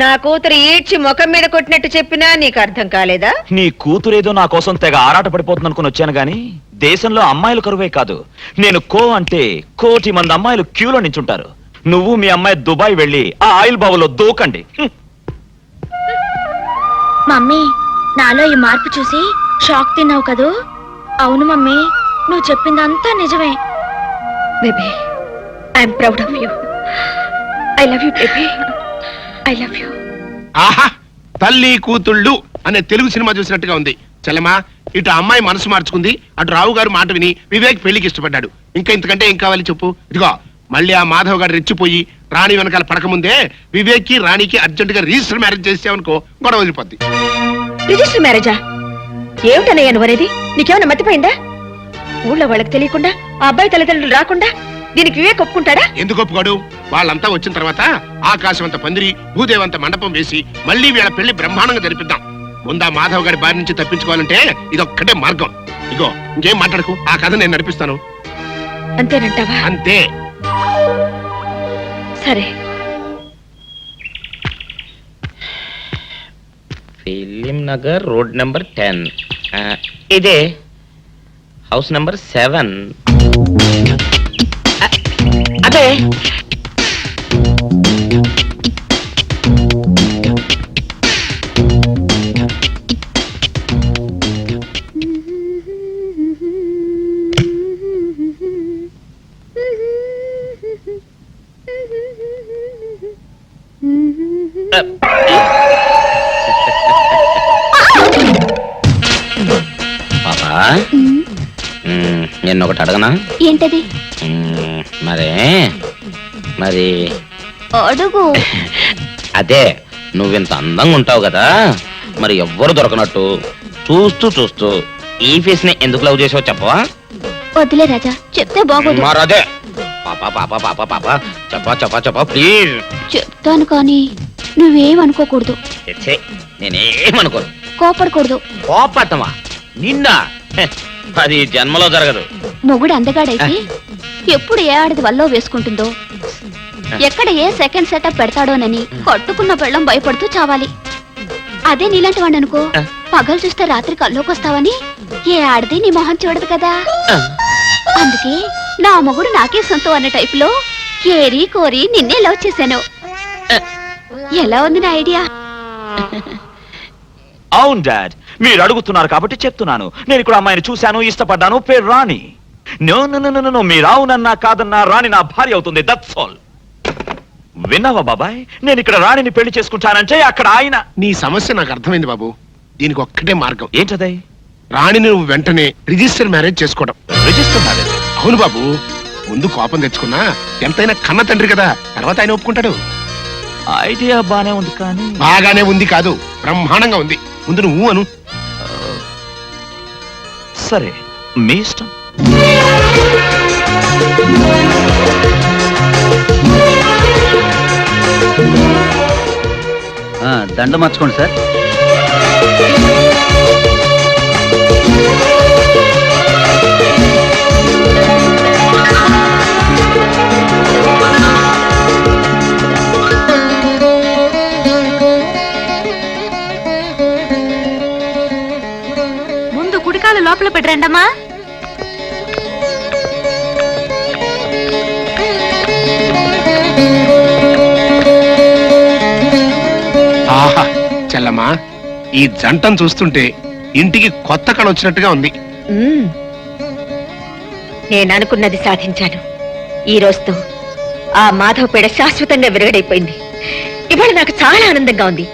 నా కూతురు ఈడ్చి ముఖం మీద కొట్టినట్టు చెప్పినా నీకు అర్థం కాలేదా? నీ కూతురేదో నా కోసం తెగ ఆరాట పడిపోతుంది అనుకుని వచ్చాను గాని దేశంలో అమ్మాయిలు కరువే కాదు. నేను అంటే 1 కోటి మంది అమ్మాయిలు క్యూలో నించుంటారు. నువ్వు మీ అమ్మాయి దుబాయ్ వెళ్ళి ఆ ఆయిల్ బావులో దూకండి. మమ్మీ, నాలో ఈ మార్పు చూసి షాక్ తిన్నావు కదూ? అవును మమ్మీ, నువ్వు చెప్పిందంతా నిజమే. Baby, I'm proud of you. I love you baby, I love you. ఆహా, తల్లి కూతుళ్ళు అనే తెలుగు సినిమా చూసినట్టుగా ఉంది. చెల్లమా, ఇటు అమ్మాయి మనసు మార్చుకుంది, అటు రావు గారు మాట విని వివేక్ పెళ్లికి ఇష్టపడ్డాడు. ఇంకా ఇంతకంటే ఏం కావాలి చెప్పు? ఇదిగో మళ్ళీ ఆ మాధవ్ గారు రెచ్చిపోయి రాణి వెనకాల పడకముందే వివేక్ కి రాణికి అర్జెంట్ గా రిజిస్టర్ మ్యారేజ్ చేసావనుకో గొడవ వదిలిపోద్ది. రిజిస్టర్ మ్యారేజా? ఏమిటనయ్యా నువ్వు అనేది? నీకేమైనా మతిపోయిందా? ఊళ్ళో వాళ్ళకి తెలియకుండా ఆ అబ్బాయి తల్లిదండ్రులు రాకుండా దీనికి వివేక్ ఒప్పుకుంటాడా? ఎందుకు ఒప్పుకోడు? వాళ్ళంతా వచ్చిన తర్వాత ఆకాశవంత పందిరి, భూదేవంత మండపం వేసి మళ్ళీ వీళ్ళ పెళ్లి బ్రహ్మాండంగా జరిపిద్దాం. ముందా మాధవ్ గారి బారి నుంచి తప్పించుకోవాలంటే ఇదొక్కటే మార్గం. ఇగో ఇంకేం మాట్లాడకు, ఆ కథ నేను నడిపిస్తాను. అంతేనంటావా? అంతే. సరే. Film Nagar road number 10. ఇదే హౌస్ నెంబర్ 7. అదే పాపా నేను ఒకటి అడగనా? ఏంటది? మరి అడుగు. అదే నువ్వింత అందంగా ఉంటావు కదా, మరి ఎవ్వరు దొరకనట్టు చూస్తూ చూస్తూ ఈ ఫేస్ ని ఎందుకు లవ్ చేసావు చెప్పవా? వదిలే రాజా, చెప్తే బాగోదు. మరదే పాపా పాపా పాపా పాపా చెప్పా చెప్పా చెప్పా ప్లీజ్. చెప్తాను కానీ నువ్వేమనుకోకూడదు. నేనేమనుకోను. కోపడకూడదు. కోపట్టమా నిన్న? అది జన్మలో జరగదు. మొగుడు అందగాడైతే ఎప్పుడు ఏ ఆడది వల్లో వేసుకుంటుందో, ఎక్కడ ఏ సెకండ్ సెటప్ పెడతాడోనని కట్టుకున్న పెళ్ళం భయపడుతూ చావాలి. అదే నీలాంటి వాడు అనుకో, పగలు చూస్తే రాత్రి కల్లోకి వస్తావని ఏ ఆడది నీ మొహం చూడదు కదా. అందుకే నా మొగుడు నాకే సొంతం అన్న టైపులో ఏరి కోరి నిన్నే లవ్ చేశాను. ఎలా ఉంది నా ఐడియా? అవును డాడ్, మీరు అడుగుతున్నారు కాబట్టి చెప్తున్నాను. నేను ఇక్కడ అమ్మాయిని చూశాను, ఇష్టపడ్డాను, పేరు రాణి. నో నో నో నో, మీరు అవునన్నా కాదన్నా రాణి నా భార్య అవుతుంది. That's all. విన్నావా బాబాయ్, నేను ఇక్కడ రాణిని పెళ్లి చేసుకుంటానంటే అక్కడ ఆయన. నీ సమస్య నాకు అర్థమైంది బాబు. దీనికి ఒక్కటే మార్గం. ఏంటదే? రాణిని నువ్వు వెంటనే రిజిస్టర్ మ్యారేజ్ చేసుకోవడం. Register marriage? అవును బాబు. ముందు కోపం తెచ్చుకున్నా ఎంతైనా కన్న తండ్రి కదా, తర్వాత ఆయన ఒప్పుకుంటాడు. ఐడియా బానే ఉంది కానీ. బాగానే ఉంది కాదు, బ్రహ్మాండంగా ఉంది. ముందు నువ్వు అను. సరే, మీ ఇష్టం. దండ మార్చుకోండి సార్. ముందు కుడికాలు లోపల పెట్టరండమ్మా. ఆహా చెల్లమ్మా, ఈ జంటను చూస్తుంటే ఇంటికి కొత్త కళ వచ్చినట్టుగా ఉంది. నేను అనుకున్నది సాధించాను. ఈ రోజుతో ఆ మాధవ పేడ శాశ్వతంగా విరగడైపోయింది. ఇవాళ నాకు చాలా ఆనందంగా ఉంది.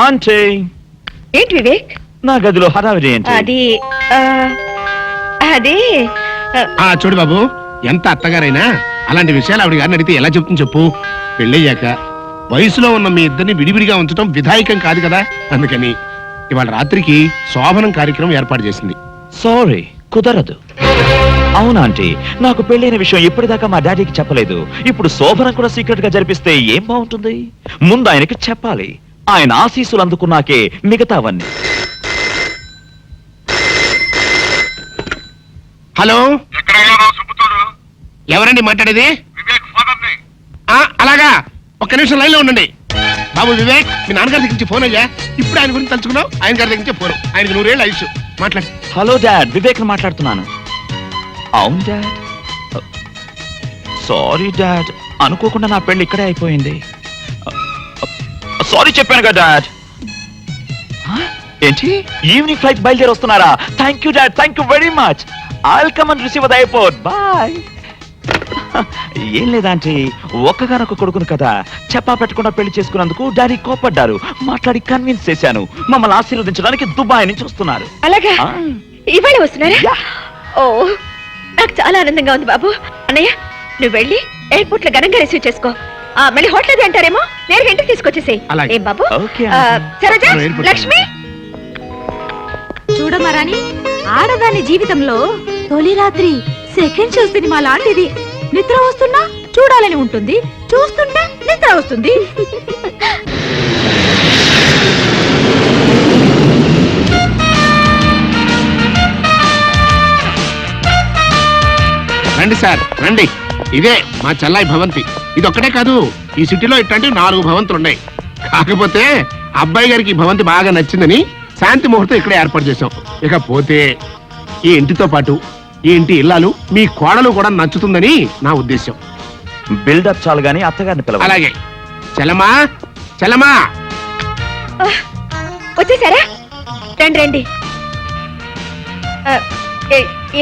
ఆంటీ, ఏంటి వివేక్? నా గదిలో హడావిడి ఏంటి? అది అది చూడు బాబు, ఎంత అత్తగారైనా అలాంటి విషయాలు ఆవిడ గారిని అడిగితే ఎలా చెప్తుంది చెప్పు. పెళ్ళయ్యాక వయసులో ఉన్న మీ ఇద్దరిని విడివిడిగా ఉంచడం విధాయకం కాదు కదా. అందుకని ఇవాళ రాత్రికి శోభనం కార్యక్రమం ఏర్పాటు చేసింది. సారీ, కుదరదు. అవునాంటీ, నాకు పెళ్ళైన విషయం ఇప్పటిదాకా మా డాడీకి చెప్పలేదు. ఇప్పుడు శోభనం కూడా సీక్రెట్ గా జరిపిస్తే ఏం బాగుంటుంది? ముందు ఆయనకి చెప్పాలి. ఆయన ఆశీస్సులు అందుకున్నాకే మిగతావన్నీ. హలో, ఎవరండి మాట్లాడేది? అలాగా, ఒక్క నిమిషం లైన్ లో ఉండండి. బాబు వివేక్, మీ నాన్నగారి దగ్గర నుంచి ఫోన్ అయ్యా. ఇప్పుడు ఆయన గురించి తలుచుకున్నావు. ఆయన గారి దగ్గర నుంచి ఫోన్. ఆయనకు 100 ఏళ్ళు ఆయుష్. మాట్లాడు. హలో డాడ్, వివేక్ మాట్లాడుతున్నాను. అవును డాడ్. సారీ డాడ్, అనుకోకుండా నా పెళ్లి ఇక్కడే అయిపోయింది. సారీ చెప్పాను కదా డాడ్. ఏంటి, ఈవినింగ్ ఫ్లైట్ బయలుదేరి వస్తున్నారా? Thank you dad, thank you very much. I'll come and receive the airport. Bye. ఏం లేదంటే ఒక్కగానొక్క కొడుకును కదా, చెప్పా పెట్టకుండా పెళ్లి చేసుకున్నందుకు డాడీ కోపడ్డారు. మాట్లాడి కన్విన్స్ చేశాను. మమ్మల్ని ఆశీర్వదించడానికి దుబాయ్ నుంచి వస్తున్నారు. అలాగా? ఇవాళ వస్తున్నారా? ఓ, నాకు చాలా ఆనందంగా ఉంది బాబు. అన్నయ్య, నువ్వు వెళ్ళి ఎయిర్పోర్ట్ లో ఘనంగా రిసీవ్ చేసుకో. మళ్ళీ హోటల్ అంటారేమో, నేరుగా ఇంటికి తీసుకొచ్చేసేయ్. ఏం బాబు? సరోజ, లక్ష్మి, చూడమ్మా రాణి, ఆడదాని జీవితంలో తొలి రాత్రి సెకండ్ షో సినిమా లాంటిది. నిద్ర వస్తున్నా చూడాలని ఉంటుంది, చూస్తుంటే నిద్ర వస్తుంది. రండి సార్, రండి. ఇదే మా చెల్లాయి భవంతి. ఇది ఒక్కటే కాదు, ఈ సిటీలో ఇట్లాంటి 4 భవంతులు ఉన్నాయి. కాకపోతే అబ్బాయి గారికి ఈ భవంతి బాగా నచ్చిందని శాంతి ముహూర్తం ఇక్కడే ఏర్పాటు చేశాం. ఇకపోతే ఈ ఇంటితో పాటు ఈ ఇంటి ఇల్లాలు మీ కోడలు కూడా నచ్చుతుందని నా ఉద్దేశం. బిల్డప్ చాలు గానీ అత్తగారిని పిలవ. అలాగే. చలమా చలమా, వచ్చేసారా? రండి రండి.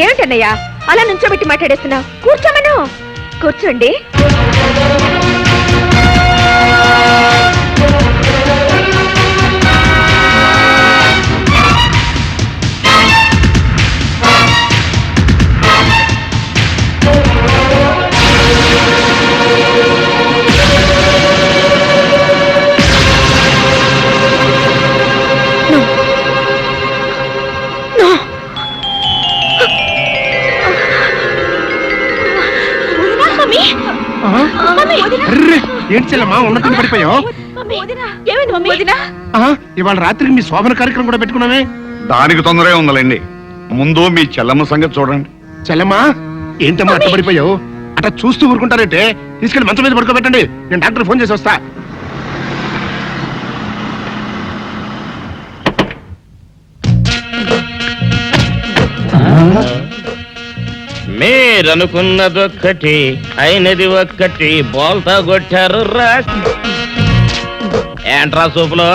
ఏమిటన్నయ్యా అలా నుంచోబెట్టి మాట్లాడేస్తున్నావు? కూర్చోమను. కూర్చోండి. అర్రే, ఏంటి చెల్లమ్మా ఉన్నట్టు పడిపోయావు? ఇవాళ రాత్రికి మీ శోభన కార్యక్రమం కూడా పెట్టుకున్నామే. దానికి తొందరగా ఉందండి. ముందు మీ చెల్లమ్మ సంగతి చూడండి. చెల్లమ్మా ఏంటమ్మా అట్ట పడిపోయావు? అట్లా చూస్తూ ఊరుకుంటారంటే తీసుకెళ్లి మంచం మీద పడుకోబెట్టండి, నేను డాక్టర్ ఫోన్ చేసి వస్తా. మీరనుకున్నదొక్కటి అయినది ఒక్కటి, బోల్తా కొట్టారు రా. ఏంట్రా సూపులో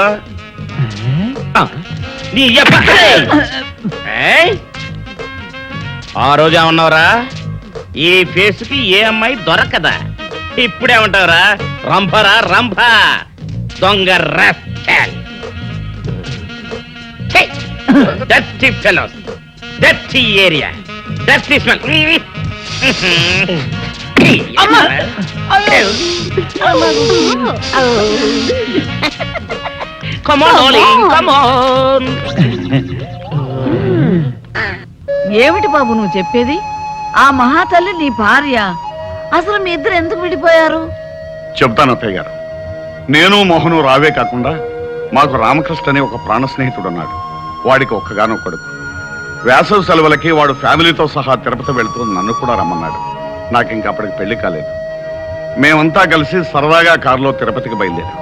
నీ ఆ రోజు ఏమన్నావురా? ఈ ఫేస్ కి ఏ అమ్మాయి దొరకదా? ఇప్పుడేమంటావురా? రంభరా రంభ, దొంగ rascal. Dirty fellows, dirty area, dirty smell. Come on, darling, come on. ఏమిటి బాబు నువ్వు చెప్పేది? ఆ మహాతల్లి నీ భార్య. అసలు మీ ఇద్దరు ఎందుకు విడిపోయారు? చెప్తాను అత్తయ్య గారు. నేను మోహను రావే కాకుండా మాకు రామకృష్ణ అనే ఒక ప్రాణ స్నేహితుడు ఉన్నాడు. వాడికి ఒక్కగానో కొడుకు. వేసవి సెలవులకి వాడు ఫ్యామిలీతో సహా తిరుపతి వెళ్తూ నన్ను కూడా రమ్మన్నాడు. నాకు ఇంకా అప్పటికి పెళ్లి కాలేదు. మేమంతా కలిసి సరదాగా కారులో తిరుపతికి బయలుదేరాం.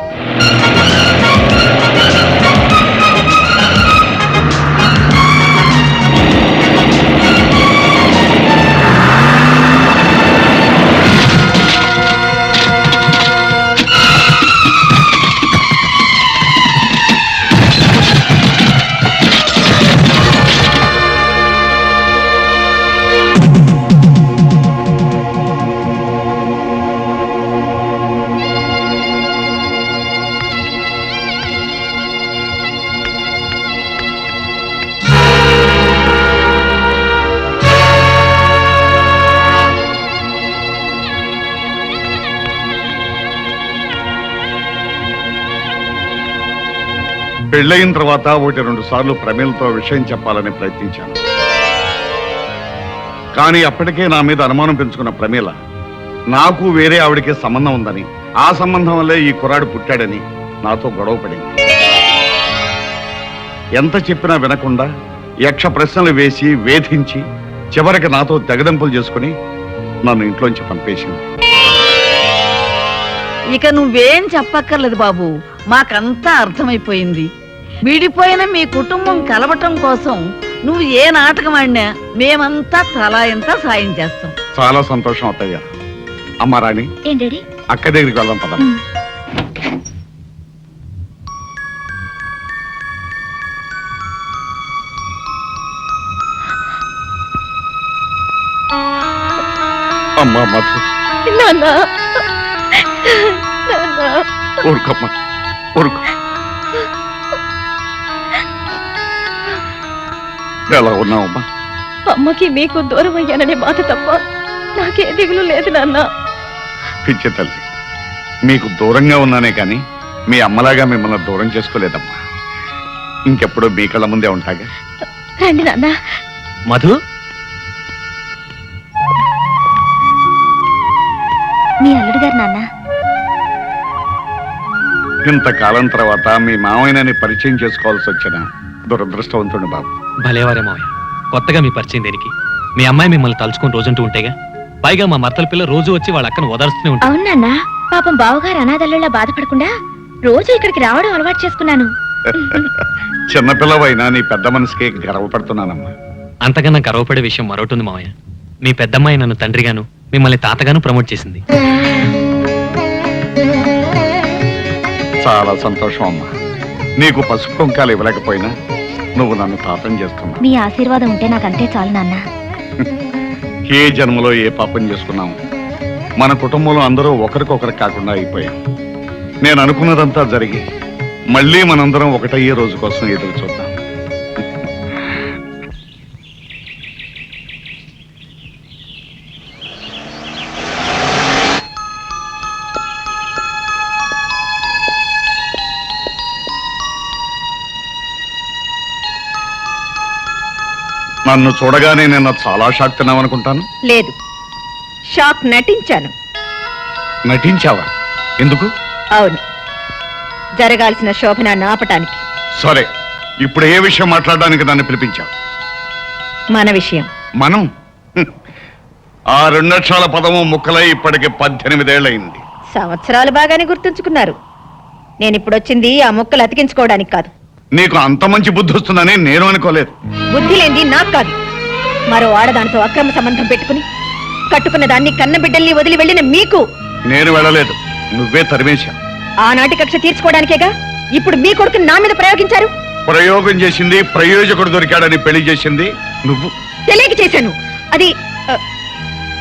పెళ్ళయిన తర్వాత 1-2 సార్లు ప్రమీలతో విషయం చెప్పాలని ప్రయత్నించాను. కానీ అప్పటికే నా మీద అనుమానం పెంచుకున్న ప్రమీల నాకు వేరే ఆవిడికి సంబంధం ఉందని, ఆ సంబంధం వల్లే ఈ కుర్రాడు పుట్టాడని నాతో గొడవ పడింది. ఎంత చెప్పినా వినకుండా యక్ష ప్రశ్నలు వేసి వేధించి చివరికి నాతో తెగదెంపులు చేసుకుని నన్ను ఇంట్లోంచి పంపేసింది. ఇక నువ్వేం చెప్పక్కర్లేదు బాబు, మాకంతా అర్థమైపోయింది. విడిపోయిన మీ కుటుంబం కలవటం కోసం నువ్వు ఏ నాటకం ఆడినా మేమంతా తలా ఎంత సాయం చేస్తాం. చాలా సంతోషం అత్తయ్య. అమ్మా రాణి, ఏంటి అక్క దగ్గరికి వెళ్దాం పద. అమ్మా మధు, ఊరుకోమ్మా, ఊరుకో. ఎలా ఉన్నావమ్మా? అమ్మకి మీకు దూరం అయ్యాననే బాధ తప్ప నాకే దిగులు లేదు నాన్న. పిచ్చి తల్లి, మీకు దూరంగా ఉన్నానే కానీ మీ అమ్మలాగా మిమ్మల్ని దూరం చేసుకోలేదమ్మా. ఇంకెప్పుడు మీ కళ్ళ ముందే ఉంటాగా. రండి నాన్న. మధు, మీ అల్లుడు గారు నాన్న. ఇంతకాలం తర్వాత మీ మామయ్యని పరిచయం చేసుకోవాల్సి వచ్చిన దురదృష్టవంతుడు బాబు. భలేవారే మావయ్య, కొత్తగా మీ పరిచయం దేనికి? మీ అమ్మాయి మిమ్మల్ని తలుచుకుని రోజంటూ ఉంటేగా. పైగా మా మర్తల పిల్ల రోజు వచ్చి వాళ్ళ అక్కను ఓదార్స్తూనే ఉంటుంది. అవును నాన్న, పాపం బావగారు అనాథల్లా బాధపడకుండా రోజు ఇక్కడికి రావడం అలవాటు చేసుకున్నాను. చిన్నపిల్లవైనా నీ పెద్ద మనసుకి గర్వపడుతున్నానమ్మా. అంతకన్నా గర్వపడే విషయం మరొకటి ఉంది మావయ్య. మీ పెద్దమ్మాయి నన్ను తండ్రిగాను మిమ్మల్ని తాతగాను ప్రమోట్ చేసింది. చాలా సంతోషం అమ్మా. నీకు పసుపు కుంకాలు ఇవ్వలేకపోయినా నువ్వు నన్ను తాతం చేస్తున్నావు. మీ ఆశీర్వాదం ఉంటే నాకంతే చాలు నాన్న. ఏ జన్మలో ఏ పాపం చేసుకున్నాము, మన కుటుంబంలో అందరూ ఒకరికొకరు కాకుండా అయిపోయాం. నేను అనుకున్నదంతా జరిగి మళ్ళీ మనందరం ఒకటయ్యే రోజు కోసం ఎదురు చూద్దాం. నన్ను చూడగానే నిన్న చాలా షాక్ తిన్నావనుకుంటాను. లేదు, షాక్ నటించాను. నటించావా? ఎందుకు? అవును, జరగాల్సిన శోభనాన్ని ఆపటానికి. సరే, ఇప్పుడు ఏ విషయం మాట్లాడడానికి నన్ను పిలిపించావు? మన విషయం. మనం ఆ 2 అక్షరాల పదము ముక్కలై ఇప్పటికి 18 ఏళ్ళయింది. సంవత్సరాలు బాగానే గుర్తుంచుకున్నారు. నేను ఇప్పుడు వచ్చింది ఆ ముక్కలు అతికించుకోవడానికి కాదు. నీకు అంత మంచి బుద్ధి వస్తుందని నేను అనుకోలేదు. బుద్ధి లేనిది నాకు కాదు, మరో ఆడదానితో అక్రమ సంబంధం పెట్టుకుని కట్టుకున్న దాన్ని కన్న బిడ్డల్ని వదిలి వెళ్ళిన మీకు. నేను వెళ్ళలేదు, నువ్వే తరిమేశావు. ఆనాటి కక్ష తీర్చుకోవడానికేగా ఇప్పుడు మీ కొడుకుని నా మీద ప్రయోగించారు. ప్రయోగం చేసింది, ప్రయోజకుడు దొరికాడని పెళ్లి చేసింది నువ్వు. తెలియక చేశాను. అది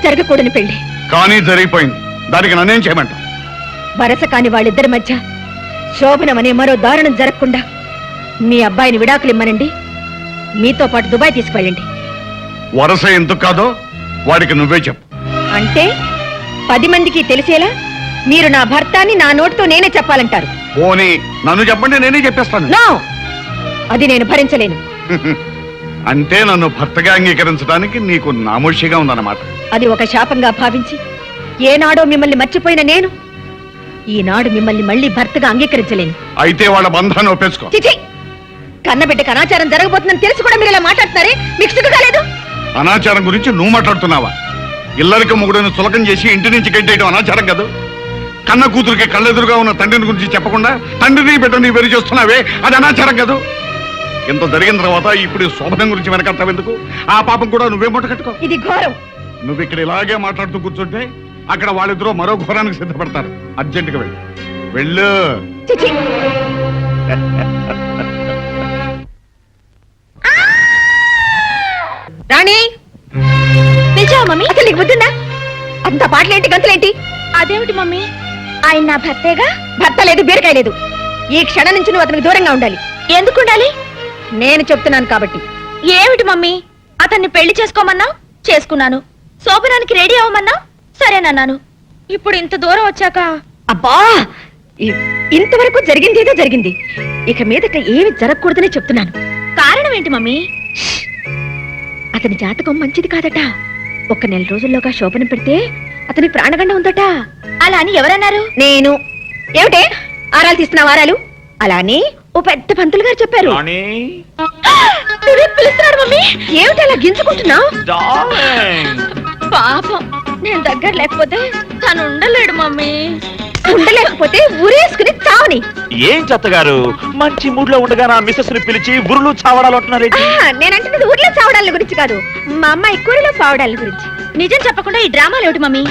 జరగకూడని పెళ్లి. కానీ జరిగిపోయింది. దానికి నన్నేం చేయమంటావు? వరస కాని వాళ్ళిద్దరి మధ్య శోభనం అనే మరో దారుణం జరగకుండా మీ అబ్బాయిని విడాకులు ఇమ్మనండి, మీతో పాటు దుబాయ్ తీసుకువెళ్ళండి. వరస ఎందుకు కాదో వాడికి నువ్వే చెప్పు. అంటే 10 మందికి తెలిసేలా మీరు నా భర్తాన్ని నా నోటితో నేనే చెప్పాలంటారు. పోనీ నన్ను చెప్పండి, నేనే చెప్పేస్తాను. నో, అది నేను భరించలేను. అంటే నన్ను భర్తగా అంగీకరించడానికి నీకు నామోషిగా ఉందన్నమాట. అది ఒక శాపంగా భావించి ఏనాడో మిమ్మల్ని మర్చిపోయిన నేను ఈనాడు మిమ్మల్ని మళ్ళీ భర్తగా అంగీకరించలేను. అయితే వాళ్ళ బంధాన్ని ఒప్పేసుకో. చిచి, కన్నబిడ్డకు అనాచారం జరగబోతుందని తెలిసి కూడా మీరు ఇలా మాట్లాడుతున్నారే, మీకు సిగ్గు కాలేదు? అనాచారం గురించి నువ్వు మాట్లాడుతున్నావా? ఇల్లరికి మొగుడును చులకం చేసి ఇంటి నుంచి గెంటేయడం అనాచారం కాదు. కన్న కూతురికి కళ్ళెదురుగా ఉన్న తండ్రిని గురించి చెప్పకుండా తండ్రిని బిడ్డని వేరు చేస్తున్నావే, అది అనాచారం కాదు. ఇంత జరిగిన తర్వాత ఇప్పుడు శోభనం గురించి వెనకట్టవెందుకు? ఆ పాపం కూడా నువ్వే మూట కట్టుకో. ఇది ఘోరం. నువ్వు ఇక్కడ ఇలాగే మాట్లాడుతూ కూర్చుంటే అక్కడ వాళ్ళిద్దరూ మరో ఘోరానికి సిద్ధపడతారు. అర్జెంటుగా వెళ్ళు, వెళ్ళు. చిచి, రాణి, పిలిచావా మమ్మీ? అసలు నీకు బుద్ధిందా? అంత పాటలేంటి, గంతులేంటి? అదేమిటి మమ్మీ, ఆయన నా భర్తేగా. భర్త లేదు, బీరకాయ లేదు. ఈ క్షణం నుంచి నువ్వు అతనికి దూరంగా ఉండాలి. ఎందుకు ఉండాలి? నేను చెప్తున్నాను కాబట్టి. ఏమిటి మమ్మీ, అతన్ని పెళ్లి చేసుకోమన్నావు, చేసుకున్నాను. శోభనానికి రెడీ అవ్వమన్నావు, సరేనన్నాను. ఇప్పుడు ఇంత దూరం వచ్చాక అబ్బా, ఇంతవరకు జరిగింది ఏదో జరిగింది. ఇక మీదట ఏమి జరగకూడదని చెప్తున్నాను. కారణం ఏంటి మమ్మీ? అతని జాతకం మంచిది కాదట. 1 నెల రోజుల్లోగా శోభనం పెడితే అతని ప్రాణగండం ఉందట. అలా అని ఎవరన్నారు? నేను. ఏమిటే ఆరాలు తీస్తున్నా వారాలు? అలా అని ఓ పెద్ద పంతులు గారు చెప్పారు. పిలుస్తున్నాడు మమ్మీ. ఏమిటి అలా గింజుకుంటున్నావు? పాపం, నేను దగ్గర లేకపోతే తను ఉండలేడు మమ్మీ. ఉండలేకపోతే ఊరేసుకుని చావని. ఏం చెత్తగారు, మంచి మూడ్ లో ఉండగా నా మిసెస్ ని పిలిచి ఉరులు చావడాలు అంటున్నారు. నేనంటున్నది ఊర్లో చావడాల గురించి కాదు, మా అమ్మాయి కూరలో చావడాల గురించి. నిజం చెప్పకుండా ఈ డ్రామాలు ఏమిటి మమ్మీ?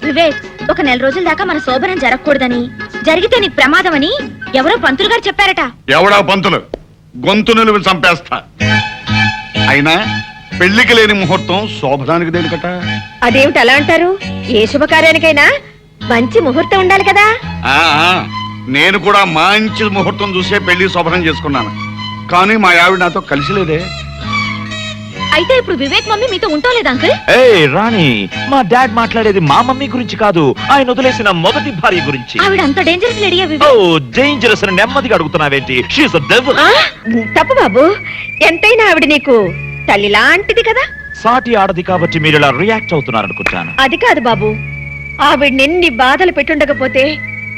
వివేక్, 1 నెల రోజుల దాకా మన శోభనం జరగకూడదని, జరిగితే నీకు ప్రమాదం అని ఎవరో పంతులు గారు చెప్పారట. ఎవడా పంతులు? గొంతు నిలువు చంపేస్తా. అయినా పెళ్లికి లేని ముహూర్తం శోభనానికి దేనికట? అదేమిటి అలా అంటారు? ఏ శుభకార్యానికైనా మంచి ముహూర్తం ఉండాలి కదా. నేను కూడా మంచి ముహూర్తం చూసే పెళ్లి శోభనం చేసుకున్నాను. కానీ మా ఆవిడ నాతో కలిసి లేదే. అయితే ఇప్పుడు వివేక్ మమ్మీ మీతో ఉంటోలేదు అంకుల్? ఏయ్ రాణి, మా డాడ్ మాట్లాడేది మా మమ్మీ గురించి కాదు, ఆయన వదిలేసిన మొదటి భార్య గురించి. ఆవిడ అంత డేంజరస్ లేడీయా ఓ వివేక్? డేంజరస్ అని నెమ్మదిగా అడుగుతున్నావేంటి? షీఈస్ ఎ డెవిల్. తప్పు బాబు, ఎంతైనా ఆవిడ నీకు తల్లి లాంటిది కదా. సాటి ఆడది కాబట్టి మీరు ఇలా రియాక్ట్ అవుతున్నారు అనుకుంటాను. అది కాదు బాబు, ఆవిడ ఎన్ని బాధలు పెట్టుండకపోతే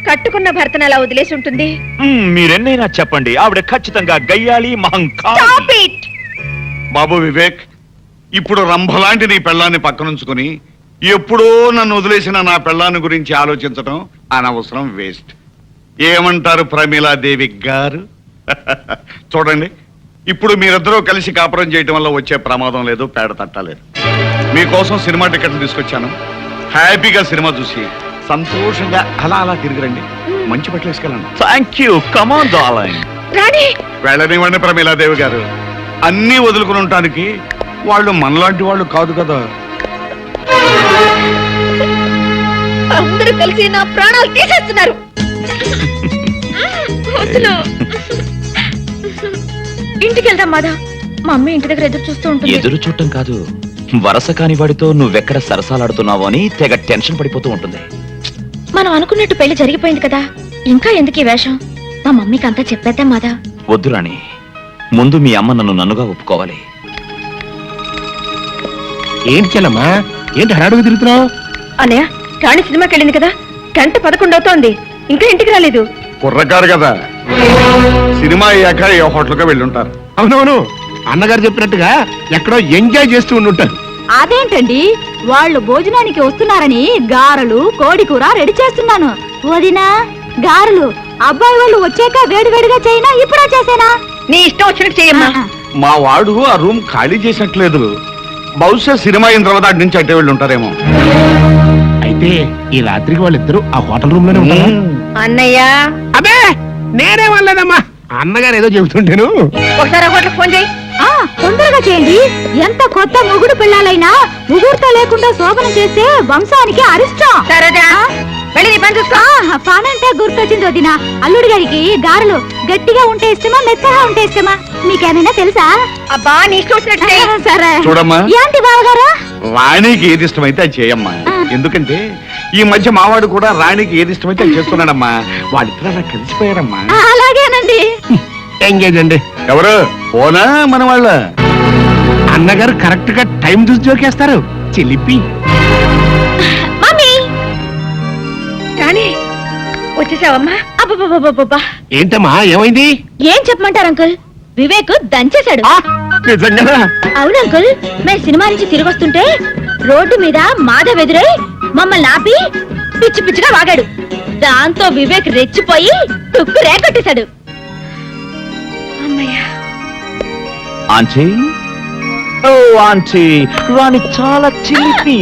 కట్టుకున్న భర్తను అలా వదిలేసి ఉంటుంది. మీరెన్నైనా చెప్పండి, ఆవిడ ఖచ్చితంగా గయ్యాలి, మహంకాళి. Stop it! బాబు వివేక్, ఇప్పుడు రంభలాంటి నీ పెళ్ళాన్ని పక్కనుంచుకుని ఎప్పుడో నన్ను వదిలేసిన నా పెళ్ళాన్ని గురించి ఆలోచించడం అనవసరం, వేస్ట్. ఏమంటారు ప్రమీలాదేవి గారు? చూడండి, ఇప్పుడు మీరిద్దరూ కలిసి కాపురం చేయటం వల్ల వచ్చే ప్రమాదం లేదు, పేడ తట్టలేదు. మీకోసం సినిమా టికెట్లు తీసుకొచ్చాను. హ్యాపీగా సినిమా చూసి సంతోషంగా అలా అలా తిరిగిరండి. మంచి బట్టలు వేసుకెళ్ళండి. Thank you. Come on darling. Rani వెళ్ళనివ్వండి ప్రమీలాదేవి గారు. అన్నీ వదులుకుని ఉండటానికి వాళ్ళు మనలాంటి వాళ్ళు కాదు కదా. అందరూ కలిసి నా ప్రాణాలు తీసేస్తున్నారు. వద్దులు. ఇంటికి వెళ్దాం మాధవ్. మా అమ్మ ఇంటి దగ్గర ఎదురు చూస్తూ ఉంటుంది. ఎదురు చూడటం కాదు, వరస కాని వాడితో నువ్వెక్కడ సరసాలాడుతున్నావో అని తెగ టెన్షన్ పడిపోతూ ఉంటుంది. మనం అనుకున్నట్టు పెళ్లి జరిగిపోయింది కదా, ఇంకా ఎందుకు ఈ వేషం? మా మమ్మీకి అంతా చెప్పేద్దాం మాధవ్. వద్దు రాణి, ముందు మీ అమ్మ నన్నుగా ఒప్పుకోవాలి. ఏంటి చెల్లమ్మా, ఏంటి హడాడుగు తిరుగుతున్నావు? అన్నయ్య, రాణి సినిమాకి వెళ్ళింది కదా, గంట 11 అవుతోంది, ఇంకా ఇంటికి రాలేదు. కుర్రకారు కదా, సినిమా అయ్యాక ఏ హోటల్గా వెళ్ళుంటారు. అవునవును, అన్నగారు చెప్పినట్టుగా ఎక్కడో ఎంజాయ్ చేస్తూ ఉండుంటారు. అదేంటండి, వాళ్ళు భోజనానికి వస్తున్నారని గారెలు కోడి కూర రెడీ చేస్తున్నాను. వదినా, గారెలు అబ్బాయి వాళ్ళు వచ్చాక వేడివేడిగా చేయనా, ఇప్పుడే చేసేనా? నీ ఇష్టం వచ్చినట్టు చెయ్యమ్మా. మా వాడు ఆ రూమ్ ఖాళీ చేసినట్లేదు. బహుశా సినిమా అయిన తర్వాత అటు నుంచి అట్టే వెళ్ళి ఉంటారేమో. అయితే ఈ రాత్రికి వాళ్ళిద్దరూ ఆ హోటల్ రూమ్ లోనే ఉంటారా? అన్నయ్య, అబ్బే నేనే వాళ్ళదమ్మా, అన్నగారు ఏదో చెబుతుంటేను. ఒకసారి ఆ హోటల్ ఫోన్ చేయి. తొందరగా చేయండి. ఎంత కొత్త మొగుడు పిల్లలైనా ముహూర్తం లేకుండా శోభన చేస్తే వంశానికి అరిష్టం. సరేదా, వెళ్ళి నీ పని చూసుకో. పానంటే గుర్తొచ్చింది వదినా. అల్లుడి గారికి గారెలు గట్టిగా ఉంటే ఇష్టమా, మెత్తగా ఉంటే ఇష్టమా? మీకేమైనా తెలుసా? అబ్బా, నీ ఇష్టం వచ్చినట్టు చెయ్యి. సరే. చూడమ్మా, ఏంటి బావగారు? రాణికి ఏది ఇష్టమైతే అది చేయమ్మా. ఎందుకంటే ఈ మధ్య మావాడు కూడా రాణికి ఏది ఇష్టమైతే అది చేస్తున్నాడమ్మా. వాళ్ళిద్దరూ అలా కలిసిపోయారమ్మా. అలాగేనండి. ఎంగేజ్ అండి. ఎవరు పోనా మన వాళ్ళ? అన్నగారు కరెక్ట్ గా టైం చూసి జోకేస్తారు. చిలిపి. మమ్మీ, రాణి, వచ్చేసావమ్మా? అబ్బబ్బబ్బబ్బబ్బా. ఏంటమ్మా, ఏమైంది? ఏం చెప్పమంటారు అంకుల్? వివేక్ దంచేశాడు. నిజంగా? అవును అంకుల్, మేము సినిమా నుంచి తిరిగి వస్తుంటే రోడ్డు మీద మాధవ్ ఎదురై మమ్మల్ని ఆపి పిచ్చి పిచ్చిగా వాగాడు. దాంతో వివేక్ రెచ్చిపోయి తుక్కు రేకొట్టేశాడు. అమ్మయ్యా. ఆంటీ, ఓ ఆంటీ, రాణి చాలా చిలిపి.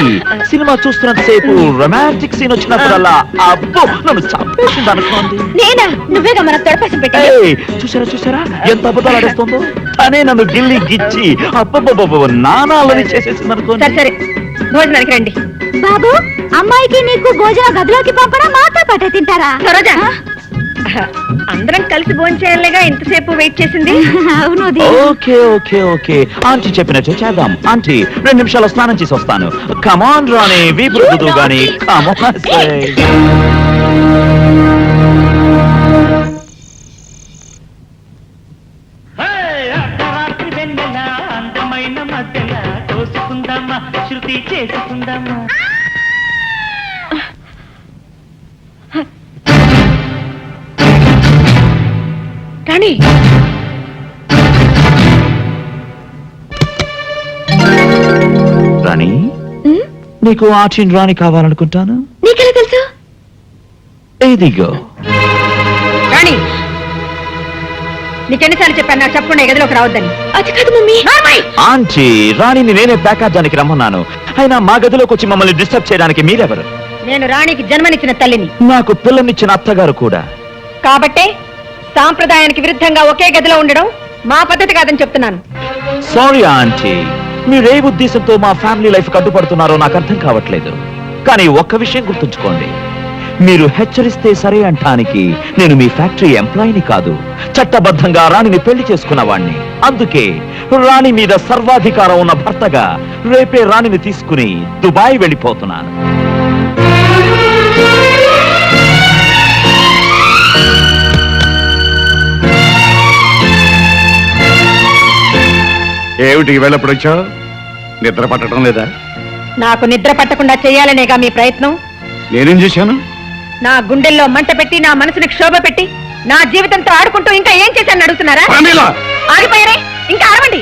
సినిమా చూస్తున్నంత సేపు రొమాంటిక్ సీన్ వచ్చినప్పుడల్లా అబ్బో నన్ను చంపేసింది అనుకోండి. నేనా? నువ్వేగా మనకు తొడపసం పెట్టి. ఏయ్, చూసారా చూసారా ఎంత అబద్ధాలు ఆడేస్తుందో. తనే నన్ను గిల్లి గిచ్చి అబ్బబ్బబ్బ నానాలని చేసేసింది అనుకోండి. సరే సరే, భోజనానికి రండి. బాబు, అమ్మాయికి నీకు భోజన గదిలోకి పంపడం మాతో పాటే తింటారా? సరోజా, అందరం కలిసి భోజనం చేయాలిగా ఇంతసేపు వెయిట్ చేసింది. అవును. ఓకే ఓకే ఓకే, ఆంటీ చెప్పినట్టే చేద్దాం. ఆంటీ 2 నిమిషాలు స్నానం చేసి వస్తాను. కమాన్ రాణి, వీపు రుద్దుదు గాని. కమాన్. అందమైన మధ్యల తోసుకుందామా, శృతి చేసుకుందామా. రాణి, రాణి, నీకు ఆంటీని రాణి కావాలనుకుంటాను. నీకెలా తెలుసు? ఇదిగో. రాణి, నీకెన్నిసార్లు చెప్పాను నాకు చెప్పకుండా ఈ గదిలోకి రావద్దని? అది కాదు మమ్మీ. ఆంటీ, రాణిని నేనే ప్యాకేజానికి రమ్మన్నాను. అయినా మా గదిలోకి వచ్చి మమ్మల్ని డిస్టర్బ్ చేయడానికి మీరెవరు? నేను రాణికి జన్మనిచ్చిన తల్లిని. నాకు పిల్లనిచ్చిన అత్తగారు కూడా. కాబట్టే సాంప్రదాయానికి విరుద్ధంగా ఒకే గదిలో ఉండడం మా పద్ధతి కాదని చెప్తున్నాను. సారీ ఆంటీ, మీరే ఉద్దేశంతో మా ఫ్యామిలీ లైఫ్ కట్టుపడుతున్నారో నాకు అర్థం కావట్లేదు. కానీ ఒక్క విషయం గుర్తుంచుకోండి, మీరు హెచ్చరిస్తే సరే అంటానికి నేను మీ ఫ్యాక్టరీ ఎంప్లాయీని కాదు, చట్టబద్ధంగా రాణిని పెళ్లి చేసుకున్నవాణ్ణి. అందుకే రాణి మీద సర్వాధికారం ఉన్న భర్తగా రేపే రాణిని తీసుకుని దుబాయ్ వెళ్ళిపోతున్నాను. ఏమిటి వెళ్ళప్పుడు వచ్చావు? నిద్ర పట్టడం లేదా? నాకు నిద్ర పట్టకుండా చేయాలనేగా మీ ప్రయత్నం. నేనేం చేశాను? నా గుండెల్లో మంట పెట్టి, నా మనసుని క్షోభ పెట్టి, నా జీవితంతో ఆడుకుంటూ ఇంకా ఏం చేశాను అడుగుతున్నారా? ఆగిపోయారే, ఇంకా ఆడవండి.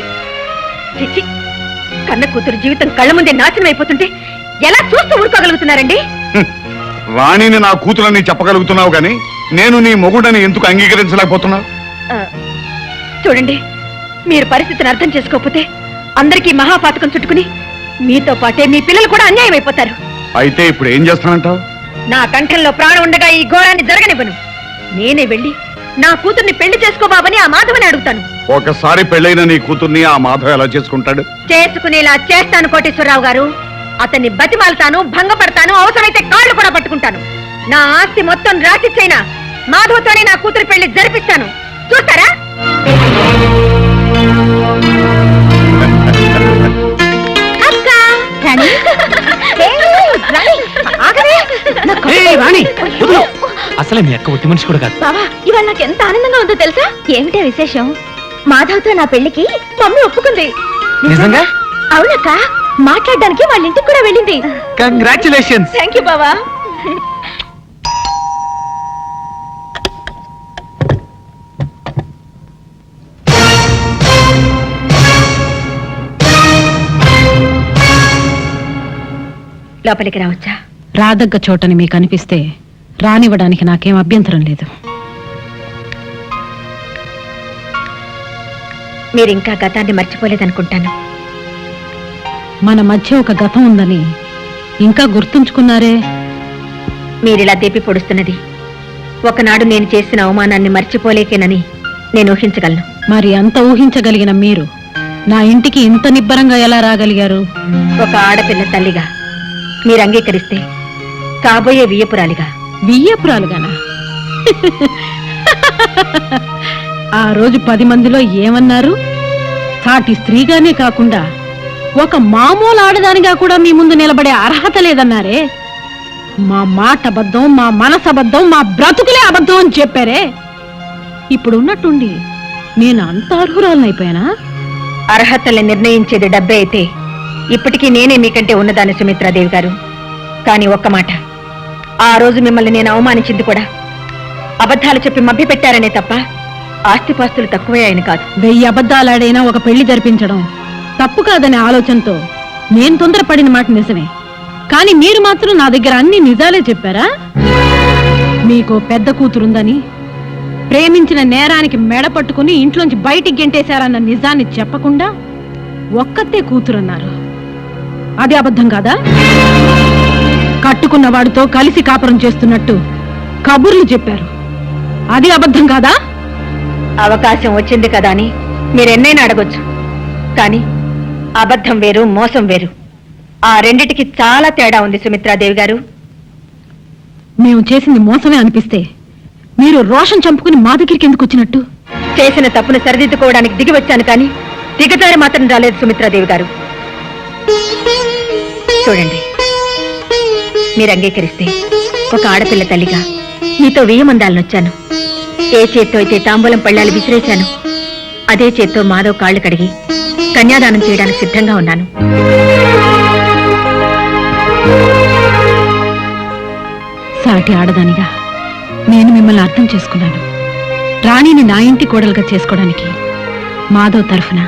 చిచ్చి, కన్న కూతురు జీవితం కళ్ళ ముందే నాశనం అయిపోతుంటే ఎలా చూస్తూ ఊరుకోగలుగుతున్నారండి? రాణిని నా కూతురని చెప్పగలుగుతున్నావు గాని నేను నీ మొగుడని ఎందుకు అంగీకరించలేకపోతున్నావు? చూడండి, మీరు పరిస్థితిని అర్థం చేసుకోకపోతే అందరికీ మహాపాతకం చుట్టుకుని మీతో పాటే మీ పిల్లలు కూడా అన్యాయం అయిపోతారు. అయితే ఇప్పుడు ఏం చేస్తానంటావు? నా కంఠంలో ప్రాణం ఉండగా ఈ ఘోరాన్ని జరగనివ్వను. నేనే వెళ్ళి నా కూతుర్ని పెళ్లి చేసుకోబాబని ఆ మాధవని అడుగుతాను. ఒకసారి పెళ్ళైన నీ కూతుర్ని ఆ మాధవ్ ఎలా చేసుకుంటాడు? చేసుకునేలా చేస్తాను కోటేశ్వరరావు గారు. అతన్ని బతిమాలతాను, భంగపడతాను, అవసరమైతే కాళ్ళు కూడా పట్టుకుంటాను. నా ఆస్తి మొత్తం రాసిచ్చైనా మాధవ్తోనే నా కూతురు పెళ్లి జరిపిస్తాను. చూస్తారా? అసలే మీ అక్క ఒట్టి మనిషి కూడా కాదు. బావా, ఇవాళ నాకు ఎంత ఆనందంగా ఉందో తెలుసా? ఏమిటే విశేషం? మాధవ్తో నా పెళ్లికి మమ్మీ ఒప్పుకుంది. నిజంగా? అవునక్క, మాట్లాడడానికి వాళ్ళ ఇంటికి కూడా వెళ్ళింది. కంగ్రాచులేషన్స్. థ్యాంక్ యూ బావా. లోపలికి రావచ్చా? రాదగ్గ చోటని మీకు అనిపిస్తే రానివ్వడానికి నాకేం అభ్యంతరం లేదు. మీరింకా గతాన్ని మర్చిపోలేదనుకుంటాను. మన మధ్య ఒక గతం ఉందని ఇంకా గుర్తుంచుకున్నారే. మీరిలా తీపి పొడుస్తున్నది ఒకనాడు నేను చేసిన అవమానాన్ని మర్చిపోలేకేనని నేను ఊహించగలను. మరి అంత ఊహించగలిగిన మీరు నా ఇంటికి ఇంత నిబ్బరంగా ఎలా రాగలిగారు? ఒక ఆడపిల్ల తల్లిగా మీరు అంగీకరిస్తే కాబోయే వియ్యపురాలిగా. వియ్యపురాలుగానా? ఆ రోజు 10 మందిలో ఏమన్నారు? సాటి స్త్రీగానే కాకుండా ఒక మామూలు ఆడదానిగా కూడా మీ ముందు నిలబడే అర్హత లేదన్నారే. మా మాట అబద్ధం, మా మనసు అబద్ధం, మా బ్రతుకులే అబద్ధం అని చెప్పారే. ఇప్పుడు ఉన్నట్టుండి నేను అంత అర్హురాలనైపోయానా? అర్హతల్ని నిర్ణయించేది డబ్బే అయితే ఇప్పటికీ నేనే మీకంటే ఉన్నదాన్ని సుమిత్రాదేవి గారు. కానీ ఒక్క మాట, ఆ రోజు మిమ్మల్ని నేను అవమానించింది కూడా అబద్ధాలు చెప్పి మభ్య పెట్టారనే తప్ప ఆస్తిపాస్తులు తక్కువే ఆయన కాదు. 1000 అబద్ధాలాడైనా ఒక పెళ్లి జరిపించడం తప్పు కాదనే ఆలోచనతో నేను తొందరపడిన మాట నిజమే. కానీ మీరు మాత్రం నా దగ్గర అన్ని నిజాలే చెప్పారా? మీకు పెద్ద కూతురుందని, ప్రేమించిన నేరానికి మెడ పట్టుకుని ఇంట్లోంచి బయటికి గెంటేశారన్న నిజాన్ని చెప్పకుండా ఒక్కతే కూతురన్నారు. అది అబద్ధం కాదా? కట్టుకున్న వాడితో కలిసి కాపురం చేస్తున్నట్టు కబుర్లు చెప్పారు. అది అబద్ధం కాదా? అవకాశం వచ్చింది కదా అని మీరెన్నైనా అడగొచ్చు. కానీ అబద్ధం వేరు, మోసం వేరు. ఆ రెండిటికి చాలా తేడా ఉంది సుమిత్రాదేవి గారు. మేము చేసింది మోసమే అనిపిస్తే మీరు రోషం చంపుకుని మా దగ్గరికి ఎందుకు వచ్చినట్టు? చేసిన తప్పును సరిదిద్దుకోవడానికి దిగి వచ్చాను, కానీ దిగజారి మాత్రం రాలేదు సుమిత్రాదేవి గారు. చూడండి, మీరు అంగీకరిస్తే ఒక ఆడపిల్ల తల్లిగా మీతో 1000 మందాలను వచ్చాను. ఏ చేత్తో అయితే తాంబూలం పళ్ళాలు విసిరేశాను, అదే చేత్తో మాధవ్ కాళ్ళు కడిగి కన్యాదానం చేయడానికి సిద్ధంగా ఉన్నాను. సాటి ఆడదానిగా నేను మిమ్మల్ని అర్థం చేసుకున్నాను. రాణిని నా ఇంటి కోడలుగా చేసుకోవడానికి మాధవ్ తరఫున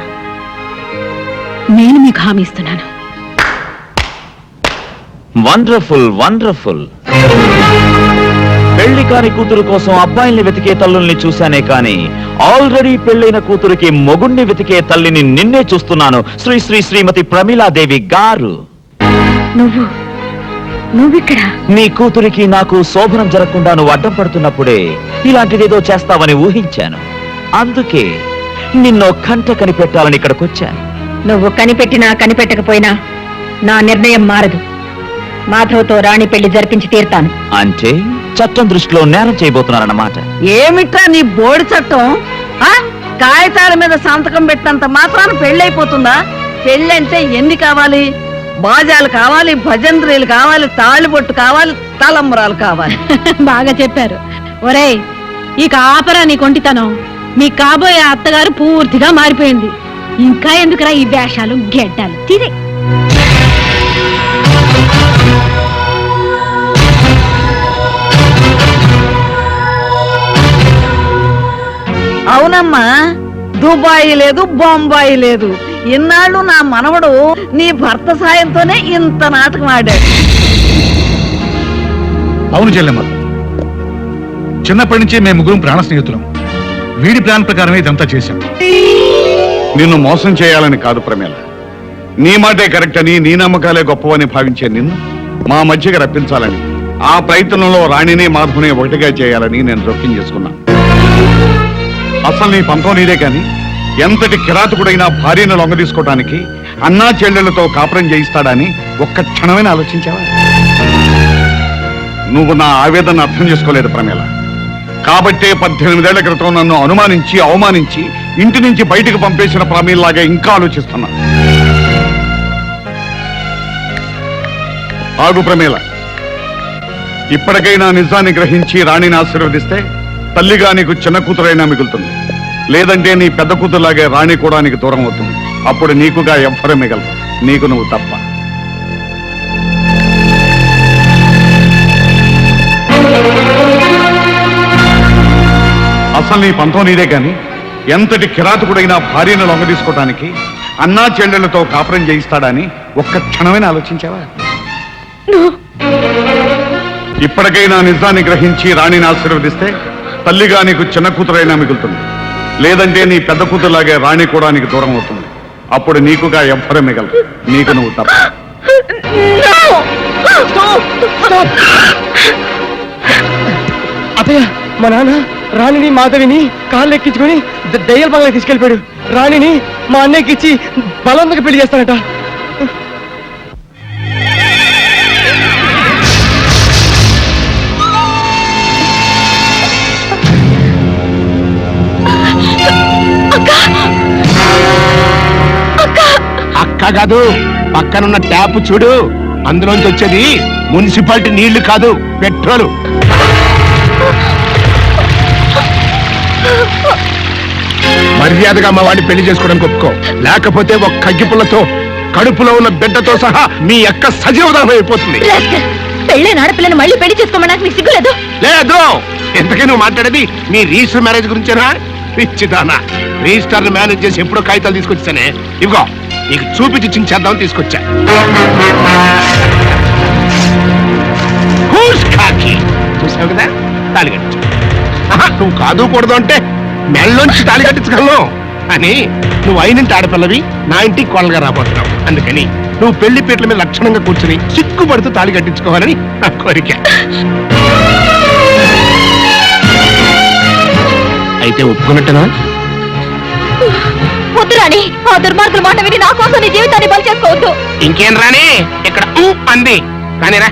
నేను మీకు హామీ ఇస్తున్నాను. Wonderful, wonderful. పెళ్లి కాని కూతురు కోసం అబ్బాయిల్ని వెతికే తల్లుల్ని చూశానే కాని ఆల్రెడీ పెళ్లైన కూతురికి మొగుణ్ణి వెతికే తల్లిని నిన్నే చూస్తున్నాను. శ్రీ శ్రీ శ్రీమతి ప్రమీలాదేవి గారు. నువ్విక్కడ? నీ కూతురికి నాకు శోభనం జరగకుండా నువ్వు అడ్డం పడుతున్నప్పుడే ఇలాంటిదేదో చేస్తావని ఊహించాను. అందుకే నిన్నో కంట కనిపెట్టాలని ఇక్కడికొచ్చాను. నువ్వు కనిపెట్టినా కనిపెట్టకపోయినా నా నిర్ణయం మారదు. మాధవ్తో రాణి పెళ్లి జరిపించి తీరుతాను. అంటే చట్టం దృష్టిలో నేరం చేయబోతున్నారన్నమాట. ఏమిట్రా నీ బోడి చట్టం? కాగితాల మీద సంతకం పెట్టినంత మాత్రాన పెళ్ళైపోతుందా? పెళ్ళంటే ఎన్ని కావాలి? బాజాలు కావాలి, భజంత్రీలు కావాలి, తాళిబొట్టు కావాలి, తలంబరాలు కావాలి. బాగా చెప్పారు. ఒరేయ్, ఇక ఆపరా నీ కొంటితనం. మీ కాబోయే అత్తగారు పూర్తిగా మారిపోయింది. ఇంకా ఎందుకురా ఈ వేషాలు గెడ్డాలు? తీరే. అవునమ్మా, దుబాయి లేదు, బొంబాయి లేదు. ఇన్నాళ్ళు నా మనవడు నీ భర్త సాయంతోనే ఇంత నాటకం ఆడాడు. అవును చెల్లెమ్మ, చిన్నప్పటి నుంచి మేము ముగ్గురం ప్రాణ స్నేహితులం. వీడి ప్లాన్ ప్రకారమే ఇదంతా చేశాం. నిన్ను మోసం చేయాలని కాదు ప్రమేల. నీ మాటే కరెక్ట్ అని, నీ నమ్మకాలే గొప్పవని భావించే నిన్ను మా మధ్యకి రప్పించాలని, ఆ ప్రయత్నంలో రాణిని మాధుని ఒకటిగా చేయాలని నేను జోక్యం చేసుకున్నాను. అసలు నీ పంతం నీదే కాని ఎంతటి కిరాతకుడైనా భార్యను లొంగ తీసుకోవడానికి అన్నా చెల్లెళ్లతో కాపురం చేయిస్తాడని ఒక్క క్షణమైనా ఆలోచించావా? నువ్వు నా ఆవేదన అర్థం చేసుకోలేదు ప్రమేల. కాబట్టే 18 ఏళ్ల క్రితం నన్ను అనుమానించి అవమానించి ఇంటి నుంచి బయటకు పంపేసిన ప్రమేల్లాగా ఇంకా ఆలోచిస్తున్నా. ఆగు ప్రమేల, ఇప్పటికైనా నిజాన్ని గ్రహించి రాణిని ఆశీర్వదిస్తే తల్లిగా నీకు చిన్న కూతురైనా మిగులుతుంది. లేదంటే నీ పెద్ద కూతురులాగే రాణి కూడా నీకు దూరం అవుతుంది. అప్పుడు నీకుగా ఎవ్వరూ మిగలదు, నీకు నువ్వు తప్ప. అసలు నీ పంతం నీదే కాని ఎంతటి కిరాతకుడైనా భార్యను లొంగ తీసుకోవటానికి అన్నా చెల్లెళ్లతో కాపురం చేయిస్తాడని ఒక్క క్షణమైనా ఆలోచించావా? ఇప్పటికైనా నిజాన్ని గ్రహించి రాణిని ఆశీర్వదిస్తే తల్లిగా నీకు చిన్న కూతురైనా మిగులుతుంది. లేదంటే నీ పెద్ద కూతురులాగే రాణి కూడా నీకు దూరం అవుతుంది. అప్పుడు నీకుగా ఎవ్వరూ మిగలదు, నీకు నువ్వు తప్ప. అతయ్య, మా నాన్న రాణిని మాధవిని కాళ్ళు ఎక్కించుకొని దయ్యాల బంగ్లా తీసుకెళ్ళిపోయాడు. రాణిని మా అన్నయ్యకి ఇచ్చి బలవంతంగా పెళ్లి చేస్తానట. అక్క కాదు, పక్కనున్న ట్యాప్ చూడు, అందులోంచి వచ్చేది మున్సిపాలిటీ నీళ్లు కాదు, పెట్రోలు. మర్యాదగా మా వాడిని పెళ్లి చేసుకోవడానికి ఒప్పుకో, లేకపోతే ఒక కగ్గిపుల్లతో కడుపులో ఉన్న బిడ్డతో సహా మీ అక్క సజీవదానం అయిపోతుంది. పెళ్ళైన ఆడపిల్లని మళ్ళీ పెళ్లి చేసుకోమడానికి నీకు సిగ్గులేదు? లేదు. ఎంతకీ నువ్వు మాట్లాడేది మీ రిజిస్టర్ మ్యారేజ్ గురించేనా? పిచ్చిదానా, రిజిస్టర్ మేనేజ్ చేసి ఎప్పుడో కాగితాలు తీసుకొచ్చానే, ఇదిగో నీకు చూపించి చించేద్దామని తీసుకొచ్చా. చూసావు కదా, తాళి కట్టించు. నువ్వు కాదు కూడదు అంటే మెళ్ళలోంచి తాళి కట్టించగలను అని. నువ్వు అయినంటి ఆడపిల్లవి, నా ఇంటికి కోళ్ళగా రాబోతున్నావు. అందుకని నువ్వు పెళ్లి పీటల మీద లక్షణంగా కూర్చుని సిగ్గుపడుతూ తాళి కట్టించుకోవాలని నా కోరిక. అయితే ఒప్పుకున్నట్టనా? వద్దు రాణి, ఆ దుర్మార్గుల మాట విని నా కోసం నీ జీవితాన్ని బలి చేసుకోవద్దు. ఇంకేం రాని, ఇక్కడ అంది కానీ రా.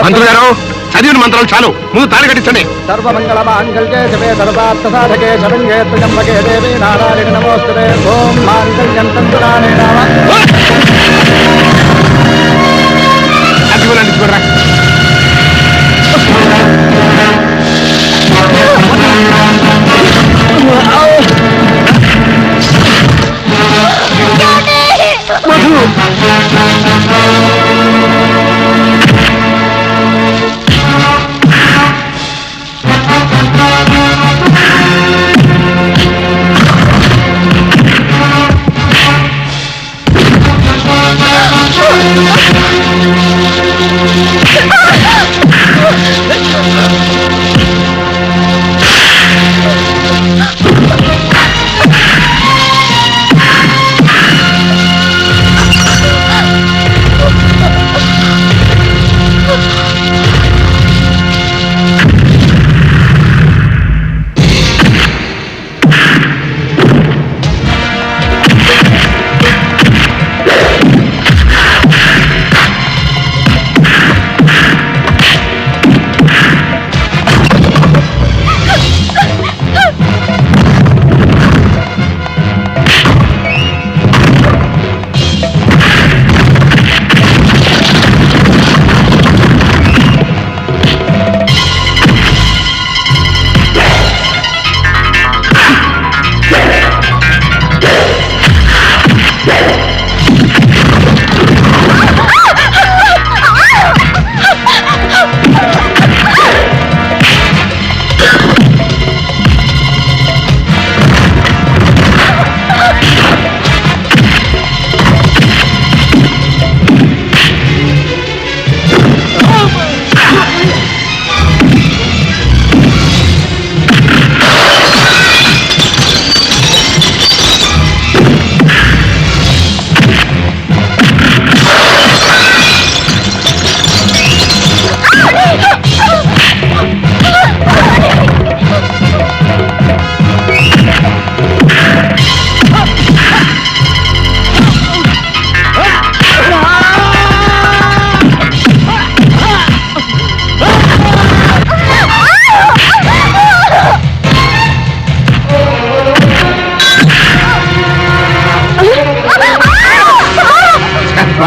మంత్రులు గారు, చదివిన మంత్రాలు చాలు, ముందు తాళి కట్టించండి. సర్వమంగళ మాంగళ్యే శివే సర్వార్థ సాధకే శరణ్యే త్ర్యంబకే దేవి నారాయణి నమోస్తుతే. ఓం మాంగళ్యం తంతునానే నామ. చూడరా,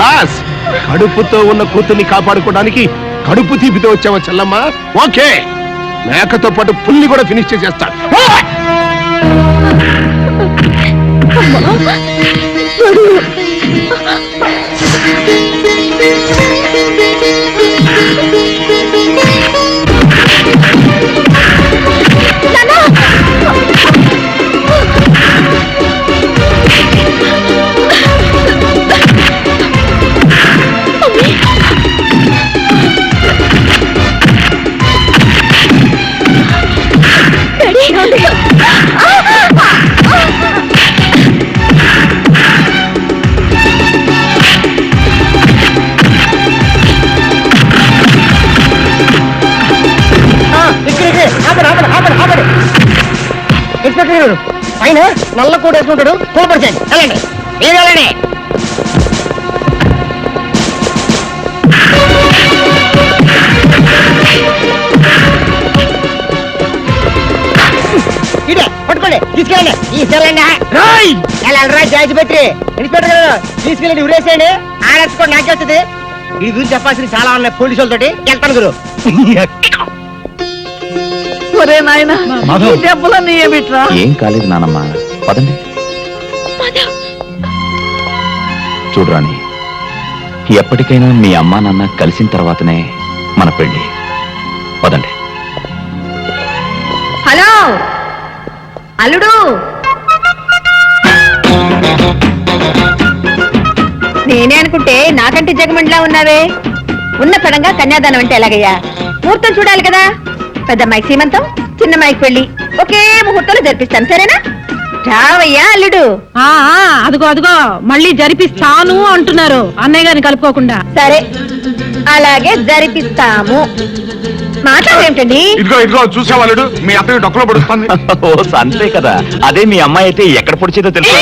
శభాస్ కడుపుతో ఉన్న కూతుర్ని కాపాడుకోవడానికి కడుపు తీపితో వచ్చావా చెల్లమ్మ? ఓకే, మేకతో పాటు పుల్లి కూడా ఫినిష్ చేసేస్తా. ఇన్స్పెక్టర్ గారు పైన నల్ల కోట్ వేసుకుంటాడు, కోపరిచండి. వెళ్ళండి, మీరు వెళ్ళండి. ఇదే పట్టుకోండి, తీసుకెళ్ళండి. తీసుకెళ్ళండి, వెళ్ళరా జాయిజ్ పెట్టి. ఇన్స్పెక్టర్ గారు తీసుకెళ్ళండి, ఉరేసేయండి. ఆడేసుకోండి, నాకే వస్తుంది. ఇది గురించి చెప్పాల్సింది చాలా ఉన్నాయి పోలీసులతోటి. వెళ్తాను గురు. ఒరే నాయన, ఈ దెబ్బలన్నీ ఏమిట్రా? ఏం కాలేదు నానమ్మ, పదండి. చూడరాని, ఎప్పటికైనా మీ అమ్మా నాన్న కలిసిన తర్వాతనే మన పెళ్లి. పదండి. హలో అల్లుడు, నేనే అనుకుంటే నాకంటే జగమండిలా ఉన్నావే. ఉన్న పడంగా కన్యాదానం అంటే ఎలాగయ్యా? ముహూర్తం చూడాలి కదా. పెద్ద మైక్ సీమంతం, చిన్న మైక్ పెళ్లి ఒకే ముహూర్తంలో జరిపిస్తాను, సరేనా? రావయ్యా అల్లుడు. అదిగో అదిగో మళ్ళీ జరిపిస్తాను అంటున్నారు, అన్నయ్య గారిని కలుపుకోకుండా. సరే, అలాగే జరిపిస్తాము. మాట్లాడేమిటండి? ఇదిగో చూసావా అల్లుడు, మీ అత్తయ్య డొక్కలో పడుతుంది. ఓ అంతే కదా, అదే మీ అమ్మాయి అయితే ఎక్కడ పొడిచేదో తెలుసు.